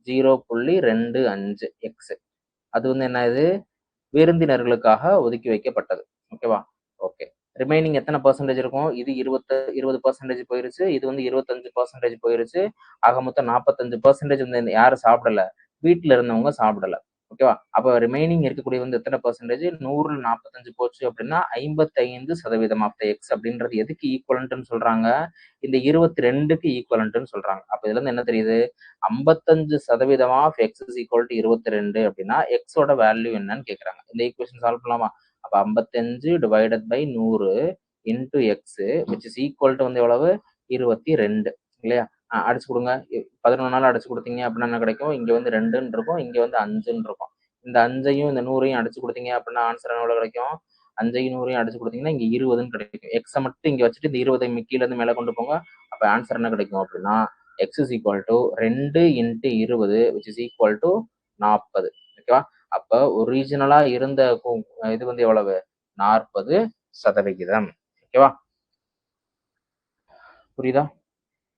0.25 எக்ஸ். அது வந்து என்னது விருந்தினர்களுக்காக ஒதுக்கி வைக்கப்பட்டது. ஓகேவா? ஓகே. ரிமைனிங் எத்தனை பர்சன்டேஜ் இருக்கும்? இது 20% போயிருச்சு. இது வந்து 25% போயிருச்சு. ஆக மொத்தம் 45% வந்து யாரும் சாப்பிடல, வீட்டுல இருந்தவங்க சாப்பிடல. ஓகேவா? அப்ப ரிமைனிங் இருக்கக்கூடிய வந்து எத்தனை பர்சன்டேஜ் 100ல் 45 போச்சு அப்படின்னா 55% ஆஃப் த எக்ஸ் அப்படின்றது எதுக்கு ஈக்குவலன்ட்னு சொல்றாங்க? இந்த 22க்கு ஈக்குவலன்ட்னு சொல்றாங்க. அப்ப இதுல இருந்து என்ன தெரியுது 55% of X is equal to 22 அப்படின்னா எக்ஸோட வேல்யூ என்னன்னு கேக்குறாங்க. இந்த ஈக்குவேஷன் சால்வ் பண்ணலாமா? அப்ப 55 divided by 100 into X which is equal to வந்து எவ்வளவு 22 இல்லையா? அடிச்சு கொடுங்க. 11 அடிச்சு கொடுத்தீங்க அப்படின்னா என்ன கிடைக்கும்? இங்க வந்து 2ன்னு இருக்கும், இங்க வந்து 5ன்னு இருக்கும். இந்த 5ஐயும் இந்த 100ஐயும் அடிச்சு கொடுத்தீங்க அப்படின்னா ஆன்சர் எவ்வளவு கிடைக்கும்? 5ஐயும் 100ஐயும் அடிச்சு கொடுத்தீங்கன்னா இங்க 20ன்னு கிடைக்கும். எக்ஸை மட்டும் இங்க வச்சுட்டு இந்த 20 கீழே இருந்து மேல கொண்டு போங்க. அப்ப ஆன்சர் என்ன கிடைக்கும் அப்படின்னா x is equal to 2 into 20 which is equal to 40. ஓகேவா? அப்ப ஒரிஜினலா இருந்த இது வந்து எவ்வளவு 40%. ஓகேவா? புரியுதா?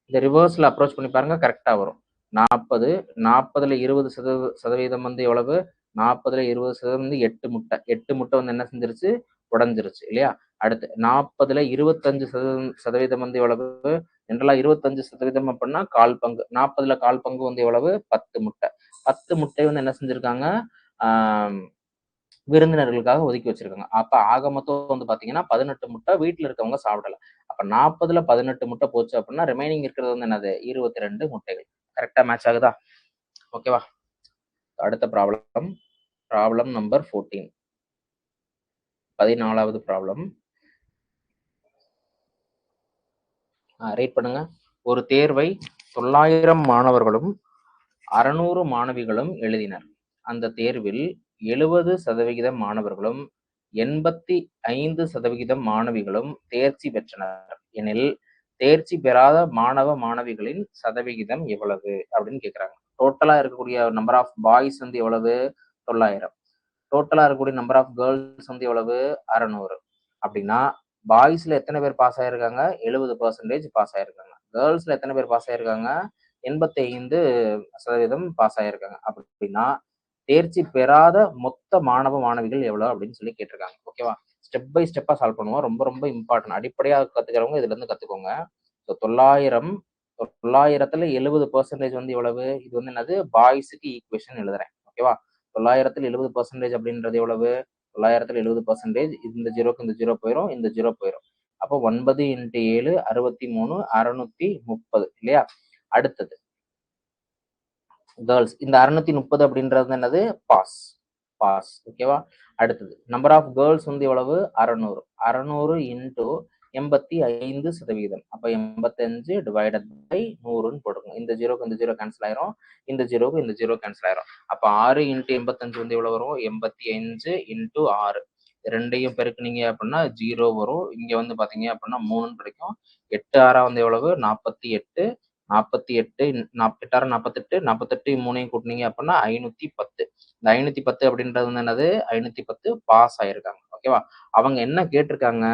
இந்த ரிவர்ஸ்ல அப்ரோச் பண்ணி பாருங்க, கரெக்டா வரும். 40ல 20% வந்து எவ்வளவு 40ல 20% வந்து 8 முட்டை வந்து என்ன செஞ்சிருச்சு உடஞ்சிருச்சு இல்லையா? அடுத்து 40ல 25% வந்து எவ்வளவு ஜென்ரலா 25% அப்படின்னா கால் பங்கு. 40ல கால் பங்கு வந்து எவ்வளவு 10 முட்டை. 10 முட்டை வந்து என்ன செஞ்சிருக்காங்க விருந்தினர்களுக்காக ஒதுக்கி வச்சிருக்காங்க. அப்ப ஆக மொத்தம் வந்து பாத்தீங்கன்னா 18 முட்டை வீட்டுல இருக்கவங்க சாப்பிடல. அப்ப 40ல 18 முட்டை போச்சு அப்படின்னா ரிமைனிங் இருக்கிறது வந்து என்னது 22 முட்டைகள். கரெக்டா மேட்ச் ஆகுதா? ஓகேவா? அடுத்த ப்ராப்ளம் நம்பர் 14. 14வது ப்ராப்ளம். ரீட் பண்ணுங்க. ஒரு தேர்வை 900 மாணவர்களும் 600 மாணவிகளும் எழுதினர். அந்த தேர்வில் 70% மாணவர்களும் 85% மாணவிகளும் தேர்ச்சி பெற்றனர் எனில் தேர்ச்சி பெறாத மாணவ மாணவிகளின் சதவிகிதம் எவ்வளவு அப்படின்னு கேக்குறாங்க. டோட்டலா இருக்கக்கூடிய நம்பர் ஆஃப் பாய்ஸ் வந்து எவ்வளவு? 900. டோட்டலா இருக்கக்கூடிய நம்பர் ஆஃப் கேர்ள்ஸ் வந்து எவ்வளவு? 600. அப்படின்னா பாய்ஸ்ல எத்தனை பேர் பாஸ் ஆயிருக்காங்க? 70% பாஸ் ஆயிருக்காங்க. கேர்ள்ஸ்ல எத்தனை பேர் பாஸ் ஆயிருக்காங்க? 85% பாஸ் ஆயிருக்காங்க. அப்படின்னா தேர்ச்சி பெறாத மொத்த மாணவ மாணவிகள் எவ்வளவு அப்படின்னு சொல்லி கேட்டிருக்காங்க. ஓகேவா? ஸ்டெப் பை ஸ்டெப்பா சால்வ் பண்ணுவோம். ரொம்ப ரொம்ப இம்பார்ட்டன்ட். அடிப்படையா கத்துக்கிறவங்க இதுல இருந்து கத்துக்கோங்க. 900த்துல 70% வந்து எவ்வளவு? இது வந்து என்னது? பாய்ஸுக்கு ஈக்குவேஷன் எழுதுறேன். ஓகேவா? 900ல் 70% அப்படின்றது எவ்வளவு? 900ல் 70% இந்த ஜீரோக்கு இந்த ஜீரோ போயிடும், இந்த ஜீரோ போயிடும். அப்போ 9 × 7 63 630 இல்லையா? அடுத்தது கேர்ள்ஸ். இந்த 630 அப்படின்றது என்னது? பாஸ். ஓகேவா? அடுத்தது நம்பர் ஆஃப் கேர்ள்ஸ் வந்து எவ்வளவு? 600. 600 × 85%. அப்ப 85 டிவைடட் பை 100ன்னு போட்டுக்கோங்க. இந்த ஜீரோக்கு இந்த ஜீரோ கேன்சல் ஆயிரும், இந்த ஜீரோக்கு இந்த ஜீரோ கேன்சல் ஆயிரும். அப்ப 6 × 85 வந்து எவ்வளவு வரும்? 85 × 6. ரெண்டையும் பெருக்குனீங்க அப்படின்னா 0 வரும். இங்க வந்து பாத்தீங்க அப்படின்னா 3ன்னு கிடைக்கும். 8 6 வந்து எவ்வளவு? 48. 48 8 48, 48 3 கூட்டினீங்க அப்படின்னா 510. இந்த 510 அப்படின்றது வந்து என்னது? 510 பாஸ் ஆயிருக்காங்க. ஓகேவா? அவங்க என்ன கேட்டிருக்காங்க?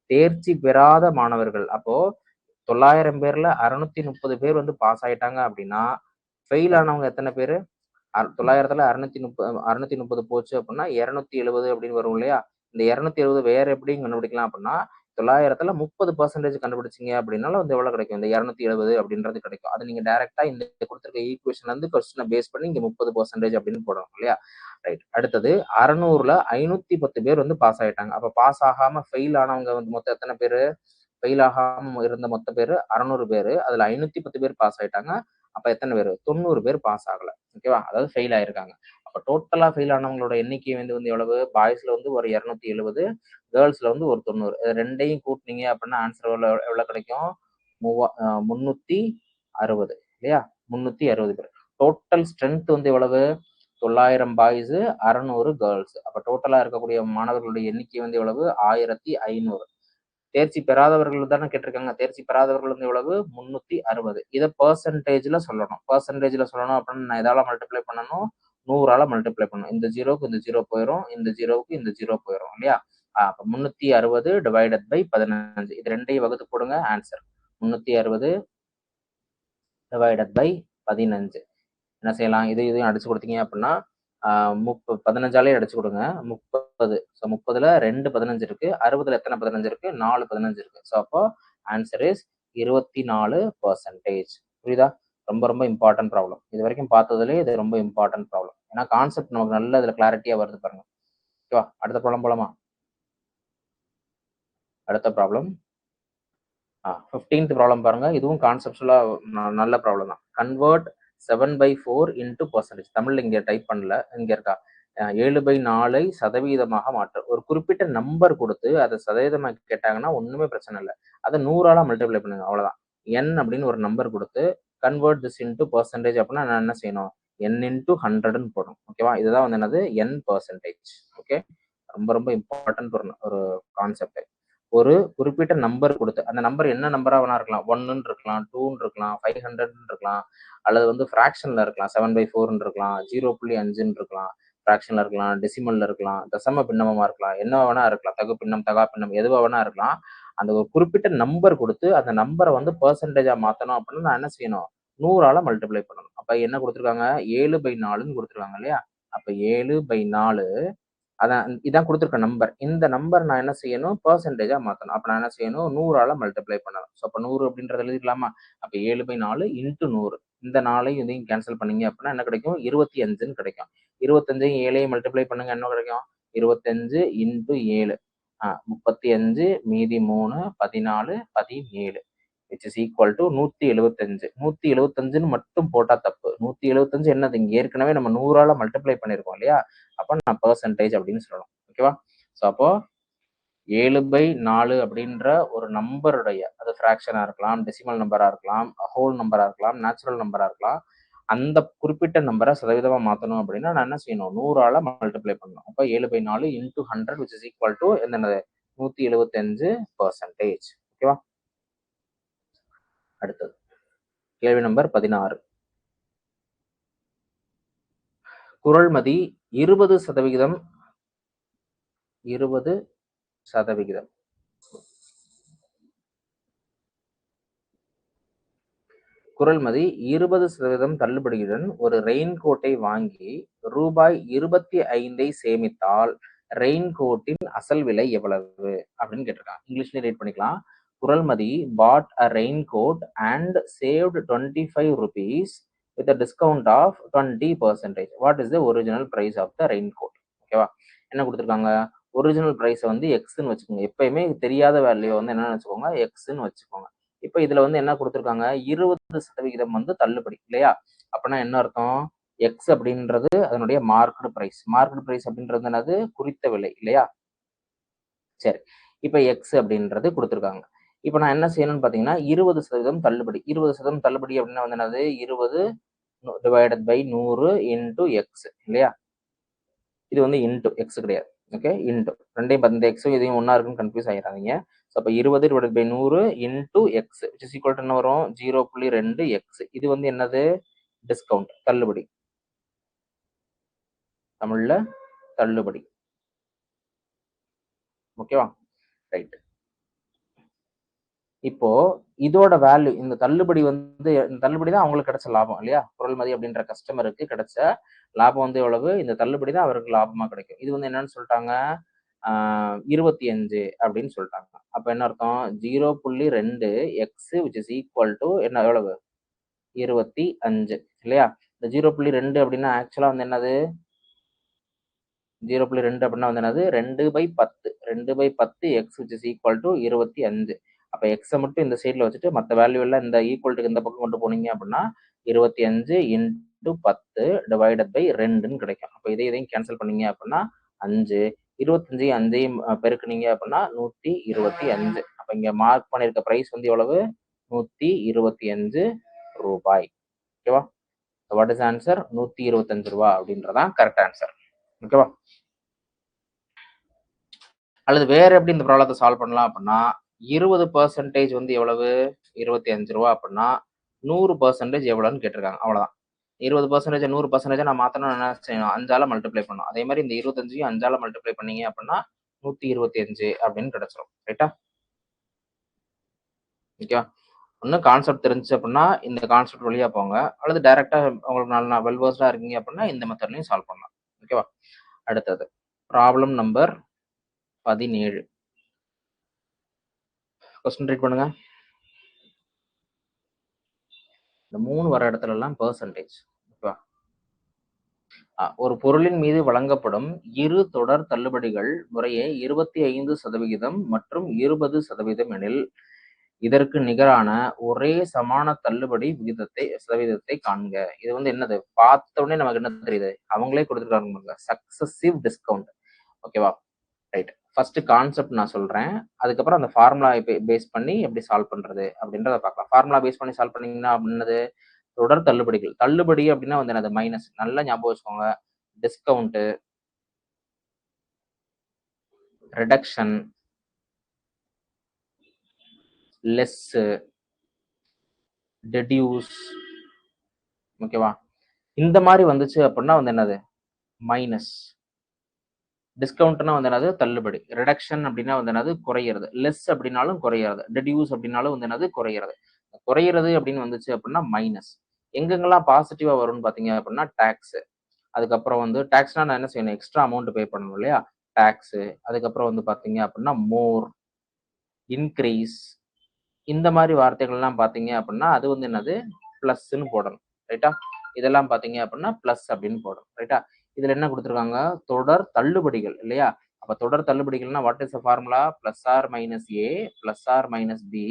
தேர்ச்சி பெறாத மாணவர்கள். அப்போ 900 பேர்ல 630 பேர் வந்து பாஸ் ஆயிட்டாங்க அப்படின்னா ஃபெயில் ஆனவங்க எத்தனை பேரு? 900த்துல 630 போச்சு அப்படின்னா 270 அப்படின்னு வரும் இல்லையா? இந்த 270 வேற எப்படி கண்டுபிடிக்கலாம் அப்படின்னா 900த்துல 30% கண்டுபிடிச்சீங்க அப்படின்னாலும் வந்து எவ்வளவு கிடைக்கும்? இந்த 270 அப்படின்றது கிடைக்கும். அது நீங்க டைரக்டா இந்த கொடுத்திருக்க ஈக்குவேஷன்ல இருந்து கொஸ்டினை பேஸ் பண்ணி இங்க 30% அப்படின்னு போடணும் இல்லையா? ரைட். அடுத்தது 600ல 510 பேர் வந்து பாஸ் ஆயிட்டாங்க. அப்ப பாஸ் ஆகாம ஃபெயில் ஆனவங்க வந்து மொத்தம் எத்தனை பேரு? ஃபெயில் ஆகாம இருந்த மொத்த பேரு 600 பேரு. அதுல 510 பேர் பாஸ் ஆயிட்டாங்க. அப்ப எத்தனை பேரு? 90 பேர் பாஸ் ஆகல. ஓகேவா? அதாவது ஃபெயில் ஆயிருக்காங்க. அப்ப டோட்டலா ஃபெயில் ஆனவங்களோட எண்ணிக்கை வந்து எவ்வளவு? பாய்ஸ்ல வந்து ஒரு 270, கேர்ள்ஸ்ல வந்து ஒரு 90. ரெண்டையும் கூட்டினீங்க அப்படின்னா ஆன்சர் எவ்வளவு கிடைக்கும்? 360 இல்லையா? 360 பேர். டோட்டல் ஸ்ட்ரென்த் வந்து எவ்வளவு? 900 பாய்ஸ், 600 கேர்ள்ஸ். அப்ப டோட்டலா இருக்கக்கூடிய மாணவர்களுடைய எண்ணிக்கை வந்து எவ்வளவு? 1500. தேர்ச்சி பெறாதவர்கள் தானே கேட்டிருக்காங்க. தேர்ச்சி பெறாதவர்கள் வந்து எவ்வளவு? 360. இதை பெர்சன்டேஜ்ல சொல்லணும். பெர்சன்டேஜ்ல சொல்லணும் அப்படின்னு நான் எதால மல்டிப்ளை பண்ணணும்? 100ஆல மல்டிப்ளை பண்ணணும். இந்த ஜீரோக்கு இந்த ஜீரோ போயிடும், இந்த ஜீரோவுக்கு இந்த ஜீரோ போயிடும் இல்லையா? அப்ப 360 டிவைடட் பை 15. இது ரெண்டையும் வகுத்து போடுங்க. Answer 360 divided by 15. என்ன செய்யலாம்? இதையும் அடிச்சு கொடுத்தீங்க அப்படின்னா 15ஆலே அடிச்சு கொடுங்க. 30. ஸோ 30ல 2 15 இருக்கு. 60ல எத்தனை 15 இருக்கு? 4 15 இருக்கு. ஸோ அப்போ ஆன்சர் இஸ் 24%. புரியுதா? ரொம்ப ரொம்ப இம்பார்ட்டன்ட் ப்ராப்ளம். இது வரைக்கும் பார்த்ததுலேயே இது ரொம்ப இம்பார்ட்டன்ட் ப்ராப்ளம். ஏன்னா கான்செப்ட் நமக்கு நல்ல இதுல கிளாரிட்டியா வருது பாருங்க. ஓகேவா? அடுத்த ப்ராப்ளம் போலாமா? அடுத்த ப்ராப்ளம் 15th ப்ராப்ளம் பாருங்க. இதுவும் கான்செப்டுவலா நல்ல ப்ராப்ளம் தான். Convert 7/4 into percentage. தமிழ்ல இங்க டைப் பண்ணல, இங்க இருக்கா? 7/4 சதவீதமாக மாற்று. ஒரு குறிப்பிட்ட நம்பர் கொடுத்து அதை சதவீதமா கேட்டாங்கன்னா ஒண்ணுமே பிரச்சனை இல்லை. அதை 100ஆல மல்டிப்ளை பண்ணுங்க, அவ்வளவுதான். n அப்படின்னு ஒரு நம்பர் கொடுத்து கன்வெர்ட் திஸ் இன்டு பர்சன்டேஜ் அப்படின்னா நான் என்ன செய்யணும்? n into 100ன்னு போடணும். ஓகேவா? இதுதான் வந்து என்னது? n%. ஓகே, ரொம்ப ரொம்ப இம்பார்ட்டன்ட் ஒரு கான்செப்ட். ஒரு குறிப்பிட்ட நம்பர் கொடுத்து, அந்த நம்பர் என்ன நம்பரா வேணா இருக்கலாம். 1ன்னு இருக்கலாம், 2ன்னு இருக்கலாம், 500ன்னு இருக்கலாம், அல்லது வந்து ஃபிராக்ஷன்ல இருக்கலாம், 7/4ன்னு இருக்கலாம், 0.5ன்னு இருக்கலாம், ஃபிராக்ஷன்ல இருக்கலாம், டெசிமல்ல இருக்கலாம், தசம பின்னமா இருக்கலாம், என்ன வேணா இருக்கலாம், தகு பின்னம், தகா பின்னம், எதுவா வேணா இருக்கலாம். அந்த ஒரு குறிப்பிட்ட நம்பர் கொடுத்து அந்த நம்பரை வந்து பெர்சன்டேஜா மாத்தணும் அப்படின்னா நான் என்ன செய்யணும்? 100ஆல மல்டிப்ளை பண்ணணும். அப்ப என்ன கொடுத்துருக்காங்க? 7/4ன்னு கொடுத்துருக்காங்க இல்லையா? அப்ப 7/4 அதான் இதான் கொடுத்துருக்க நம்பர். இந்த நம்பர் நான் என்ன செய்யணும்? பெர்சன்டேஜா மாத்தணும். அப்ப நான் என்ன செய்யணும்? 100ஆல மல்டிப்ளை பண்ணணும். ஸோ அப்ப 100 அப்படின்றத எழுதிக்கலாமா? அப்ப 7/4 இன்ட்டு 100. இந்த 4ஐயும் இதையும் கேன்சல் பண்ணீங்க அப்படின்னா என்ன கிடைக்கும்? 25ன்னு கிடைக்கும். 25ஐயும் 7ஐயும் மல்டிப்ளை பண்ணுங்க, என்ன கிடைக்கும்? 25 into 7 35 மீதி 3 14 17 which is equal to 175. 175ன்னு மட்டும் போட்டா தப்பு. 175 என்னது, இங்க ஏற்கனவே நம்ம 100ஆல மல்டிப்ளை பண்ணிருக்கோம் இல்லையா, அப்ப நான் பெர்சன்டேஜ் அப்படின்னு சொல்லணும். ஓகேவா? ஸோ அப்போ 7/4 அப்படின்ற ஒரு நம்பருடைய, அது ஃப்ராக்ஷனா இருக்கலாம், டெசிமல் நம்பரா இருக்கலாம், ஹோல் நம்பரா இருக்கலாம், நேச்சுரல் நம்பரா இருக்கலாம், அந்த குறிப்பிட்ட நம்பரை சதவீதமா மாத்தணும் அப்படின்னா நான் என்ன செய்யணும், 100ஆல மல்டிப்ளை பண்ணணும். அப்ப 7/4 into 100 which is equal to என்னது, 175%. ஓகேவா? அடுத்தது கேள்வி நம்பர் 16. குறள்மதி 20%. குறள்மதி 20% தள்ளுபடியுடன் ஒரு ரெயின்கோட்டை வாங்கி ரூபாய் 25 சேமித்தால் ரெயின்கோட்டின் அசல் விலை எவ்வளவு அப்படின்னு கேட்டிருக்காங்க. இங்கிலீஷ்ல ரீட் பண்ணிக்கலாம். குறள்மதி bought a raincoat and saved 25 rupees with a discount of 20%. What is the original price of the raincoat? ஓகேவா? என்ன கொடுத்துருக்காங்க, ஒரிஜினல் பிரைஸ் வந்து எக்ஸ்ன்னு வச்சுக்கோங்க. எப்பயுமே தெரியாத வேல்யூ வந்து என்ன வச்சுக்கோங்க, எக்ஸ்ன்னு வச்சுக்கோங்க. இப்ப இதுல வந்து என்ன கொடுத்துருக்காங்க, 20% வந்து தள்ளுபடி இல்லையா, அப்படின்னா என்ன அர்த்தம், எக்ஸ் அப்படின்றது அதனுடைய மார்க்கெட் பிரைஸ். மார்க்கெட் பிரைஸ் அப்படின்றது என்னது, குறித்த விலை இல்லையா. சரி, இப்ப எக்ஸ் அப்படின்றது கொடுத்துருக்காங்க. இப்ப நான் என்ன செய்யணும்னு பாத்தீங்கன்னா, 20% தள்ளுபடி. 20% தள்ளுபடி அப்படின்னா வந்து என்னது, 20 divided by 100 into எக்ஸ் இல்லையா. இது வந்து இன்டு எக்ஸ் கிடையாது. ஓகே, இன்டு ரெண்டையும் 10 எக்ஸும் இதையும் ஒன்னா இருக்குன்னு கன்ஃபியூஸ் ஆயிடாதீங்க. ஸோ அப்போ 20 divided by 100 into X which is equal to என்ன வரும், 0.2 எக்ஸ். இது வந்து என்னது, டிஸ்கவுண்ட், தள்ளுபடி, தமிழ்ல தள்ளுபடி. ஓகேவா, ரைட். இப்போ இதோட வேல்யூ, இந்த தள்ளுபடி வந்து, இந்த தள்ளுபடி தான் அவங்களுக்கு கிடைச்ச லாபம் இல்லையா, குறள்மதி அப்படின்ற கஸ்டமருக்கு கிடைச்ச லாபம் வந்து எவ்வளவு, இந்த தள்ளுபடி தான் அவருக்கு லாபமா கிடைக்கும். இது வந்து என்னன்னு சொல்லிட்டாங்க, 25 அப்படின்னு சொல்லிட்டாங்க. அப்ப என்ன அர்த்தம், 0.2 X which is equal to என்ன, எவ்வளவு, 25 இல்லையா. இந்த 0.2 அப்படின்னா ஆக்சுவலா வந்து என்னது, 0.2 அப்படின்னா வந்து என்னது, 2/10. 2/10 X which is equal to 25. அப்ப எக்ஸை மட்டும் இந்த சைட்ல வச்சுட்டு மற்ற வேல்யூ எல்லாம் இந்த ஈக்குவல்ட்டுக்கு இந்த பக்கம் கொண்டு போனீங்க அப்படின்னா 25 into 10 divided by 2ன்னு கிடைக்கும். அப்ப இதையும் கேன்சல் பண்ணீங்க அப்படின்னா 5, 25 5ஐயும் பெருக்குனீங்க அப்படின்னா 125. அப்ப இங்க மார்க் பண்ணிருக்க பிரைஸ் வந்து எவ்வளவு, 125 ரூபாய். ஓகேவா, வாட் இஸ் ஆன்சர், 125 ரூபாய் அப்படின்றதான் கரெக்ட் ஆன்சர். ஓகேவா, அல்லது வேற எப்படி இந்த ப்ராப்ளத்தை சால்வ் பண்ணலாம் அப்படின்னா, 20% வந்து எவ்வளவு, 25 ரூபா அப்படின்னா 100% எவ்வளவுன்னு கேட்டிருக்காங்க. அவ்வளவுதான். 20% 100% நான் மாத்தணும், என்ன செய்யணும், 5ஆல மல்டிப்ளை பண்ணணும். அதே மாதிரி இந்த 25ஐயும் 5ஆல மல்டிப்ளை பண்ணீங்க அப்படின்னா 125 அப்படின்னு கிடைச்சிரும். ரைட்டா, ஓகேவா. ஒன்னும் கான்செப்ட் தெரிஞ்சு அப்படின்னா இந்த கான்செப்ட் வழியா போங்க, அல்லது டைரக்டா உங்களுக்கு நல்ல வெல்வர்ஸ்டா இருக்கீங்க அப்படின்னா இந்த மெத்தட்லையும் சால்வ் பண்ணலாம். ஓகேவா. அடுத்தது ப்ராப்ளம் நம்பர் 17. கொஸ்டின் ரீட் பண்ணுங்க. இந்த 3 வர இடத்துல எல்லாம் பெர்சன்டேஜ். ஓகேவா. ஒரு பொருளின் மீது வழங்கப்படும் இரு தொடர் தள்ளுபடிகள் முறையே 25% மற்றும் 20% எனில் இதற்கு நிகரான ஒரே சமான தள்ளுபடி சதவீதத்தை காண்க. இது வந்து என்னது, பார்த்த உடனே நமக்கு என்ன தெரியுது, அவங்களே கொடுத்துருக்காங்க, சக்சசிவ் டிஸ்கவுண்ட். ஓகேவா, ரைட். ஃபர்ஸ்ட் கான்செப்ட் நான் சொல்றேன், அதுக்கப்புறம் அந்த ஃபார்முலா பேஸ் பண்ணி எப்படி சால்வ் பண்றது அப்படின்றத பார்க்கலாம். ஃபார்முலா பேஸ் பண்ணி சால்வ் பண்ணீங்கன்னா அப்படின்னது, தொடர் தள்ளுபடிகள். தள்ளுபடி அப்படின்னா வந்து என்னது, மைனஸ். நல்லா ஞாபகம் வச்சுக்கோங்க, டிஸ்கவுண்ட், ரிடக்ஷன், லெஸ், டெடியூஸ். ஓகேவா, இந்த மாதிரி வந்துச்சு அப்படின்னா வந்து என்னது, மைனஸ். டிஸ்கவுண்ட்னா வந்து என்னது, தள்ளுபடி. ரிடக்ஷன் அப்படின்னா வந்து என்னது, குறையிறது. லெஸ் அப்படின்னாலும் குறையிறது. டெடியூஸ் அப்படின்னாலும் வந்து என்னது, குறையிறது. குறையிறது அப்படின்னு வந்துச்சு அப்படின்னா மைனஸ். எங்கெங்கெல்லாம் பாசிட்டிவா வரும்னு பாத்தீங்க அப்படின்னா டாக்ஸ். அதுக்கப்புறம் வந்து டாக்ஸ்னா நான் என்ன செய்யணும், எக்ஸ்ட்ரா அமௌண்ட் பே பண்ணணும் இல்லையா, டாக்ஸ். அதுக்கப்புறம் வந்து பாத்தீங்க அப்படின்னா மோர், இன்க்ரீஸ், இந்த மாதிரி வார்த்தைகள்லாம் பாத்தீங்க அப்படின்னா அது வந்து என்னது, பிளஸ்ன்னு போடணும். ரைட்டா, இதெல்லாம் பாத்தீங்க அப்படின்னா பிளஸ் அப்படின்னு போடணும். ரைட்டா, இதுல என்ன கொடுத்துருக்காங்க? தொடர் தள்ளுபடிகள் இல்லையா? அப்ப தொடர் தள்ளுபடிகள்னா what is the formula? Plus R minus A plus R minus B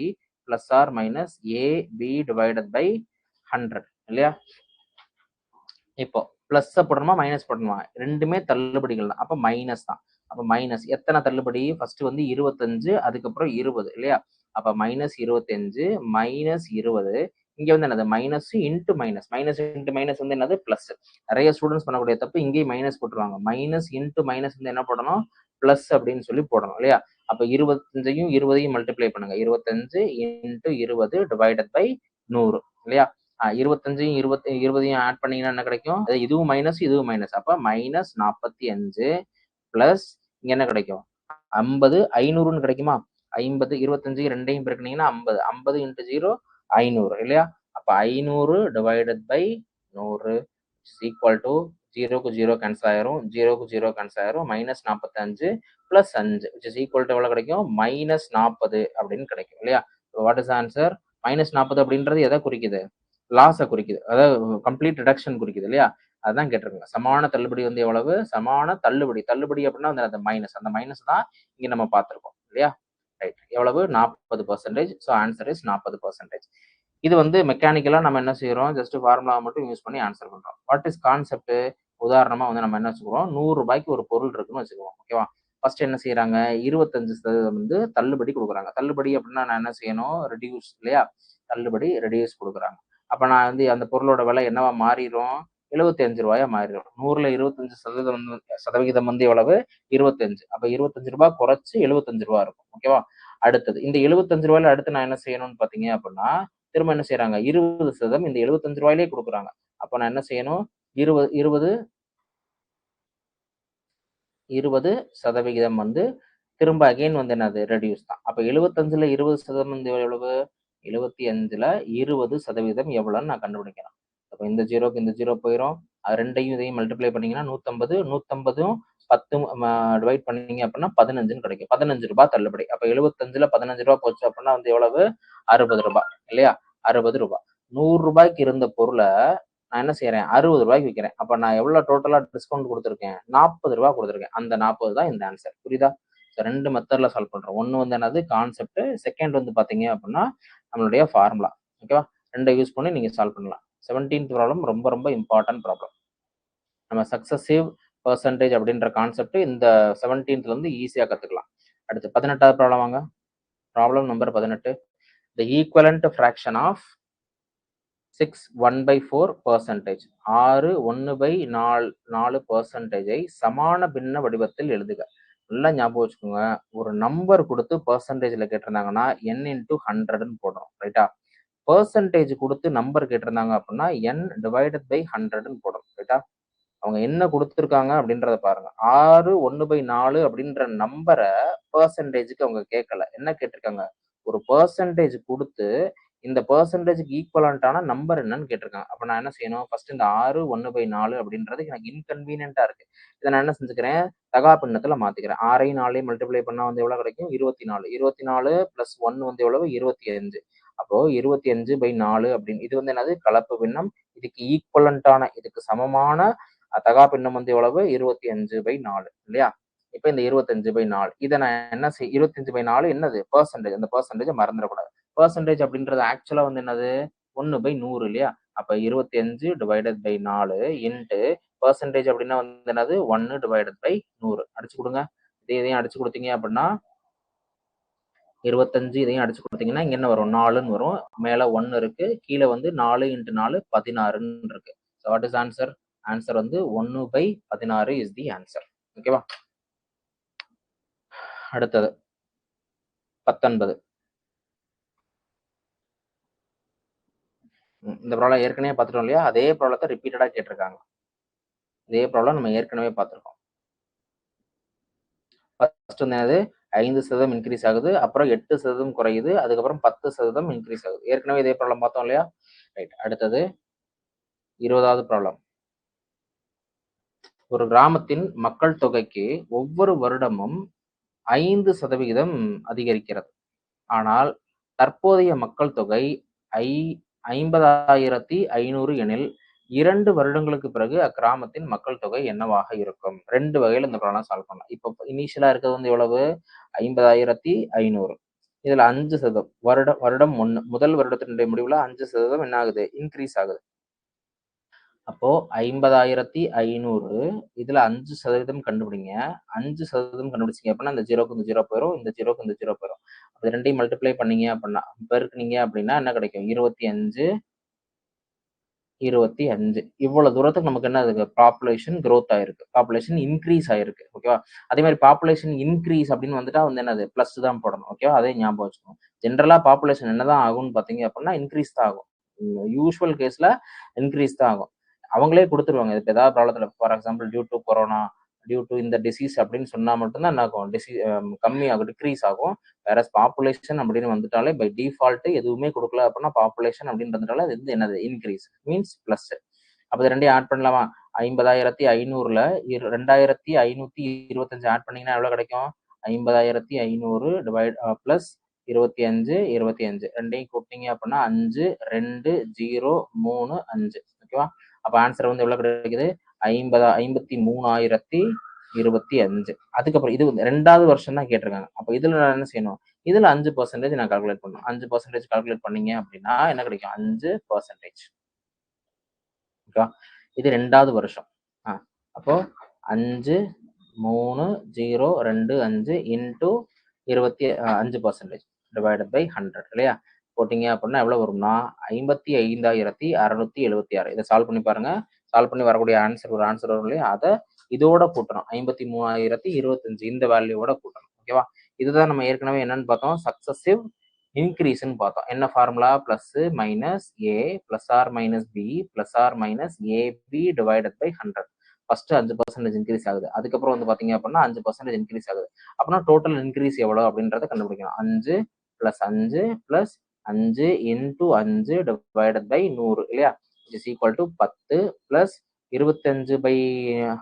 plus R minus A B divided by 100 இல்லையா? இப்போ பிளஸ் போடணுமா மைனஸ் போடணுமா? ரெண்டுமே தள்ளுபடிகள் தான். அப்ப மைனஸ் தான். அப்ப மைனஸ் எத்தனை தள்ளுபடி? ஃபர்ஸ்ட் வந்து 25, அதுக்கப்புறம் 20 இல்லையா? அப்ப மைனஸ் 25 மைனஸ் 20. இங்க வந்து என்னது? Minus into minus. Minus into minus வந்து என்னது? பிளஸ். நிறைய ஸ்டூடெண்ட்ஸ் பண்ணக்கூடிய தப்பு இங்கேயும் மைனஸ் போட்டுருவாங்க. மைனஸ் இன்ட்டு மைனஸ் வந்து என்ன போடணும்? பிளஸ் அப்படின்னு சொல்லி போடணும் இல்லையா? அப்ப 25யும் 20யும் மல்டிப்ளை பண்ணுங்க. 25 இன்ட்டு 20 டிவைடட் பை 100 இல்லையா? 25யும் 20யும் ஆட் பண்ணீங்கன்னா என்ன கிடைக்கும்? இதுவும் மைனஸ் இதுவும் மைனஸ். அப்ப மைனஸ் 45 பிளஸ் இங்க என்ன கிடைக்கும்? 50 500ன்னு கிடைக்குமா? 50 25 ரெண்டையும் பெருக்கினீங்கன்னா 50. 50 இன்ட்டு 0 500 இல்லையா? அப்ப 500 டிவைடட் பை 100 ஈக்குவல் டு 0க்கு 0 கேன்சல் ஆயிரும், 0க்கு 0 கேன்சல் ஆயிரும், minus 45 plus 5 which is equal to எவ்வளவு கிடைக்கும்? மைனஸ் 40 அப்படின்னு கிடைக்கும் இல்லையா? What is answer? மைனஸ் 40 அப்படின்றது எதை குறிக்குது? லாஸை குறிக்குது. அதாவது கம்ப்ளீட் ரிடக்ஷன் குறிக்குது இல்லையா? அதான் கேட்டிருக்காங்க. சமான தள்ளுபடி வந்து எவ்வளவு? சமான தள்ளுபடி. தள்ளுபடி அப்படின்னா அந்த மைனஸ். அந்த மைனஸ் தான் இங்க நம்ம பார்த்திருக்கோம் இல்லையா? ரைட். எவ்வளவு? 40%. So answer is 40%. இது வந்து மெக்கானிக்கலா நம்ம என்ன செய்யறோம்? ஜஸ்ட் ஃபார்முலா மட்டும் யூஸ் பண்ணி ஆன்சர் பண்றோம். What is concept? உதாரணமா வந்து நம்ம என்ன வச்சுக்கிறோம்? 100 ரூபாய்க்கு ஒரு பொருள் இருக்குன்னு வச்சுக்குவோம். ஓகேவா? ஃபர்ஸ்ட் என்ன செய்யறாங்க? 25% வந்து தள்ளுபடி கொடுக்குறாங்க. தள்ளுபடி அப்படின்னா நான் என்ன செய்யணும்? ரெடியூஸ் இல்லையா? தள்ளுபடி ரெடியூஸ் கொடுக்குறாங்க. அப்ப நான் வந்து அந்த பொருளோட விலை என்னவா மாறிடும்? 75 ரூபாயா மாறிடும். 100ல 25% வந்து எவ்வளவு? 25. அப்ப 25 ரூபாய் குறைச்சு 75 ரூபாய் இருக்கும். ஓகேவா? அடுத்தது இந்த 75 ரூபாயில அடுத்து நான் என்ன செய்யணும்னு பாத்தீங்க அப்படின்னா, திரும்ப என்ன செய்யறாங்க? 20% இந்த 75 ரூபாயிலே கொடுக்குறாங்க. அப்ப நான் என்ன செய்யணும்? 20% வந்து திரும்ப அகைன் வந்து என்னது? ரெடியூஸ் தான். அப்ப 75ல 20% வந்து எவ்வளவு? 75ல 20% எவ்வளவுன்னு நான் கண்டுபிடிக்கிறேன். அப்ப இந்த ஜீரோக்கு இந்த ஜீரோ போயிரும். அது ரெண்டையும் இதையும் மல்டிப்ளை பண்ணீங்கன்னா 150, 150ம் 10 டிவைட் பண்ணீங்க அப்படின்னா 15ன்னு கிடைக்கும். 15 ரூபாய் தள்ளுபடி. அப்ப 75ல 15 ரூபாய் போச்சு அப்படின்னா வந்து எவ்வளவு? 60 ரூபாய் இல்லையா? 60 ரூபாய். 100 ரூபாய்க்கு இருந்த பொருளை நான் என்ன செய்யறேன்? 60 ரூபாய்க்கு விற்கிறேன். அப்ப நான் எவ்வளவு டோட்டலா டிஸ்கவுண்ட் கொடுத்துருக்கேன்? 40 ரூபாய் கொடுத்துருக்கேன். அந்த 40 தான் இந்த ஆன்சர். புரியுதா? ரெண்டு மெத்தட்ல சால்வ் பண்றோம். ஒன்னு வந்து என்னது? கான்செப்ட். செகண்ட் வந்து பாத்தீங்க அப்படின்னா நம்மளுடைய ஃபார்முலா. ஓகேவா? ரெண்டை யூஸ் பண்ணி நீங்க சால்வ் பண்ணலாம். 17th ப்ராப்ளம் ரொம்ப ரொம்ப இம்பார்ட்டன்ட் ப்ராப்ளம். நம்ம சக்சசிவ் பெர்சன்டேஜ் அப்படின்ற கான்செப்ட் இந்த 17th இருந்து ஈஸியா கத்துக்கலாம். அடுத்து 18வது ப்ராப்ளம் வாங்க. Problem number 18. The equivalent fraction of 6 1/4%. 6 1/4% சமான பின்ன வடிவத்தில் எழுதுக. நல்லா ஞாபகம் வச்சுக்கோங்க. ஒரு நம்பர் கொடுத்து பெர்சன்டேஜ்ல கேட்டிருந்தாங்கன்னா n இன்டூ 100ன்னு போடுறோம். ரைட்டா? பெர்சன்டேஜ் கொடுத்து நம்பர் கேட்டிருந்தாங்க அப்படின்னா n டிவைடட் பை 100ன்னு போடுறோம். ரைட்டா? அவங்க என்ன கொடுத்துருக்காங்க அப்படின்றத பாருங்க. 6 1/4 அப்படின்ற நம்பரை பெர்சன்டேஜுக்கு அவங்க கேட்கல. என்ன கேட்டிருக்காங்க? ஒரு பெர்சன்டேஜ் கொடுத்து இந்த பெர்சன்டேஜுக்கு ஈக்குவலண்டான நம்பர் என்னன்னு கேட்டிருக்காங்க. அப்ப நான் என்ன செய்யணும்? ஃபர்ஸ்ட் இந்த 6 1/4 அப்படின்றது எனக்கு இன்கன்வீனியன்டா இருக்கு. இதை நான் என்ன செஞ்சுக்கிறேன்? தகா பின்னத்துல மாத்திக்கிறேன். 6ஐயும் 4ஐயும் மல்டிப்ளை பண்ணா வந்து எவ்வளவு கிடைக்கும்? 24. 24 பிளஸ் 1 வந்து எவ்வளவு? 25. அப்போ 25/4 அப்படின்னு இது வந்து என்னது? கலப்பு பின்னம். இதுக்கு ஈக்குவலண்டான இதுக்கு சமமான தகா பின்னம் வந்து எவ்வளவு? 25/4 இல்லையா? இப்ப இந்த 25/4 இதை நான் என்ன 25/4 என்னது? பெர்சன்டேஜ். அந்த பெர்சன்டேஜ் மறந்துடக்கூடாது. பெர்சன்டேஜ் அப்படின்றது ஆக்சுவலா வந்து என்னது? 1/100 இல்லையா? அப்ப 25 டிவைடட் பை 4 இன்ட்டு பெர்சன்டேஜ் அப்படின்னா வந்து என்னது? 1 டிவைடட் பை 100. அடிச்சு கொடுங்க. இதையும் அடிச்சு கொடுத்தீங்க அப்படின்னா 25 இதையும் அடிச்சு கொடுத்தீங்கன்னா இங்க என்ன வரும்? 4ன்னு வரும். மேல 1 இருக்கு. கீழே வந்து 4 இன்ட்டு 4 16ன்னு இருக்கு. So what is answer? Answer வந்து 1/16 இஸ் தி ஆன்சர். ஓகேவா? அடுத்தது 19. இந்த ப்ராப்ளம் ஏற்கனவே பார்த்துட்டோம் இல்லையா? அதே ப்ராப்ளத்தை ரிப்பீட்டடா கேட்டிருக்காங்க. இதே ப்ராப்ளம் நம்ம ஏற்கனவே பார்த்துருக்கோம். ஃபர்ஸ்ட் வந்து என்னது? 5% இன்க்ரீஸ் ஆகுது, அப்புறம் 8% குறையுது, அதுக்கப்புறம் 10% இன்க்ரீஸ் ஆகுது. ஏற்கனவே இதே ப்ராப்ளம் பார்த்தோம் இல்லையா? ரைட். அடுத்தது 20வது ப்ராப்ளம். ஒரு கிராமத்தின் மக்கள் தொகைக்கு ஒவ்வொரு வருடமும் 5% அதிகரிக்கிறது. ஆனால் தற்போதைய மக்கள் தொகை 50,500 எனில் 2 வருடங்களுக்கு பிறகு அக்கிராமத்தின் மக்கள் தொகை என்னவாக இருக்கும்? 2 வகையில இந்த ப்ராப்ளம் சால்வ் பண்ணலாம். இப்போ இனிஷியலா இருக்கிறது வந்து எவ்வளவு? 50,500. இதுல 5% வருடம் 1 முதல் வருடத்தினுடைய முடிவுல 5% என்ன ஆகுது? இன்க்ரீஸ் ஆகுது. அப்போ 50,500 இதுல 5% கண்டுபிடிங்க. 5% கண்டுபிடிச்சீங்க அப்படின்னா இந்த 0க்கு இந்த 0 போயிரும். இந்த 0க்கு இந்த 0 போயிரும். அது 2யும் மல்டிப்ளை பண்ணீங்க அப்படின்னா பெருக்குனீங்க அப்படின்னா என்ன கிடைக்கும்? 25 25 இவ்வளவு தூரத்துக்கு நமக்கு என்ன ஆகுது? பாப்புலேஷன் growth ஆயிருக்கு. பாப்புலேஷன் இன்க்ரீஸ் ஆயிருக்கு. ஓகேவா? அதே மாதிரி பாப்புலேஷன் இன்க்ரீஸ் அப்படின்னு வந்துட்டா வந்து என்னது? பிளஸ் தான் போடணும். ஓகேவா? அதே ஞாபகம் வச்சுக்கணும். ஜென்ரலா பாப்புலேஷன் என்னதான் ஆகும்னு பாத்தீங்க அப்படின்னா இன்க்ரீஸ் தான் ஆகும். யூசுவல் கேஸ்ல இன்க்ரீஸ் தான் ஆகும். அவங்களே கொடுத்துருவாங்க. இப்ப ஏதாவது ப்ராப்ளத்துல for example due to corona, due to இந்த டிசீஸ் அப்படின்னு சொன்னா மட்டும்தான் என்ன ஆகும்? கம்மியாகும், டிக்ரீஸ் ஆகும். வேற பாப்புலேஷன் அப்படின்னு வந்துட்டாலே பை டிஃபால்ட் எதுவுமே கொடுக்கல அப்படின்னா பாப்புலேஷன் அப்படின்னு வந்துட்டாலே அது வந்து என்னது? Increase means plus. அப்ப இது ரெண்டையும் ஆட் பண்ணலாமா? 50,500ல 2,525 ஆட் பண்ணீங்கன்னா எவ்வளவு கிடைக்கும்? 50,500 டிவைட் பிளஸ் 25 25 ரெண்டையும் கூட்டினீங்க அப்படின்னா 5 2 0 3 5. ஓகேவா? அப்ப ஆன்சர் வந்து எவ்வளவு கிடைக்குது? 53,025. அதுக்கப்புறம் இது வந்து 2வது வருஷம் தான் கேட்டிருக்காங்க. அப்ப இதுல நான் என்ன செய்யணும்? இதுல 5% நான் கால்குலேட் பண்ணணும். 5% கால்குலேட் பண்ணீங்க அப்படின்னா என்ன கிடைக்கும்? 5%. ஓகேவா? இது 2வது வருஷம். அப்போ 5 3 0 2 5 இன்டூ 5% டிவைடட் பை 100 இல்லையா? போட்டீங்க அப்படின்னா எவ்வளவு வரும்னா 55,676. இதை சால்வ் பண்ணி பாருங்க. சால்வ் பண்ணி வரக்கூடிய ஆன்சர் ஒரு ஆன்சர் வரும் இல்லையா? அதை இதோட கூட்டணும். 53,025 இந்த வேல்யூவோட கூட்டணும். ஓகேவா? இதுதான் நம்ம ஏற்கனவே என்னன்னு பார்த்தோம்? சக்சசிவ் இன்க்ரீஸ்ன்னு பார்த்தோம். என்ன formula? Plus minus A plus R minus B plus R minus AB divided by 100. First 5% increase ஆகுது. அதுக்கப்புறம் வந்து பாத்தீங்க அப்படின்னா 5% இன்க்ரீஸ் ஆகுது. அப்படின்னா டோட்டல் இன்க்ரீஸ் எவ்வளவு அப்படின்றத கண்டுபிடிக்கணும். 5 plus 5 plus 5 into 5 divided by 100 இல்லையா? Is equal to 10 plus 25 by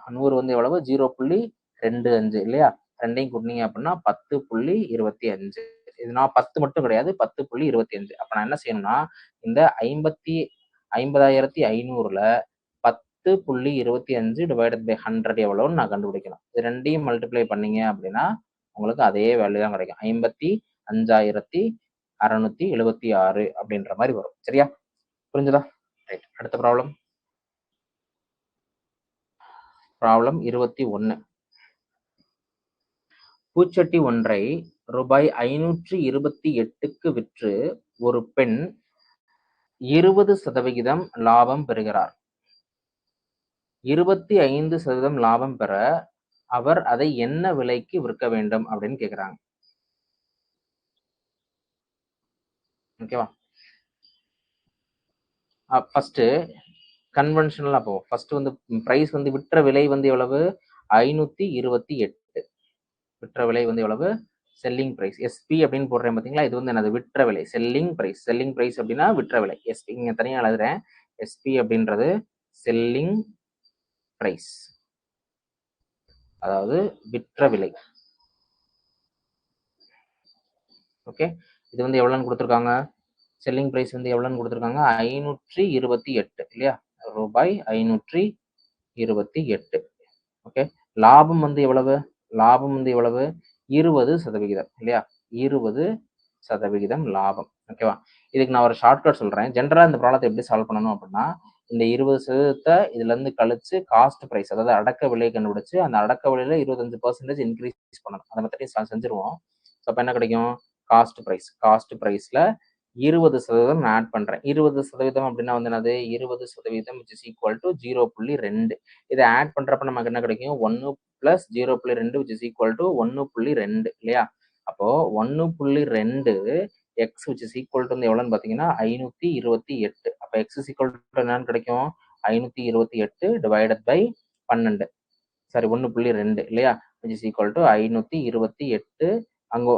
100 வந்து எவ்வளவு? 0.25 இல்லையா? ரெண்டையும் கூட்டினீங்க அப்படின்னா 10.25. இது நான் 10 மட்டும் கிடையாது, 10.25. அப்ப நான் என்ன செய்யணும்னா இந்த 50,500ல 10.25 டிவைடட் பை 100 எவ்வளவுன்னு நான் கண்டுபிடிக்கணும். இது ரெண்டையும் மல்டிப்ளை பண்ணீங்க அப்படின்னா உங்களுக்கு அதே வேல்யூ தான் கிடைக்கும். 55,676 அப்படின்ற மாதிரி வரும். சரியா? புரிஞ்சுதா? ரைட். அடுத்த ப்ராப்ளம். ப்ராப்ளம் 21. பூச்சட்டி ஒன்றை ரூபாய் 528க்கு விற்று ஒரு பெண் 20% லாபம் பெறுகிறார். 25% லாபம் பெற அவர் அதை என்ன விலைக்கு விற்க வேண்டும் அப்படின்னு கேக்குறாங்க. ஓகேவா? ஃபர்ஸ்ட் கன்வென்ஷனலா போவோம். ஃபர்ஸ்ட் வந்து பிரைஸ் வந்து விற்ற விலை வந்து எவ்வளவு? 528. விற்ற விலை வந்து எவ்வளவு? Selling price. எஸ்பி அப்படின்னு போடுறேன் பாத்தீங்களா? இது வந்து என்னது? விற்ற விலை. Selling price. செல்லிங் பிரைஸ் அப்படின்னா விற்ற விலை. எஸ்பி இங்க தனியா எழுதுறேன். எஸ்பி அப்படின்றது செல்லிங் பிரைஸ், அதாவது விற்ற விலை. ஓகே, இது வந்து எவ்வளவுன்னு கொடுத்துருக்காங்க? செல்லிங் பிரைஸ் வந்து எவ்வளவுன்னு கொடுத்துருக்காங்க? 528 இல்லையா? ரூபாய் 528. ஓகே, லாபம் வந்து எவ்வளவு? லாபம் வந்து எவ்வளவு? 20% இல்லையா? 20% லாபம். ஓகேவா? இதுக்கு நான் ஒரு ஷார்ட்கட் சொல்றேன். ஜென்ரலா இந்த ப்ராப்ளத்தை எப்படி சால்வ் பண்ணணும் அப்படின்னா இந்த 20% இதுல இருந்து கழிச்சு காஸ்ட் பிரைஸ், அதாவது அடக்க விலை கண்டுபிடிச்சு அந்த அடக்க விலையில 25% இன்க்ரீஸ் பண்ணணும். அதை பத்தி செஞ்சிருவோம். அப்ப என்ன கிடைக்கும்? Cost price. காஸ்ட் பிரைஸ்ல 20% ஆட் பண்றேன். 20% அப்படின்னா வந்து என்னது? 20% which is equal to 0.2. இதை ஆட் பண்றப்ப நமக்கு என்ன கிடைக்கும்? 1 plus 0.2 which is equal to 1.2 இல்லையா? அப்போ 1.2 X which is equal to எவ்வளவுன்னு பாத்தீங்கன்னா 528. அப்ப எக்ஸ் is equal to என்னன்னு கிடைக்கும்? 528 டிவைடட் பை 12, சாரி 1.2 இல்லையா? which is equal to 528.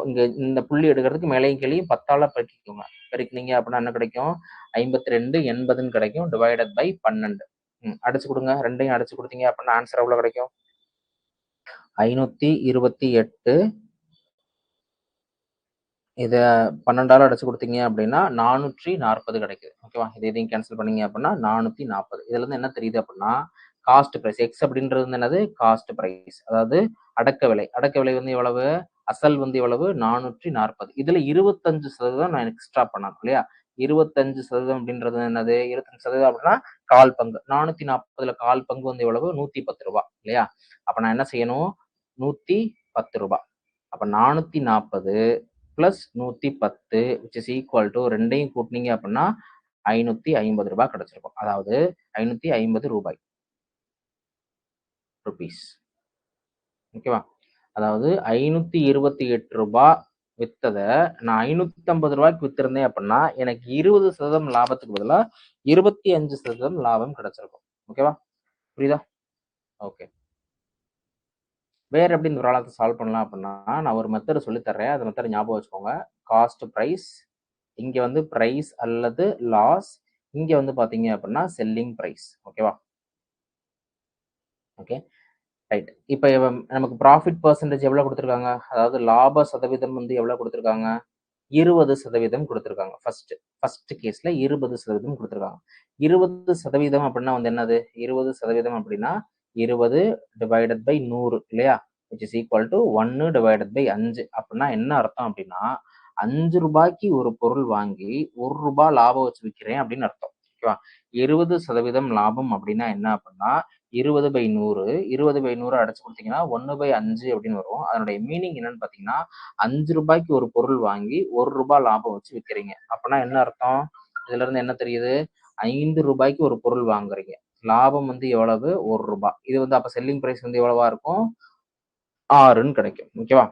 இங்க இந்த புள்ளி எடுக்கிறதுக்கு மேலையும் கீழையும் 10ஆல பெருக்கிக்கோங்க. பெருக்கினீங்க அப்படின்னா என்ன கிடைக்கும்? 5280 கிடைக்கும் டிவைடட் பை 12. அடிச்சு கொடுங்க. ரெண்டையும் அடிச்சு கொடுத்தீங்க அப்படின்னா ஆன்சர் எவ்வளவு கிடைக்கும்? 528 இதை 12ஆல் அடைச்சு கொடுத்தீங்க அப்படின்னா 440 கிடைக்குது. ஓகேவா? இதையும் கேன்சல் பண்ணீங்க அப்படின்னா 440. இதுல இருந்து என்ன தெரியுது அப்படின்னா காஸ்ட் பிரைஸ் எக்ஸ் அப்படின்றது வந்து என்னது காஸ்ட் பிரைஸ், அதாவது அடக்க விலை. அடக்க விலை வந்து எவ்வளவு, அசல் வந்து எவ்வளவு 440. இதுல 25% நான் எக்ஸ்ட்ரா பண்ணணும் இல்லையா? 25% அப்படின்றது என்னது, 25% அப்படின்னா கால் பங்கு. 440ல கால் பங்கு வந்து எவ்வளவு 110 ரூபாய் இல்லையா? அப்ப நான் என்ன செய்யணும், 110 ரூபாய். அப்ப 440 plus 110 which is equal to ரெண்டையும் கூட்டினீங்க அப்படின்னா 550 ரூபாய் கிடைச்சிருக்கும். அதாவது 550 ரூபாய் ருபீஸ். ஓகேவா? அதாவது 528 ரூபாய் வித்ததை நான் 550 ரூபாய்க்கு வித்திருந்தேன் அப்படின்னா எனக்கு 20% லாபத்துக்கு பதிலா 25% லாபம் கிடைச்சிருக்கும். ஓகேவா? புரியுதா? ஓகே. வேற எப்படி இந்த ப்ராப்ளத்தை சால்வ் பண்ணலாம் அப்படின்னா நான் ஒரு மெத்தட் சொல்லி தர்றேன். அந்த மெத்தட் ஞாபகம் வச்சுக்கோங்க. காஸ்ட் பிரைஸ், இங்க வந்து பிரைஸ் அல்லது லாஸ், இங்க வந்து பாத்தீங்க அப்படின்னா செல்லிங் பிரைஸ். ஓகேவா? Okay right. இப்போ நமக்கு ப்ராஃபிட் பர்சன்டேஜ் எவ்வளவு கொடுத்துருக்காங்க, அதாவது லாப சதவீதம் வந்து எவ்வளவு கொடுத்துருக்காங்க, 20% கொடுத்துருக்காங்க. ஃபர்ஸ்ட் கேஸ்ல 20% கொடுத்துருக்காங்க. 20% அப்படின்னா வந்து என்னது, 20% அப்படின்னா 20 டிவைடட் பை 100 இல்லையா, which is equal to 1 divided by 5. அப்படின்னா என்ன அர்த்தம் அப்படின்னா 5 ரூபாய்க்கு ஒரு பொருள் வாங்கி 1 ரூபாய் லாபம் வச்சு விற்கிறேன் அப்படின்னு அர்த்தம். ஓகேவா? 20% லாபம் அப்படின்னா என்ன அப்படின்னா 20 பை 100, 20 பை 100 அடைச்சு கொடுத்தீங்கன்னா 1 பை 5 அப்படின்னு வரும். அதனுடைய மீனிங் என்னன்னு பாத்தீங்கன்னா 5 ரூபாய்க்கு ஒரு பொருள் வாங்கி 1 ரூபாய் லாபம் வச்சு விற்கிறீங்க. அப்படின்னா என்ன அர்த்தம், இதுல இருந்து என்ன தெரியுது, 5 ரூபாய்க்கு ஒரு பொருள் வாங்குறீங்க, லாபம் வந்து எவ்வளவு 1 ரூபாய். இது வந்து அப்ப செல்லிங் பிரைஸ் வந்து எவ்வளவா இருக்கும், 6ன்னு கிடைக்கும். ஓகேவா?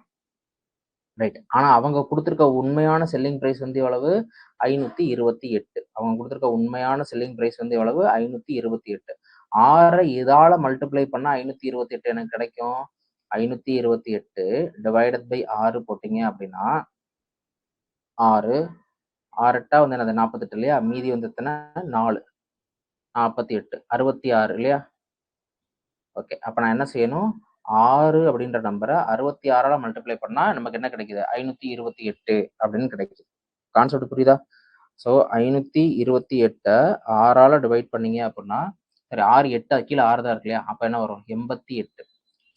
ரைட். ஆனா அவங்க கொடுத்திருக்க உண்மையான செல்லிங் பிரைஸ் வந்து எவ்வளவு, 528. அவங்க கொடுத்திருக்க உண்மையான செல்லிங் பிரைஸ் வந்து எவ்வளவு, 528. 6 இதால மல்டிப்ளை பண்ணா 528 எனக்கு கிடைக்கும். 528 டிவைடட் பை 6 போட்டீங்க அப்படின்னா 6 6 8 வந்து என்னது 48 இல்லையா, மீதி வந்து எத்தனை 4 48 66 இல்லையா? ஓகே. அப்ப நான் என்ன செய்யணும், 6 அப்படின்ற நம்பரை 66ஆல மல்டிப்ளை பண்ணா நமக்கு என்ன கிடைக்குது, 528 அப்படின்னு கிடைக்குது. கான்செப்ட் புரியுதா? ஸோ 528 6ஆல டிவைட் பண்ணீங்க அப்படின்னா, சரி 6 8 கீழே 6 தான் இருக்கு இல்லையா, அப்ப என்ன வரும் 88.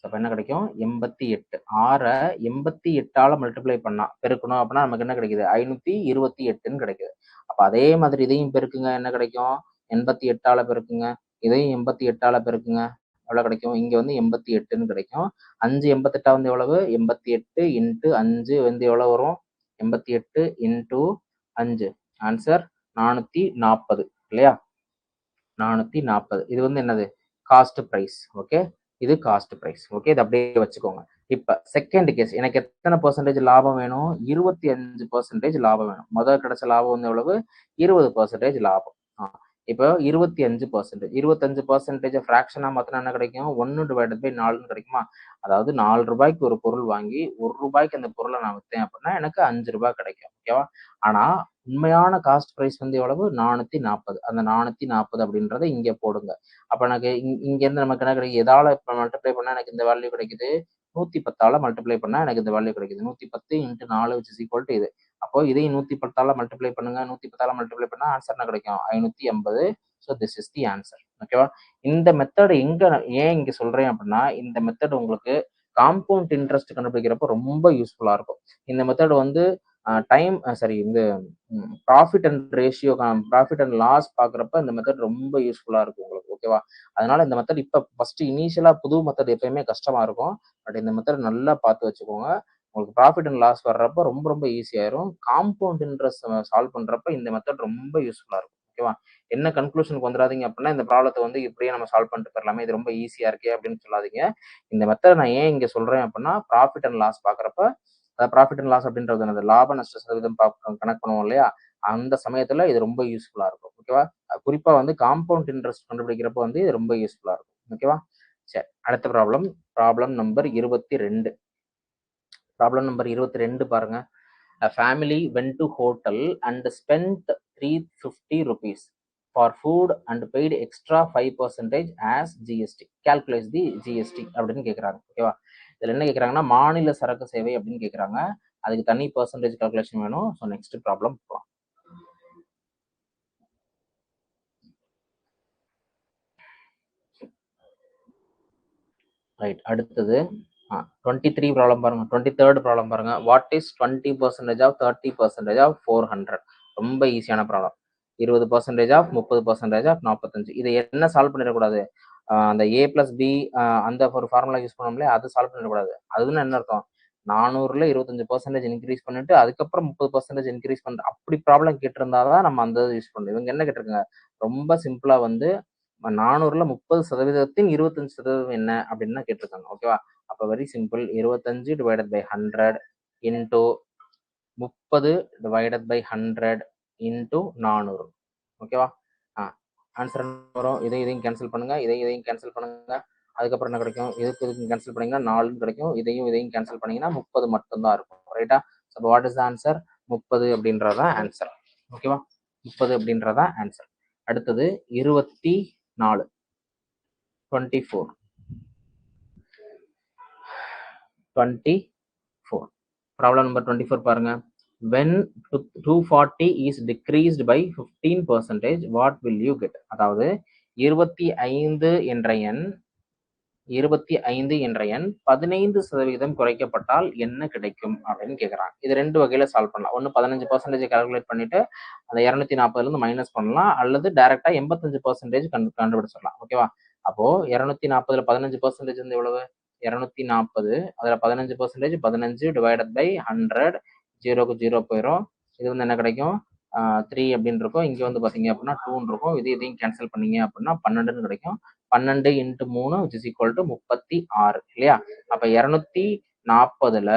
அப்ப என்ன கிடைக்கும் 88. 6 88ஆல மல்டிப்ளை பண்ணா பெருக்கணும் அப்படின்னா நமக்கு என்ன கிடைக்குது, 528ன்னு கிடைக்குது. அப்ப அதே மாதிரி இதையும் பெருக்குங்க, என்ன கிடைக்கும், 88ஆல பெருக்குங்க, இதையும் 88ஆல பெருக்குங்க, எவ்வளவு கிடைக்கும், இங்க வந்து 88ன்னு கிடைக்கும். 5 88 வந்து எவ்வளவு, 88 இன்ட்டு 5 வந்து எவ்வளவு வரும், 88 இன்ட்டு 5, ஆன்சர் 440 இல்லையா, 440. இது வந்து என்னது காஸ்ட் பிரைஸ். ஓகே, இது காஸ்ட் பிரைஸ். ஓகே, இது அப்படியே வச்சுக்கோங்க. இப்ப செகண்ட் கேஸ், எனக்கு எத்தனை பெர்சன்டேஜ் லாபம் வேணும், 25% லாபம் வேணும். முதல் கிடைச்ச லாபம் வந்து எவ்வளவு, 20% லாபம். இப்போ 25%, 25% ஃபிராக்ஷனா மாத்தினா என்ன கிடைக்கும், 1 டிவைடட் பை 4ன்னு கிடைக்குமா? அதாவது 4 ரூபாய்க்கு ஒரு பொருள் வாங்கி 1 ரூபாய்க்கு அந்த பொருளை நான் விற்றேன் அப்படின்னா எனக்கு 5 ரூபாய் கிடைக்கும். ஓகேவா? ஆனா உண்மையான காஸ்ட் பிரைஸ் வந்து எவ்வளவு, 440. அந்த 440 அப்படின்றத இங்க போடுங்க. அப்ப எனக்கு இங்க இருந்து நமக்கு என்ன கிடைக்கும், எதால இப்ப மல்டிப்ளை பண்ணா எனக்கு இந்த வேல்யூ கிடைக்குது, 110ஆல மல்டிப்ளை பண்ணா எனக்கு இந்த வேல்யூ கிடைக்குது. 110 into 4 which is equal to இது. அப்போ இதையும் 110ஆல மல்டிப்ளை பண்ணுங்க. 110ஆல மல்டிப்ளை பண்ணா ஆன்சர் என்ன கிடைக்கும், 550. So this is the answer. ஓகேவா? இந்த மெத்தட் ஏன் இங்க சொல்றேன் அப்படின்னா இந்த மெத்தட் உங்களுக்கு காம்பவுண்ட் இன்ட்ரெஸ்ட் கண்டுபிடிக்கிறப்ப ரொம்ப யூஸ்ஃபுல்லா இருக்கும். இந்த மெத்தட் வந்து டைம் சரி இந்த profit and ratio, profit and loss பாக்குறப்ப இந்த மெத்தட் ரொம்ப யூஸ்ஃபுல்லா இருக்கும் உங்களுக்கு. ஓகேவா? அதனால இந்த மெத்தட் இப்ப ஃபர்ஸ்ட் இனிஷியலா புது மெத்தட் எப்பயுமே கஷ்டமா இருக்கும். பட் இந்த மெத்தட் நல்லா பார்த்து வச்சுக்கோங்க. உங்களுக்கு ப்ராஃபிட் அண்ட் லாஸ் வர்றப்ப ரொம்ப ரொம்ப ஈஸியாயிரும். காம்பவுண்ட் இன்ட்ரெஸ்ட் சால்வ் பண்றப்ப இந்த மெத்தட் ரொம்ப யூஸ்ஃபுல்லா இருக்கும். ஓகேவா? என்ன கன்க்ளூஷனுக்கு வந்துடாதீங்க அப்படின்னா இந்த ப்ராப்ளத்தை வந்து இப்படியே நம்ம சால்வ் பண்ணிட்டு போயிடலாமே, இது ரொம்ப ஈஸியா இருக்கே அப்படின்னு சொல்லாதீங்க. இந்த மெத்தட் நான் ஏன் இங்க சொல்றேன் அப்படின்னா ப்ராஃபிட் அண்ட் லாஸ் பாக்குறப்ப, ப்ராஃபிட் அண்ட் லாஸ் அப்படின்றது என்னது, லாப நஷ்ட சதவீதம் கணக்கு பண்ணுவோம் இல்லையா, அந்த சமயத்துல இது ரொம்ப யூஸ்ஃபுல்லா இருக்கும். ஓகேவா? குறிப்பா வந்து காம்பவுண்ட் இன்ட்ரெஸ்ட் கண்டுபிடிக்கிறப்ப வந்து இது ரொம்ப யூஸ்ஃபுல்லா இருக்கும். ஓகேவா? சரி, அடுத்த problem, problem number 22. Problem number 22 பாருங்க. A family went to hotel and spent 350 rupees for food and paid extra 5% as GST. Calculate the GST அப்படின்னு கேட்குறாங்க. ஓகேவா? இதில் என்ன கேட்குறாங்கன்னா மாநில சரக்கு சேவை அப்படின்னு கேட்குறாங்க. அதுக்கு தனி பெர்சன்டேஜ் கால்குலேஷன் வேணும். ஸோ நெக்ஸ்ட் ப்ராப்ளம் போகலாம். ரைட், அடுத்தது 23 ப்ராப்ளம் பாருங்க. 23rd ப்ராப்ளம் பாருங்க. What is 20% of 30% of 400? ரொம்ப ஈஸியான ப்ராப்ளம். 20% of 30% of 45. இதை என்ன சால்வ் பண்ணிடக்கூடாது, அந்த ஏ பிளஸ் பி அந்த ஒரு ஃபார்முலா யூஸ் பண்ணோம்ல, அது சால்வ் பண்ணிடக்கூடாது. அதுன்னு என்ன அர்த்தம், 400ல 25% இன்க்ரீஸ் பண்ணிட்டு அதுக்கப்புறம் 30% இன்க்ரீஸ் பண்ணிட்டு அப்படி ப்ராப்ளம் கேட்டிருந்தாதான் நம்ம அந்த யூஸ் பண்ணணும். இவங்க என்ன கேட்டிருக்காங்க, ரொம்ப சிம்பிளா வந்து 400ல 30%, 25% என்ன அப்படின்னு தான் கேட்டிருக்காங்க. ஓகேவா? அப்ப very simple, 25 divided by 100 into 30 divided by 100 into 400. ஓகேவா? ஆன்சர் வரும். இதையும் கேன்சல் பண்ணுங்க, இதையும் கேன்சல் பண்ணுங்க. அதுக்கப்புறம் என்ன கிடைக்கும், இதுக்கும் கேன்சல் பண்ணீங்கன்னா 4 கிடைக்கும். இதையும் கேன்சல் பண்ணீங்கன்னா 30 மட்டும்தான் இருக்கும். ரைட்டா? ஸோ வாட் இஸ் ஆன்சர், 30 அப்படின்றதான் ஆன்சர். ஓகேவா? 30 அப்படின்றதான் ஆன்சர். அடுத்தது 24, 24 ப்ராப்ளம் நம்பர் 24 பாருங்க. when 240 is decreased by 15%, what will you get? அதாவது 25 என்ற எண் 15% குறைக்கப்பட்டால் என்ன கிடைக்கும் அப்படின்னு கேட்குறாங்க. இது ரெண்டு வகையில சால்வ் பண்ணலாம். ஒன்று 15% கால்குலேட் பண்ணிட்டு அந்த 240ல இருந்து மைனஸ் பண்ணலாம், அல்லது டைரக்டா 85% கண்டுபிடிச்சிடலாம். ஓகேவா? அப்போ 240ல 15% வந்து எவ்வளவு, 240, அதுல 15%, 15 டிவைடட் பை 100, 0க்கு 0 போயிடும். இது வந்து என்ன கிடைக்கும், 3 அப்படின்னு இருக்கும். இங்க வந்து பாத்தீங்க அப்படின்னா 2 இருக்கும். இதையும் கேன்சல் பண்ணீங்க அப்படின்னா 12 கிடைக்கும். 12 into 3 which is equal to 36 இல்லையா? அப்ப 240ல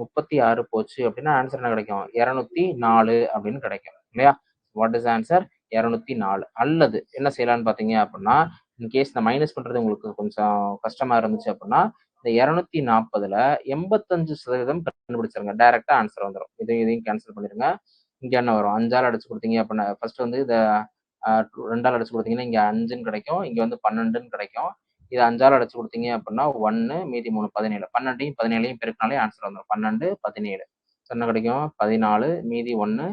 36 போச்சு அப்படின்னா ஆன்சர் என்ன கிடைக்கும், 204 அப்படின்னு கிடைக்கும் இல்லையா? What is answer, 204. அல்லது என்ன செய்யலாம்னு பாத்தீங்க அப்படின்னா, இன்கேஸ் இந்த மைனஸ் பண்றது உங்களுக்கு கொஞ்சம் கஷ்டமா இருந்துச்சு அப்படின்னா, இந்த 240ல 85% கண்டுபிடிச்சிருங்க, டைரக்டா ஆன்சர் வந்துடும். இதையும் கேன்சல் பண்ணிருங்க. இங்க என்ன வரும், 5ஆல் அடிச்சு கொடுத்தீங்க அப்படின்னா, ஃபர்ஸ்ட் வந்து இதை 2ஆல் அடிச்சு கொடுத்தீங்கன்னா இங்க 5ன்னு கிடைக்கும், இங்க வந்து 12ன்னு கிடைக்கும். இது 5ஆல் அடிச்சு கொடுத்தீங்க அப்படின்னா 1 மீதி 3 17. 12ஐயும் 17ஐயும் பெருக்கினாலே ஆன்சர் வந்துடும், 12 17. என்ன கிடைக்கும், 14 மீதி 1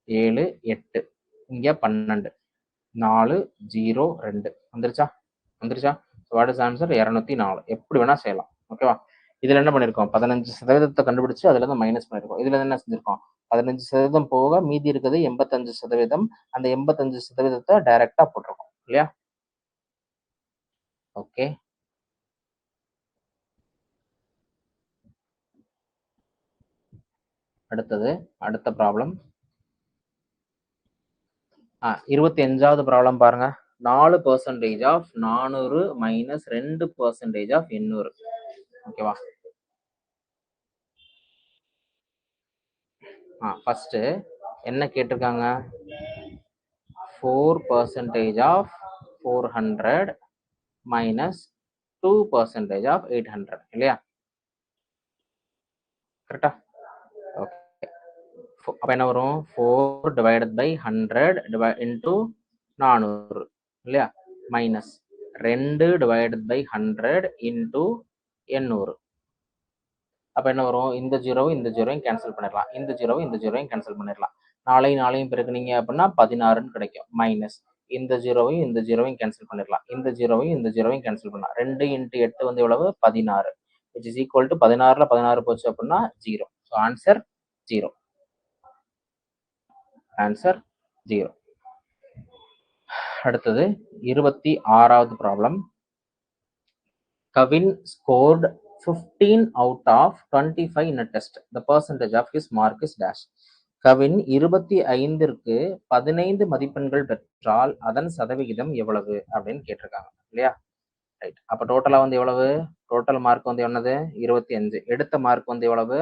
7 8, இங்க 12, 4 0 2 வந்துருச்சா? What is answer, 204. எப்படி வேணா செய்யலாம். ஓகேவா? இதுல என்ன பண்ணிருக்கோம், 15% கண்டுபிடிச்சு அதுல இருந்து மைனஸ் பண்ணிருக்கோம். இதுல என்ன செஞ்சிருக்கோம், 15% போக மீதி இருக்குது 85%. அந்த 85% டைரக்டா போட்டிருக்கோம் இல்லையா? ஓகே, அடுத்த ப்ராப்ளம் 25வது ப்ராப்ளம் பாருங்க. 4% ஆஃப் 400 மைனஸ் 2% ஆஃப் 800. ஓகேவா? ஃபர்ஸ்ட் என்ன கேட்டிருக்காங்க, 4% ஆஃப் 400 மைனஸ் 2% ஆஃப் 800 இல்லையா? கரெக்டா? ஓகே, அப்ப என்ன வரும், 4 டிவைடட் பை 100 இன்டூ 400 இல்லையா, மைனஸ் 2 டிவைடட் பை 100 இன்டூ 800. அப்ப என்ன வரும், இந்த ஜீரோவும் இந்த ஜீரோவையும் கேன்சல் பண்ணிடலாம், இந்த ஜீரோவையும் கேன்சல் பண்ணிடலாம். 4ஐயும் பெருக்குனீங்க அப்படின்னா 16ன்னு கிடைக்கும். மைனஸ் இந்த ஜீரோவையும் கேன்சல் பண்ணிடலாம், இந்த ஜீரோவையும் கேன்சல் பண்ணலாம். 2 இன்ட்டு 8 வந்து எவ்வளவு, 16, which is equal to 16ல 16 போச்சு அப்படின்னா 0. So answer 0. ஆன்சர் 0. அடுத்தது 26வது problem. Kevin scored 15 out of 25 in a test. The percentage of his mark is dash. Kavin 25ற்கு 15 மதிப்பெண்கள் பெற்றால் அதன் சதவிகிதம் எவ்வளவு அப்படின்னு கேட்டிருக்காங்க இல்லையா? ரைட், அப்ப டோட்டலா வந்து எவ்வளவு, டோட்டல் மார்க் வந்து என்னது 25, எடுத்த மார்க் வந்து எவ்வளவு,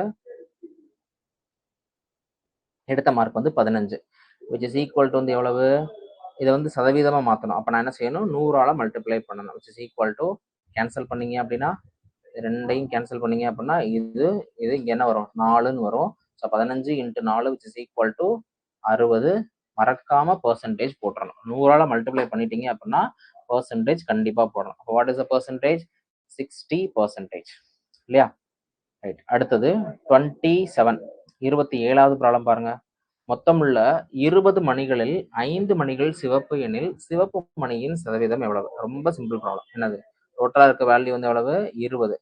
எடுத்த மார்க் வந்து 15, which is equal to வந்து எவ்வளவு, இதை வந்து சதவீதமா மாத்தணும். அப்ப நான் என்ன செய்யணும், 100ஆல மல்டிப்ளை பண்ணணும், which is equal to, cancel பண்ணீங்க அப்படின்னா ரெண்டையும் கேன்சல் பண்ணீங்க அப்படின்னா இது இங்க என்ன வரும், 4ன்னு வரும். So 15 into 4 which is equal to 60. மறக்காம பெர்சன்டேஜ் போட்டுறணும். 100ஆல மல்டிப்ளை பண்ணிட்டீங்க அப்படின்னா பெர்சன்டேஜ் கண்டிப்பா போடணும். வாட் இஸ் த பெர்சன்டேஜ், 60% இல்லையா? ரைட். அடுத்தது 27 27வது ப்ராப்ளம் பாருங்க. மொத்தமுள்ள 20 மணிகளில் 5 மணிகள் சிவப்பு எனில் சிவப்பு மணியின் சதவீதம் எவ்வளவு? ரொம்ப சிம்பிள் ப்ராப்ளம். என்னது? டோட்டலா இருக்க வேல்யூ வந்து எவ்வளவு? 20.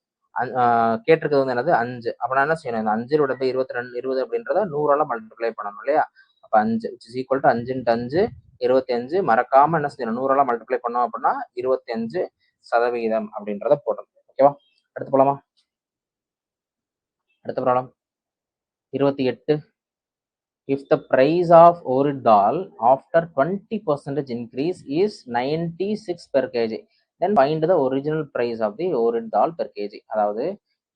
கேட்டிருக்கிறது வந்து என்னது? 5. அப்ப நான் என்ன செய்யணும்? இந்த 5 / 22 20 அப்படின்றத 100ஆல மல்டிப்ளை பண்ணணும் இல்லையா? அப்ப 5 which is equal to 5 × 5 25. மறக்காம என்ன செய்யணும்? 100ஆல மல்டிப்ளை பண்ணோம் அப்படின்னா 25% அப்படின்றத போடணும். ஓகேவா? அடுத்து போலாமா? அடுத்த problem 28. If the price of Urid dal after 20% increase is 96 per kg, then find the original price of the Urid dal per kg. அதாவது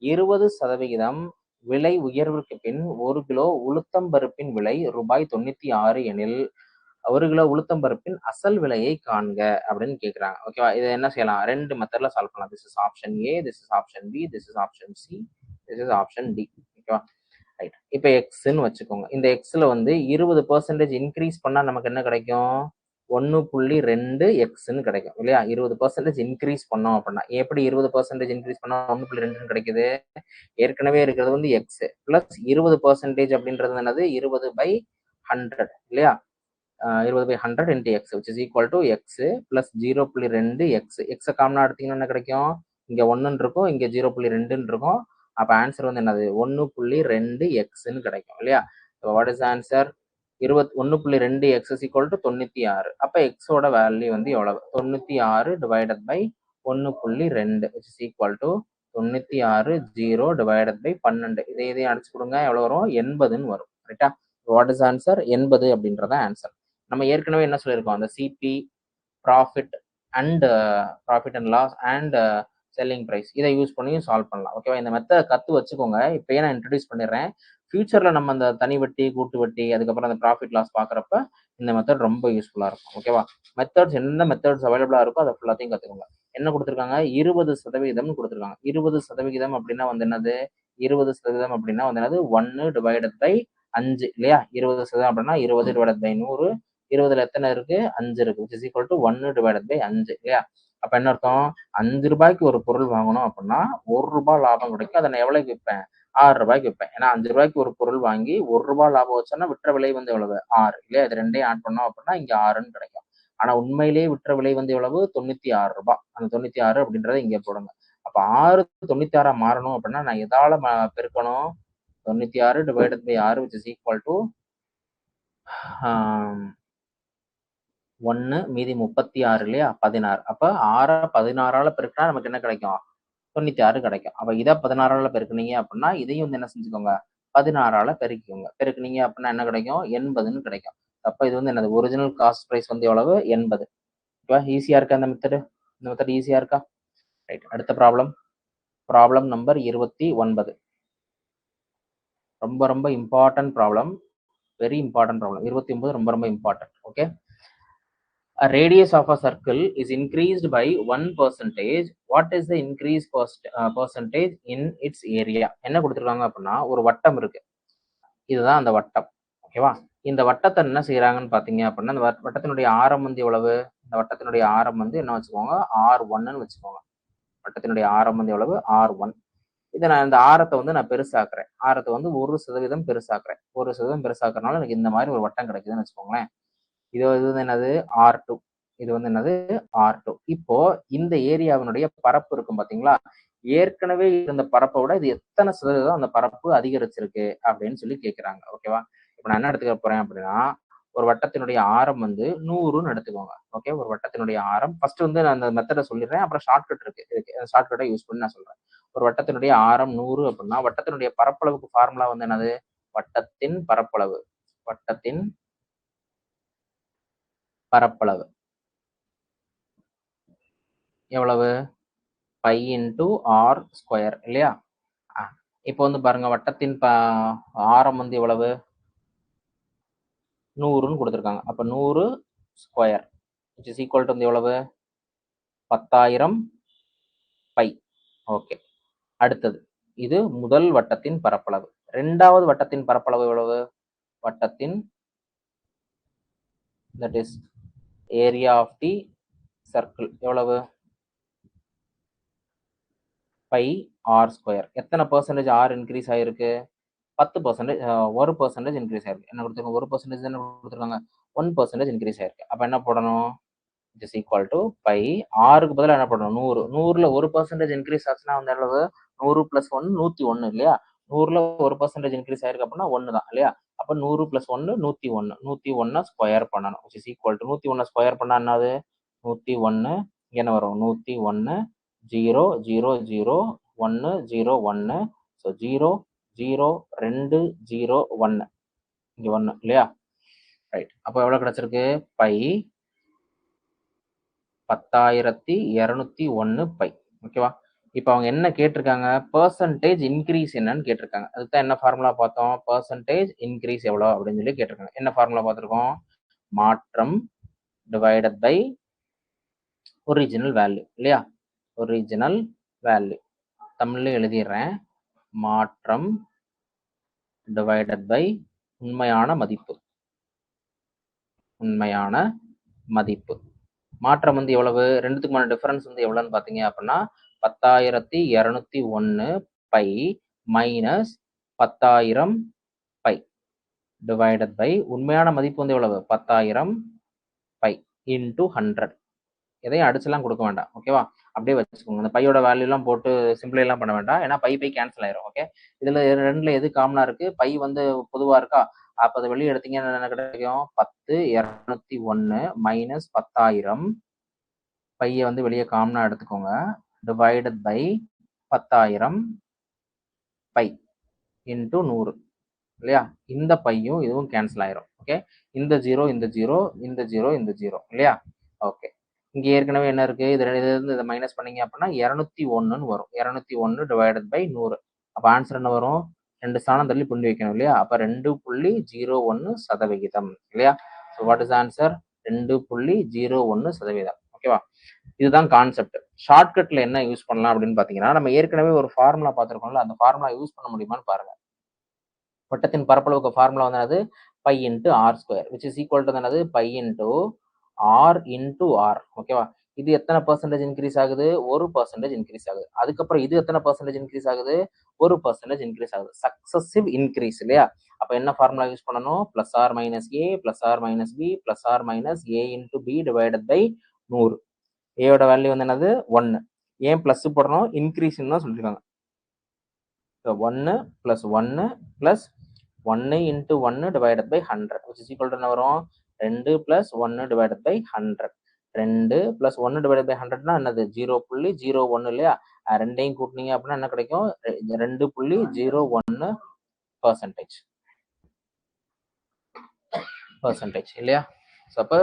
20% விலை உயர்வுக்கு பின் 1 கிலோ உளுத்தம்பருப்பின் விலை ரூபாய் 96 எனில் 1 கிலோ உளுத்தம்பருப்பின் அசல் விலையை காண்க அப்படின்னு கேட்குறாங்க. ஓகேவா? இதை என்ன செய்யலாம்? 2 மெத்தட்ல சால்வ் பண்ணலாம். This is option A, this is option B, this is option C, this is option D. ஓகேவா? ரைட். இப்போ எக்ஸ்ன்னு வச்சுக்கோங்க. இந்த எக்ஸ்ல வந்து 20% இன்க்ரீஸ் பண்ணா நமக்கு என்ன கிடைக்கும்? 1.2 எக்ஸ்ன்னு கிடைக்கும் இல்லையா? 20% இன்க்ரீஸ் பண்ணோம் அப்படின்னா எப்படி 20% இன்க்ரீஸ் பண்ணா 1.2 கிடைக்குது? ஏற்கனவே இருக்கிறது வந்து எக்ஸ் பிளஸ் 20% அப்படின்றது என்னது? 20/100 இல்லையா? 20/100 into x which is equal to x plus 0.2 x. x காமனா எடுத்தீங்கன்னா என்ன கிடைக்கும்? இங்க 1 இருக்கும், இங்க 0.2 இருக்கும். அப்ப ஆன்சர் வந்து என்னது? 1.2 எக்ஸ்ன்னு கிடைக்கும் இல்லையா? What is answer? 1.2 X is equal to 96. அப்ப எக்ஸோட வேல்யூ வந்து எவ்வளவு? 96 divided by 1.2 which is equal to 96 0 divided by 12. இதையும் அடிச்சு கொடுங்க. எவ்வளவு வரும்? 80ன்னு வரும். ரைட்டா? What is answer? 80 அப்படின்றத ஆன்சர். நம்ம ஏற்கனவே என்ன சொல்லியிருக்கோம்? அந்த CP, profit and loss and selling price இதை யூஸ் பண்ணியும் சால்வ் பண்ணலாம். ஓகேவா? இந்த மெத்தட் கற்று வச்சுக்கோங்க. இப்போயே நான் இன்ட்ரடியூஸ் பண்ணிடுறேன். ஃபியூச்சரில் நம்ம அந்த தனி வட்டி, கூட்டு வட்டி, அதுக்கப்புறம் அந்த ப்ராஃபிட் லாஸ் பார்க்குறப்ப இந்த மெத்தட் ரொம்ப யூஸ்ஃபுல்லாக இருக்கும். ஓகேவா? மெத்தட்ஸ் என்ன மெத்தட்ஸ் அவைலபிளாக இருக்கோ அதை ஃபுல்லாத்தையும் கற்றுக்கோங்க. என்ன கொடுத்துருக்காங்க? 20% கொடுத்துருக்காங்க. 20% அப்படின்னா வந்து என்னது? 20% அப்படின்னா வந்து என்னது? 1 டிவைடட் பை 5 இல்லையா? 20% அப்படின்னா 20 டிவைடட் பை 100. 20ல எத்தனை இருக்கு? 5 இருக்கு. which is equal to 1 divided by 5 இல்லையா? அப்ப என்ன அர்த்தம்? 5 ரூபாய்க்கு ஒரு பொருள் வாங்கணும் அப்படின்னா 1 ரூபாய் லாபம் கிடைக்கும். அதை நான் எவ்வளவுக்கு விற்பேன்? 6 ரூபாய்க்கு விற்பேன். ஏன்னா 5 ரூபாய்க்கு ஒரு பொருள் வாங்கி 1 ரூபாய் லாபம் வச்சோன்னா விற்ற விலை வந்து எவ்வளவு? 6 இல்லையா? இது ரெண்டையும் ஆட் பண்ணோம் அப்படின்னா இங்க 6ன்னு கிடைக்கும். ஆனா உண்மையிலேயே விற்ற விலை வந்து எவ்வளவு? 96 ரூபாய். அந்த 96 அப்படின்றத இங்க போடுங்க. அப்ப 6 96 மாறணும் அப்படின்னா நான் எதால பெருக்கணும்? 96 divided by 6 which is equal to 1 மீதி 36 இல்லையா? 16. அப்ப 6 16ஆல பெருக்கினா நமக்கு என்ன கிடைக்கும்? 96 கிடைக்கும். அப்ப இதை 16ஆல பெருக்குனீங்க அப்படின்னா இதையும் வந்து என்ன செஞ்சுக்கோங்க? 16ஆல பெருக்கிக்கோங்க. பெருக்குனீங்க அப்படின்னா என்ன கிடைக்கும்? 80ன்னு கிடைக்கும். அப்ப இது வந்து என்னது? ஒரிஜினல் காஸ்ட் பிரைஸ் வந்து எவ்வளவு? 80. ஓகேவா? ஈஸியா இருக்கா இந்த மெத்தடு? இந்த மெத்தட் ஈஸியா இருக்கா? ரைட். அடுத்த ப்ராப்ளம் நம்பர் 29. ரொம்ப ரொம்ப important problem. Very important problem. 29 ரொம்ப ரொம்ப important. Okay. A radius of a circle is increased by 1%. What is the increase percentage in its area? என்ன கொடுத்துருக்காங்க அப்படின்னா ஒரு வட்டம் இருக்கு. இதுதான் அந்த வட்டம். ஓகேவா? இந்த வட்டத்தை என்ன செய்யறாங்கன்னு பாத்தீங்க அப்படின்னா இந்த வட்டத்தினுடைய ஆரம் வந்து எவ்வளவு? இந்த வட்டத்தினுடைய ஆரம் வந்து என்ன வச்சுக்கோங்க? R1ன்னு வச்சுக்கோங்க. வட்டத்தினுடைய ஆரம் வந்து எவ்வளவு? R1. இதை நான் இந்த ஆரத்தை வந்து நான் பெருசாக்குறேன். ஆரத்தை வந்து 1% பெருசாக்குறேன். 1% பெருசாக்குறதுனால எனக்கு இந்த மாதிரி ஒரு வட்டம் கிடைக்குதுன்னு வச்சுக்கோங்களேன். இது வந்து என்னது? R2. இது வந்து என்னது? R2. இப்போ இந்த ஏரியாவினுடைய பரப்பு இருக்கும் பாத்தீங்களா? ஏற்கனவே இருந்த பரப்பை விட இது எத்தனை சதவீதம் அந்த பரப்பு அதிகரிச்சிருக்கு அப்படின்னு சொல்லி கேட்கிறாங்க. ஓகேவா? இப்ப நான் என்ன எடுத்துக்க போறேன் அப்படின்னா ஒரு வட்டத்தினுடைய ஆரம் வந்து 100ன்னு எடுத்துக்கோங்க. ஓகே. ஒரு வட்டத்தினுடைய ஆரம் ஃபர்ஸ்ட் வந்து நான் அந்த மெத்தடை சொல்லிடுறேன். அப்புறம் ஷார்ட்கட் இருக்கு. ஷார்ட்கட்டை யூஸ் பண்ணி நான் சொல்றேன். ஒரு வட்டத்தினுடைய ஆரம் 100 அப்படின்னா வட்டத்தினுடைய பரப்பளவுக்கு ஃபார்முலா வந்து என்னது? வட்டத்தின் பரப்பளவு. வட்டத்தின் பரப்பளவு எவ்வளவு? பை இன்டு ஆர் ஸ்கொயர் இல்லையா? இப்போ வந்து பாருங்க வட்டத்தின் ஆரம் வந்து எவ்வளவு? 100ன்னு கொடுத்துருக்காங்க. அப்ப 100 square which is equal to வந்து எவ்வளவு? 10,000 பை. ஓகே. அடுத்தது இது முதல் வட்டத்தின் பரப்பளவு. இரண்டாவது வட்டத்தின் பரப்பளவு எவ்வளவு? வட்டத்தின் that is area of the circle எவ்வளவு? Pi R square. எத்தனை பெர்சன்டேஜ் ஆர் இன்க்ரீஸ் ஆயிருக்கு? 10%, 1% இன்க்ரீஸ் ஆயிருக்கு. என்ன கொடுத்துருக்காங்க? 1% தானே கொடுத்துருக்காங்க. 1% இன்க்ரீஸ் ஆயிருக்கு. அப்ப என்ன போடணும்? It is equal to pi ஆருக்கு பதிலாக என்ன பண்ணணும்? 100. 100ல 1% இன்க்ரீஸ் ஆச்சுன்னா வந்து எவ்வளவு? 100 + 1 101 இல்லையா? 100ல 1% இன்க்ரீஸ் ஆயிருக்கு அப்படின்னா 1 தான் இல்லையா? அப்ப 100 + 1 101. 101 ஸ்கொயர் பண்ணணும். It is equal to 101 square பண்ணா என்னது? 101 என்ன வரும்? 101 0 0 0 1 0 1. ஸோ 0 0 2 0 1 இங்க 1 இல்லையா? ரைட். அப்போ எவ்வளவு கிடைச்சிருக்கு? Pi 10,201 pi. ஓகேவா? இப்போ அவங்க என்ன கேட்டிருக்காங்க? பெர்சன்டேஜ் இன்க்ரீஸ் என்னன்னு கேட்டிருக்காங்க. அதுதான் என்ன ஃபார்முலா பார்த்தோம்? பெர்சன்டேஜ் இன்க்ரீஸ் எவ்வளோ அப்படின்னு சொல்லி கேட்டிருக்காங்க. என்ன ஃபார்முலா பார்த்துருக்கோம்? மாற்றம் டிவைடட் பை ஒரிஜினல் வேல்யூ இல்லையா? ஒரிஜினல் வேல்யூ தமிழ்ல எழுதிடுறேன். மாற்றம் டிவைடட் பை உண்மையான மதிப்பு. உண்மையான மதிப்பு. மாற்றம் வந்து எவ்வளவு? ரெண்டுத்துக்குமான டிஃபரன்ஸ் வந்து எவ்வளவுன்னு பாத்தீங்க அப்படின்னா 10,201 pi minus 10,000 pi divided by உண்மையான மதிப்பு வந்து எவ்வளவு? 10,000 பை இன்டூ 100. எதையும் அடிச்செல்லாம் கொடுக்க வேண்டாம். ஓகேவா? அப்படியே வச்சுக்கோங்க. இந்த பையோட வேல்யூ எல்லாம் போட்டு சிம்பிளை எல்லாம் பண்ண வேண்டாம். ஏன்னா பை கேன்சல் ஆயிரும். ஓகே, இதுல ரெண்டுல எது காமனா இருக்கு? பை வந்து பொதுவா இருக்கா? அப்ப அதை வெளியே எடுத்தீங்கன்னா என்ன கிடைக்கும்? 10,201 மைனஸ் 10,000 பையை வந்து வெளியே காமனா எடுத்துக்கோங்க. டிவைடட் பை 10,000 பை இன்டூ 100 இல்லையா? இந்த பையும் இதுவும் கேன்சல் ஆயிரும். ஓகே, இந்த 0 இந்த 0 இந்த 0 இந்த 0 இல்லையா? ஓகே, இங்க ஏற்கனவே என்ன இருக்கு? இது இருந்து இதை மைனஸ் பண்ணீங்க அப்படின்னா 201 வரும். 201 டிவைடட் பை 100. அப்ப ஆன்சர் என்ன வரும்? 2 ஸ்தானம் தள்ளி புள்ளி வைக்கணும் இல்லையா? அப்ப 2.01% இல்லையா? So what is answer? 2.01%. ஓகேவா? இதுதான் கான்செப்ட். ஷார்ட்கட்ல என்ன யூஸ் பண்ணலாம் அப்படின்னு பாத்தீங்கன்னா, நம்ம ஏற்கனவே ஒரு ஃபார்முலா பார்த்திருக்கோம்ல, அந்த ஃபார்முலா யூஸ் பண்ண முடியுமான்னு பாருங்க. வட்டத்தின் பரப்பளவுக்கு ஃபார்முலா வந்து என்னது? Pi into r square which is equal to என்னது? Pi into r into r. ஓகேவா? இது எத்தனை பெர்சன்டேஜ் இன்க்ரீஸ் ஆகுது? 1% இன்க்ரீஸ் ஆகுது. அதுக்கப்புறம் இது எத்தனை பெர்சன்டேஜ் இன்க்ரீஸ் ஆகுது? 1% இன்க்ரீஸ் ஆகுது. சக்சசிவ் இன்க்ரீஸ் இல்லையா? அப்ப என்ன ஃபார்முலா யூஸ் பண்ணணும்? Plus R minus A plus R minus B plus R minus A into B divided by 100. ஏயோட வேல்யூ வந்து என்னது? 1. ஏன் பிளஸ் போடணும்? இன்க்ரீஸ் தான் சொல்லிருக்காங்க. 1 plus 1 plus 1 into 1 divided by 100 which is equal to என்ன வரும்? 2 plus 1 divided by 100. 2 plus 1 divided by 100 னா என்னது? 0.01 இல்லையா? ரெண்டையும் கூட்டினீங்க அப்படின்னா என்ன கிடைக்கும்? 2.01 percentage இல்லையா? ஸோ அப்போ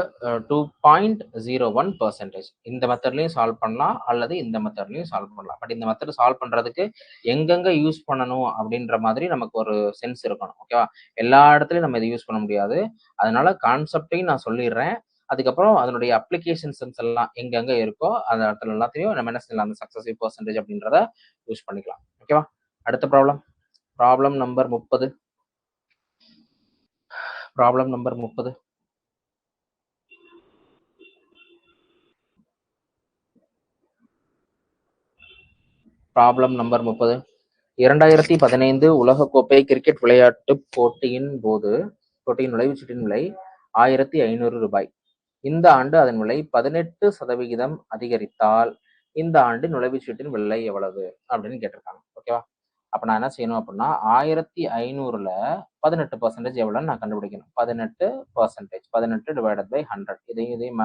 2.01%. இந்த மெத்தட்லையும் சால்வ் பண்ணலாம் அல்லது இந்த மெத்தட்லையும் சால்வ் பண்ணலாம். பட் இந்த மெத்தட் சால்வ் பண்றதுக்கு எங்கெங்க யூஸ் பண்ணணும் அப்படின்ற மாதிரி நமக்கு ஒரு சென்ஸ் இருக்கணும். ஓகேவா? எல்லா இடத்துலையும் நம்ம இதை யூஸ் பண்ண முடியாது. அதனால கான்செப்டையும் நான் சொல்லிடுறேன். அதுக்கப்புறம் அதனுடைய அப்ளிகேஷன் சென்ஸ் எல்லாம் எங்கெங்க இருக்கோ அந்த இடத்துல எல்லாத்தையும் நம்ம என்ன செய்யலாம்? அந்த சக்சஸிவ் பெர்சன்டேஜ் அப்படின்றத யூஸ் பண்ணிக்கலாம். ஓகேவா? அடுத்த problem number 30. Problem number 30. Problem number 30. 2015 உலகக்கோப்பை கிரிக்கெட் விளையாட்டுப் போட்டியின் நுழைவுச்சீட்டின் விலை 1,500 ரூபாய். இந்த ஆண்டு அதன் விலை 18% அதிகரித்தால் இந்த ஆண்டு நுழைவுச்சீட்டின் விலை எவ்வளவு அப்படின்னு கேட்டிருக்காங்க. ஓகேவா? அப்ப நான் என்ன செய்யணும் அப்படின்னா 1,500ல 18% எவ்வளவுன்னு நான் கண்டுபிடிக்கணும். 18%. 18 டிவைடட் பை 100. இதையும்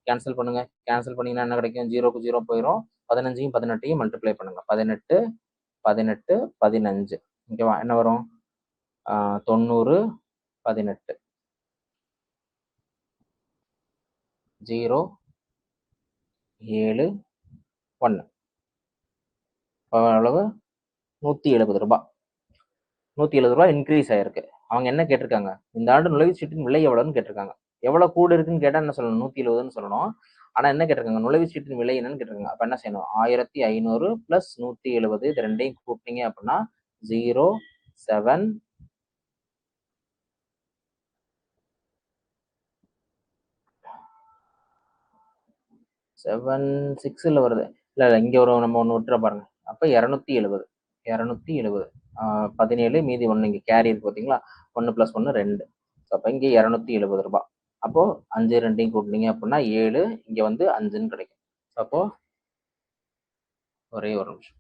கேன்சல் பண்ணுங்க. கேன்சல் பண்ணீங்கன்னா என்ன கிடைக்கும்? 0க்கு 0 போயிடும். 15யும் 18யும் மல்டிப்ளை பண்ணுங்க. 18 18 15. ஓகேவா? என்ன வரும்? 90 18 0 7 1. எவ்வளவு? 170 ரூபாய். 170 ரூபாய் இன்க்ரீஸ் ஆயிருக்கு. அவங்க என்ன கேட்டிருக்காங்க? இந்த ஆண்டு நுழைவுச்சீட்டின் விலை எவ்வளவுன்னு கேட்டிருக்காங்க. எவ்வளவு கூட இருக்குன்னு கேட்டா என்ன சொல்லணும்? 170ன்னு சொல்லணும். ஆனா என்ன கேட்டிருக்காங்க? நுழைவுச்சீட்டின் விலை என்னன்னு கேட்டிருக்காங்க. அப்ப என்ன செய்யணும்? 1,500 பிளஸ் 170 இது ரெண்டையும் கூட்டினீங்க அப்படின்னா 0 7 7 6ல வருது. இல்ல இங்க ஒரு நம்ம ஒண்ணு விட்டுற பாருங்க. அப்போ 270 270 17 மீதி 1 இங்கே கேரி இருக்கு பார்த்தீங்களா, 1 + 1 2. ஸோ அப்போ இங்கே 270 ரூபாய். அப்போ 5 2 கூட்டினீங்க அப்படின்னா 7, இங்கே வந்து 5ன்னு கிடைக்கும். அப்போ ஒரே ஒரு நிமிஷம்,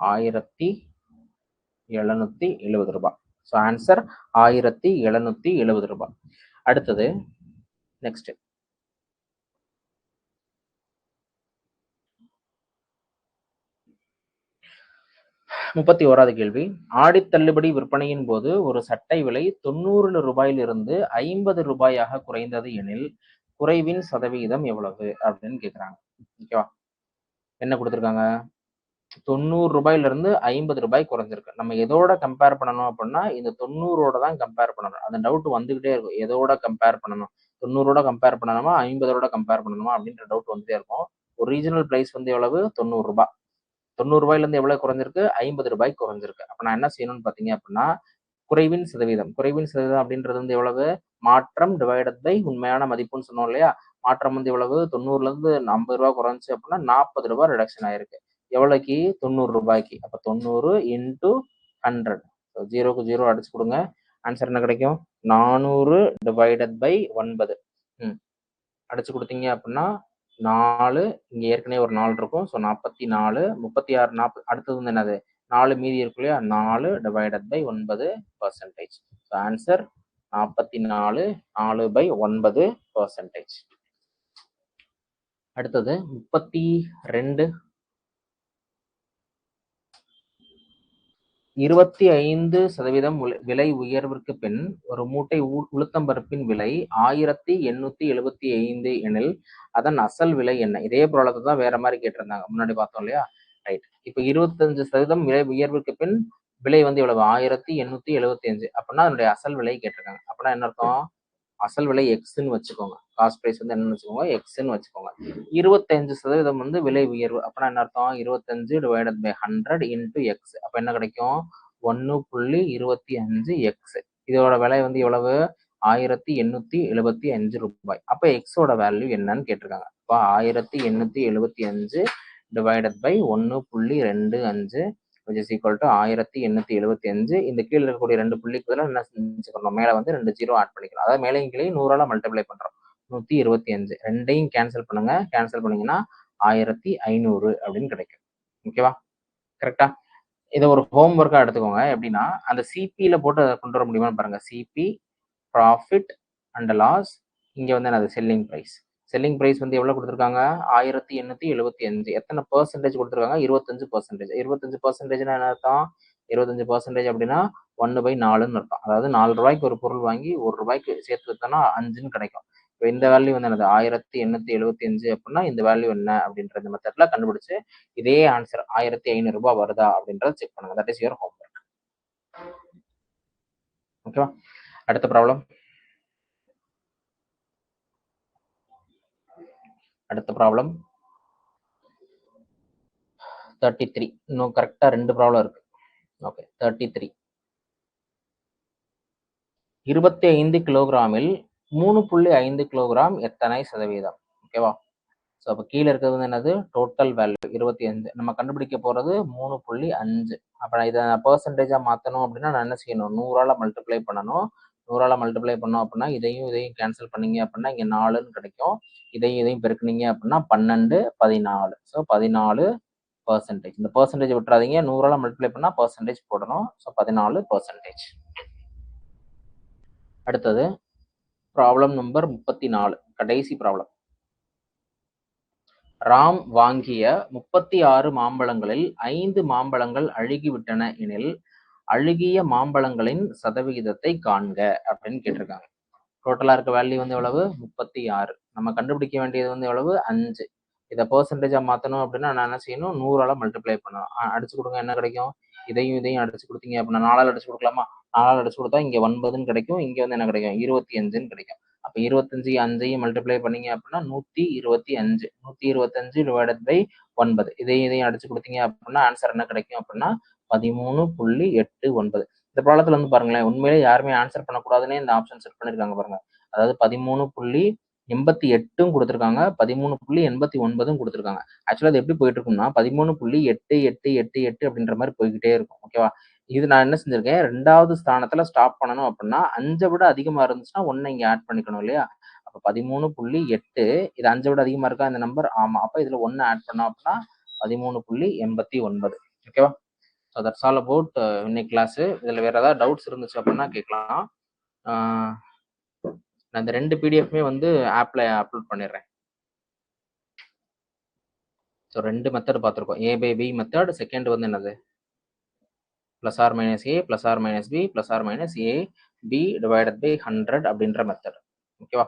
1770 ரூபாய். ஸோ ஆன்சர் 1770 ரூபாய். அடுத்தது நெக்ஸ்ட் 31வது கேள்வி. ஆடித் தள்ளுபடி விற்பனையின் போது ஒரு சட்டை விலை 90 ரூபாயிலிருந்து 50 ரூபாயாக குறைந்தது எனில் குறைவின் சதவீதம் எவ்வளவு அப்படின்னு கேக்குறாங்க. ஓகேவா, என்ன கொடுத்துருக்காங்க, 90 ரூபாயிலிருந்து 50 ரூபாய் குறைஞ்சிருக்கு. நம்ம எதோட கம்பேர் பண்ணணும் அப்படின்னா இந்த 90ஓட தான் கம்பேர் பண்ணணும். அந்த டவுட் வந்துகிட்டே இருக்கும், எதோட கம்பேர் பண்ணணும், 90ஓட கம்பேர் பண்ணணுமா 50ஓட கம்பேர் பண்ணணுமா அப்படின்ற டவுட் வந்துட்டே இருக்கும். ஒரிஜினல் பிரைஸ் வந்து எவ்வளவு, 90 ரூபாய். 90 ரூபாயிலிருந்து எவ்வளவு குறைஞ்சிருக்கு, 50 ரூபாய் குறைஞ்சிருக்கு. அப்ப நான் என்ன செய்யணும்னு பாத்தீங்க அப்படின்னா குறைவின் சதவீதம் அப்படின்றது வந்து எவ்வளவு, மாற்றம் டிவைடட் பை உண்மையான மதிப்புன்னு சொன்னோம் இல்லையா. மாற்றம் வந்து எவ்வளவு, 90ல இருந்து 50 ரூபாய் குறைஞ்சு அப்படின்னா 40 ரூபாய் ரிடக்ஷன் ஆயிருக்கு. எவ்வளவுக்கு, 90 ரூபாய்க்கு. அப்ப 90 × 100, 0க்கு 0 அடிச்சு கொடுங்க. ஆன்சர் என்ன கிடைக்கும், 400 டிவைடட் பை 9. அடிச்சு கொடுத்தீங்க அப்படின்னா 4, இங்க ஏற்கனவே ஒரு 4 இருக்கும். ஸோ 44, 36, 40. அடுத்தது வந்து என்னது, 4 மீதி இருக்கு இல்லையா, 4 டிவைடட் பை 9%. So answer 44, 4/9%. அடுத்தது 32. 25% விலை உயர்விற்கு பின் ஒரு மூட்டை உளுத்தம்பருப்பின் விலை 1875 எனில் அதன் அசல் விலை என்ன? இதே ப்ராப்ளத்தை தான் வேற மாதிரி கேட்டிருந்தாங்க, முன்னாடி பார்த்தோம் இல்லையா. ரைட், இப்போ 25% விலை உயர்வுக்கு பின் விலை வந்து எவ்வளவு, 1875. அப்படின்னா அதனுடைய அசல் விலை கேட்டிருக்காங்க. அப்படின்னா என்ன அர்த்தம், அசல் விலை எக்ஸ்ன்னு வச்சுக்கோங்க, காஸ்ட் பிரைஸ் வந்து என்னன்னு வச்சுக்கோங்க, எக்ஸ்ன்னு வச்சுக்கோங்க. 25% வந்து விலை உயர்வு. அப்படின்னா என்ன அர்த்தம், 25 டிவைடட் பை 100 இன்டூ எக்ஸ். அப்ப என்ன கிடைக்கும், 1.25 எக்ஸ். இதோட விலை வந்து எவ்வளவு, 1875 ரூபாய். அப்ப எக்ஸோட வேல்யூ என்னன்னு கேட்டிருக்காங்க. அப்ப 1875 divided by 1.25 which is equal to 1875. இந்த கீழே இருக்கக்கூடிய 2 புள்ளிக்கு பதிலாக என்ன செஞ்சுக்கணும், மேல வந்து 2 0 ஆட் பண்ணிக்கலாம். அதாவது மேலையும் கீழே 100ஆல மல்டிப்ளை பண்றோம். 125 ரெண்டையும் கேன்சல் பண்ணுங்க. கேன்சல் பண்ணீங்கன்னா 1500 அப்படின்னு கிடைக்கும். ஓகேவா, கரெக்டா. இதை ஒரு ஹோம் ஒர்க்கா எடுத்துக்கோங்க. எப்படின்னா அந்த சிபியில போட்டு அதை கொண்டு வர முடியுமான்னு பாருங்க. சிபி ப்ராஃபிட் அண்ட் லாஸ், இங்க வந்து என்னது, செல்லிங் பிரைஸ். செல்லிங் பிரைஸ் வந்து எவ்வளவு கொடுத்துருக்காங்க, 1875. எத்தனை பெர்சன்டேஜ் கொடுத்துருக்காங்க, 25%. 25% என்ன அர்த்தம், 25% அப்படின்னா 1/4ன்னு அர்த்தம். அதாவது 4 ரூபாய்க்கு ஒரு பொருள் வாங்கி 1 ரூபாய்க்கு சேர்த்து வித்தோம்னா 5ன்னு கிடைக்கும். இப்போ இந்த வேல்யூ வந்து என்னது, 1875 அப்படின்னா இந்த வேல்யூ என்ன அப்படின்ற இந்த மெத்தட்ல கண்டுபிடிச்சு இதே ஆன்சர் 1500 ரூபாய் வருதா அப்படின்றத செக் பண்ணுங்க. That is your homework. ஓகேவா, அடுத்த ப்ராப்ளம். அடுத்த ப்ராப்ளம் 33. இன்னும் கரெக்டா 2 ப்ராப்ளம் இருக்கு. ஓகே, 33. 25 கிலோகிராமில் 3.5 கிலோகிராம் எத்தனை சதவீதம்? ஓகேவா, ஸோ அப்போ கீழே இருக்கிறது வந்து என்னது, டோட்டல் வேல்யூ 25. நம்ம கண்டுபிடிக்க போறது 3.5. அப்போ இதை பெர்சன்டேஜா மாற்றணும் அப்படின்னா நான் என்ன செய்யணும், 100ஆல மல்டிப்ளை பண்ணணும். 100ஆல மல்டிப்ளை பண்ணோம் அப்படின்னா இதையும் கேன்சல் பண்ணீங்க அப்படின்னா இங்க 4ன்னு கிடைக்கும். இதையும் பெருக்குனீங்க அப்படின்னா 12, 14. ஸோ 14%. இந்த பெர்சன்டேஜ் விட்டுறாதீங்க, 100ஆல மல்டிப்ளை பண்ணா பெர்சன்டேஜ் போடணும். ஸோ 14%. அடுத்தது ப்ராப்ளம் நம்பர் 34, கடைசி ப்ராப்ளம். ராம் வாங்கிய 36 மாம்பழங்களில் 5 மாம்பழங்கள் அழுகிவிட்டன எனில் அழுகிய மாம்பழங்களின் சதவிகிதத்தை காண்க அப்படின்னு கேட்டிருக்காங்க. டோட்டலா இருக்க வேல்யூ வந்து எவ்வளவு, 36. நம்ம கண்டுபிடிக்க வேண்டியது வந்து எவ்வளவு, 5. இதை பெர்சன்டேஜா மாத்தணும் அப்படின்னா நான் என்ன செய்யணும், 100ஆல மல்டிப்ளை பண்ணணும். அடிச்சு கொடுங்க, என்ன கிடைக்கும், இதையும் அடிச்சு கொடுத்தீங்க அப்படின்னா 4ஆல் அடிச்சு கொடுக்கலாமா, 4ஆல் அடிச்சு கொடுத்தா இங்க 9ன்னு கிடைக்கும். இங்க வந்து என்ன கிடைக்கும், 25ன்னு கிடைக்கும். அப்ப 25 5ஐயும் மல்டிப்ளை பண்ணீங்க அப்படின்னா 125. 125 டிவைடட் பை 9. இதையும் அடிச்சு கொடுத்தீங்க அப்படின்னா ஆன்சர் என்ன கிடைக்கும் அப்படின்னா 13.89. இந்த ப்ராப்ளத்துல வந்து பாருங்களேன், உண்மையிலே யாருமே ஆன்சர் பண்ணக்கூடாதுன்னே இந்த ஆப்ஷன் செட் பண்ணிருக்காங்க பாருங்க. அதாவது 13.89 88ம் குடுத்துருக்காங்க. 13.89ம் குடுத்துருக்காங்க. ஆக்சுவலா அது எப்படி போயிட்டு இருக்கும்னா, 13.8888 அப்படின்ற மாரி போய்க்கிட்டே இருக்கும். ஓகேவா? இது நான் என்ன செஞ்சிருக்கேன், 2வது ஸ்தானத்துல ஸ்டாப் பண்ணணும் அப்படின்னா, 5 விட அதிகமா இருந்துச்சுன்னா 1 இங்க ஆட் பண்ணிக்கணும் இல்லையா? அப்ப 13.8 இது 5 விட அதிகமா இருக்கா இந்த நம்பர்? ஆமா. அப்ப இதுல 1 ஆட் பண்ணோம் அப்படின்னா 13.89. ஓகேவா? ஸோ தட்ஸ் ஆல் அபவுட் இன்னைக்கு கிளாஸ். இதுல வேற ஏதாவது டவுட்ஸ் இருந்துச்சு அப்படின்னா கேட்கலாம். நான் இந்த 2 பிடிஎஃப்மே வந்து ஆப்ல அப்லோட் பண்ணிடுறேன். ஸோ 2 மெத்தட் பார்த்துருக்கோம். A by B method. Second வந்து என்னது? Plus R minus A plus R minus B plus R minus A B divided by 100 அப்படின்ற மெத்தட். ஓகேவா?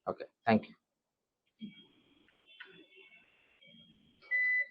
Okay, thank you.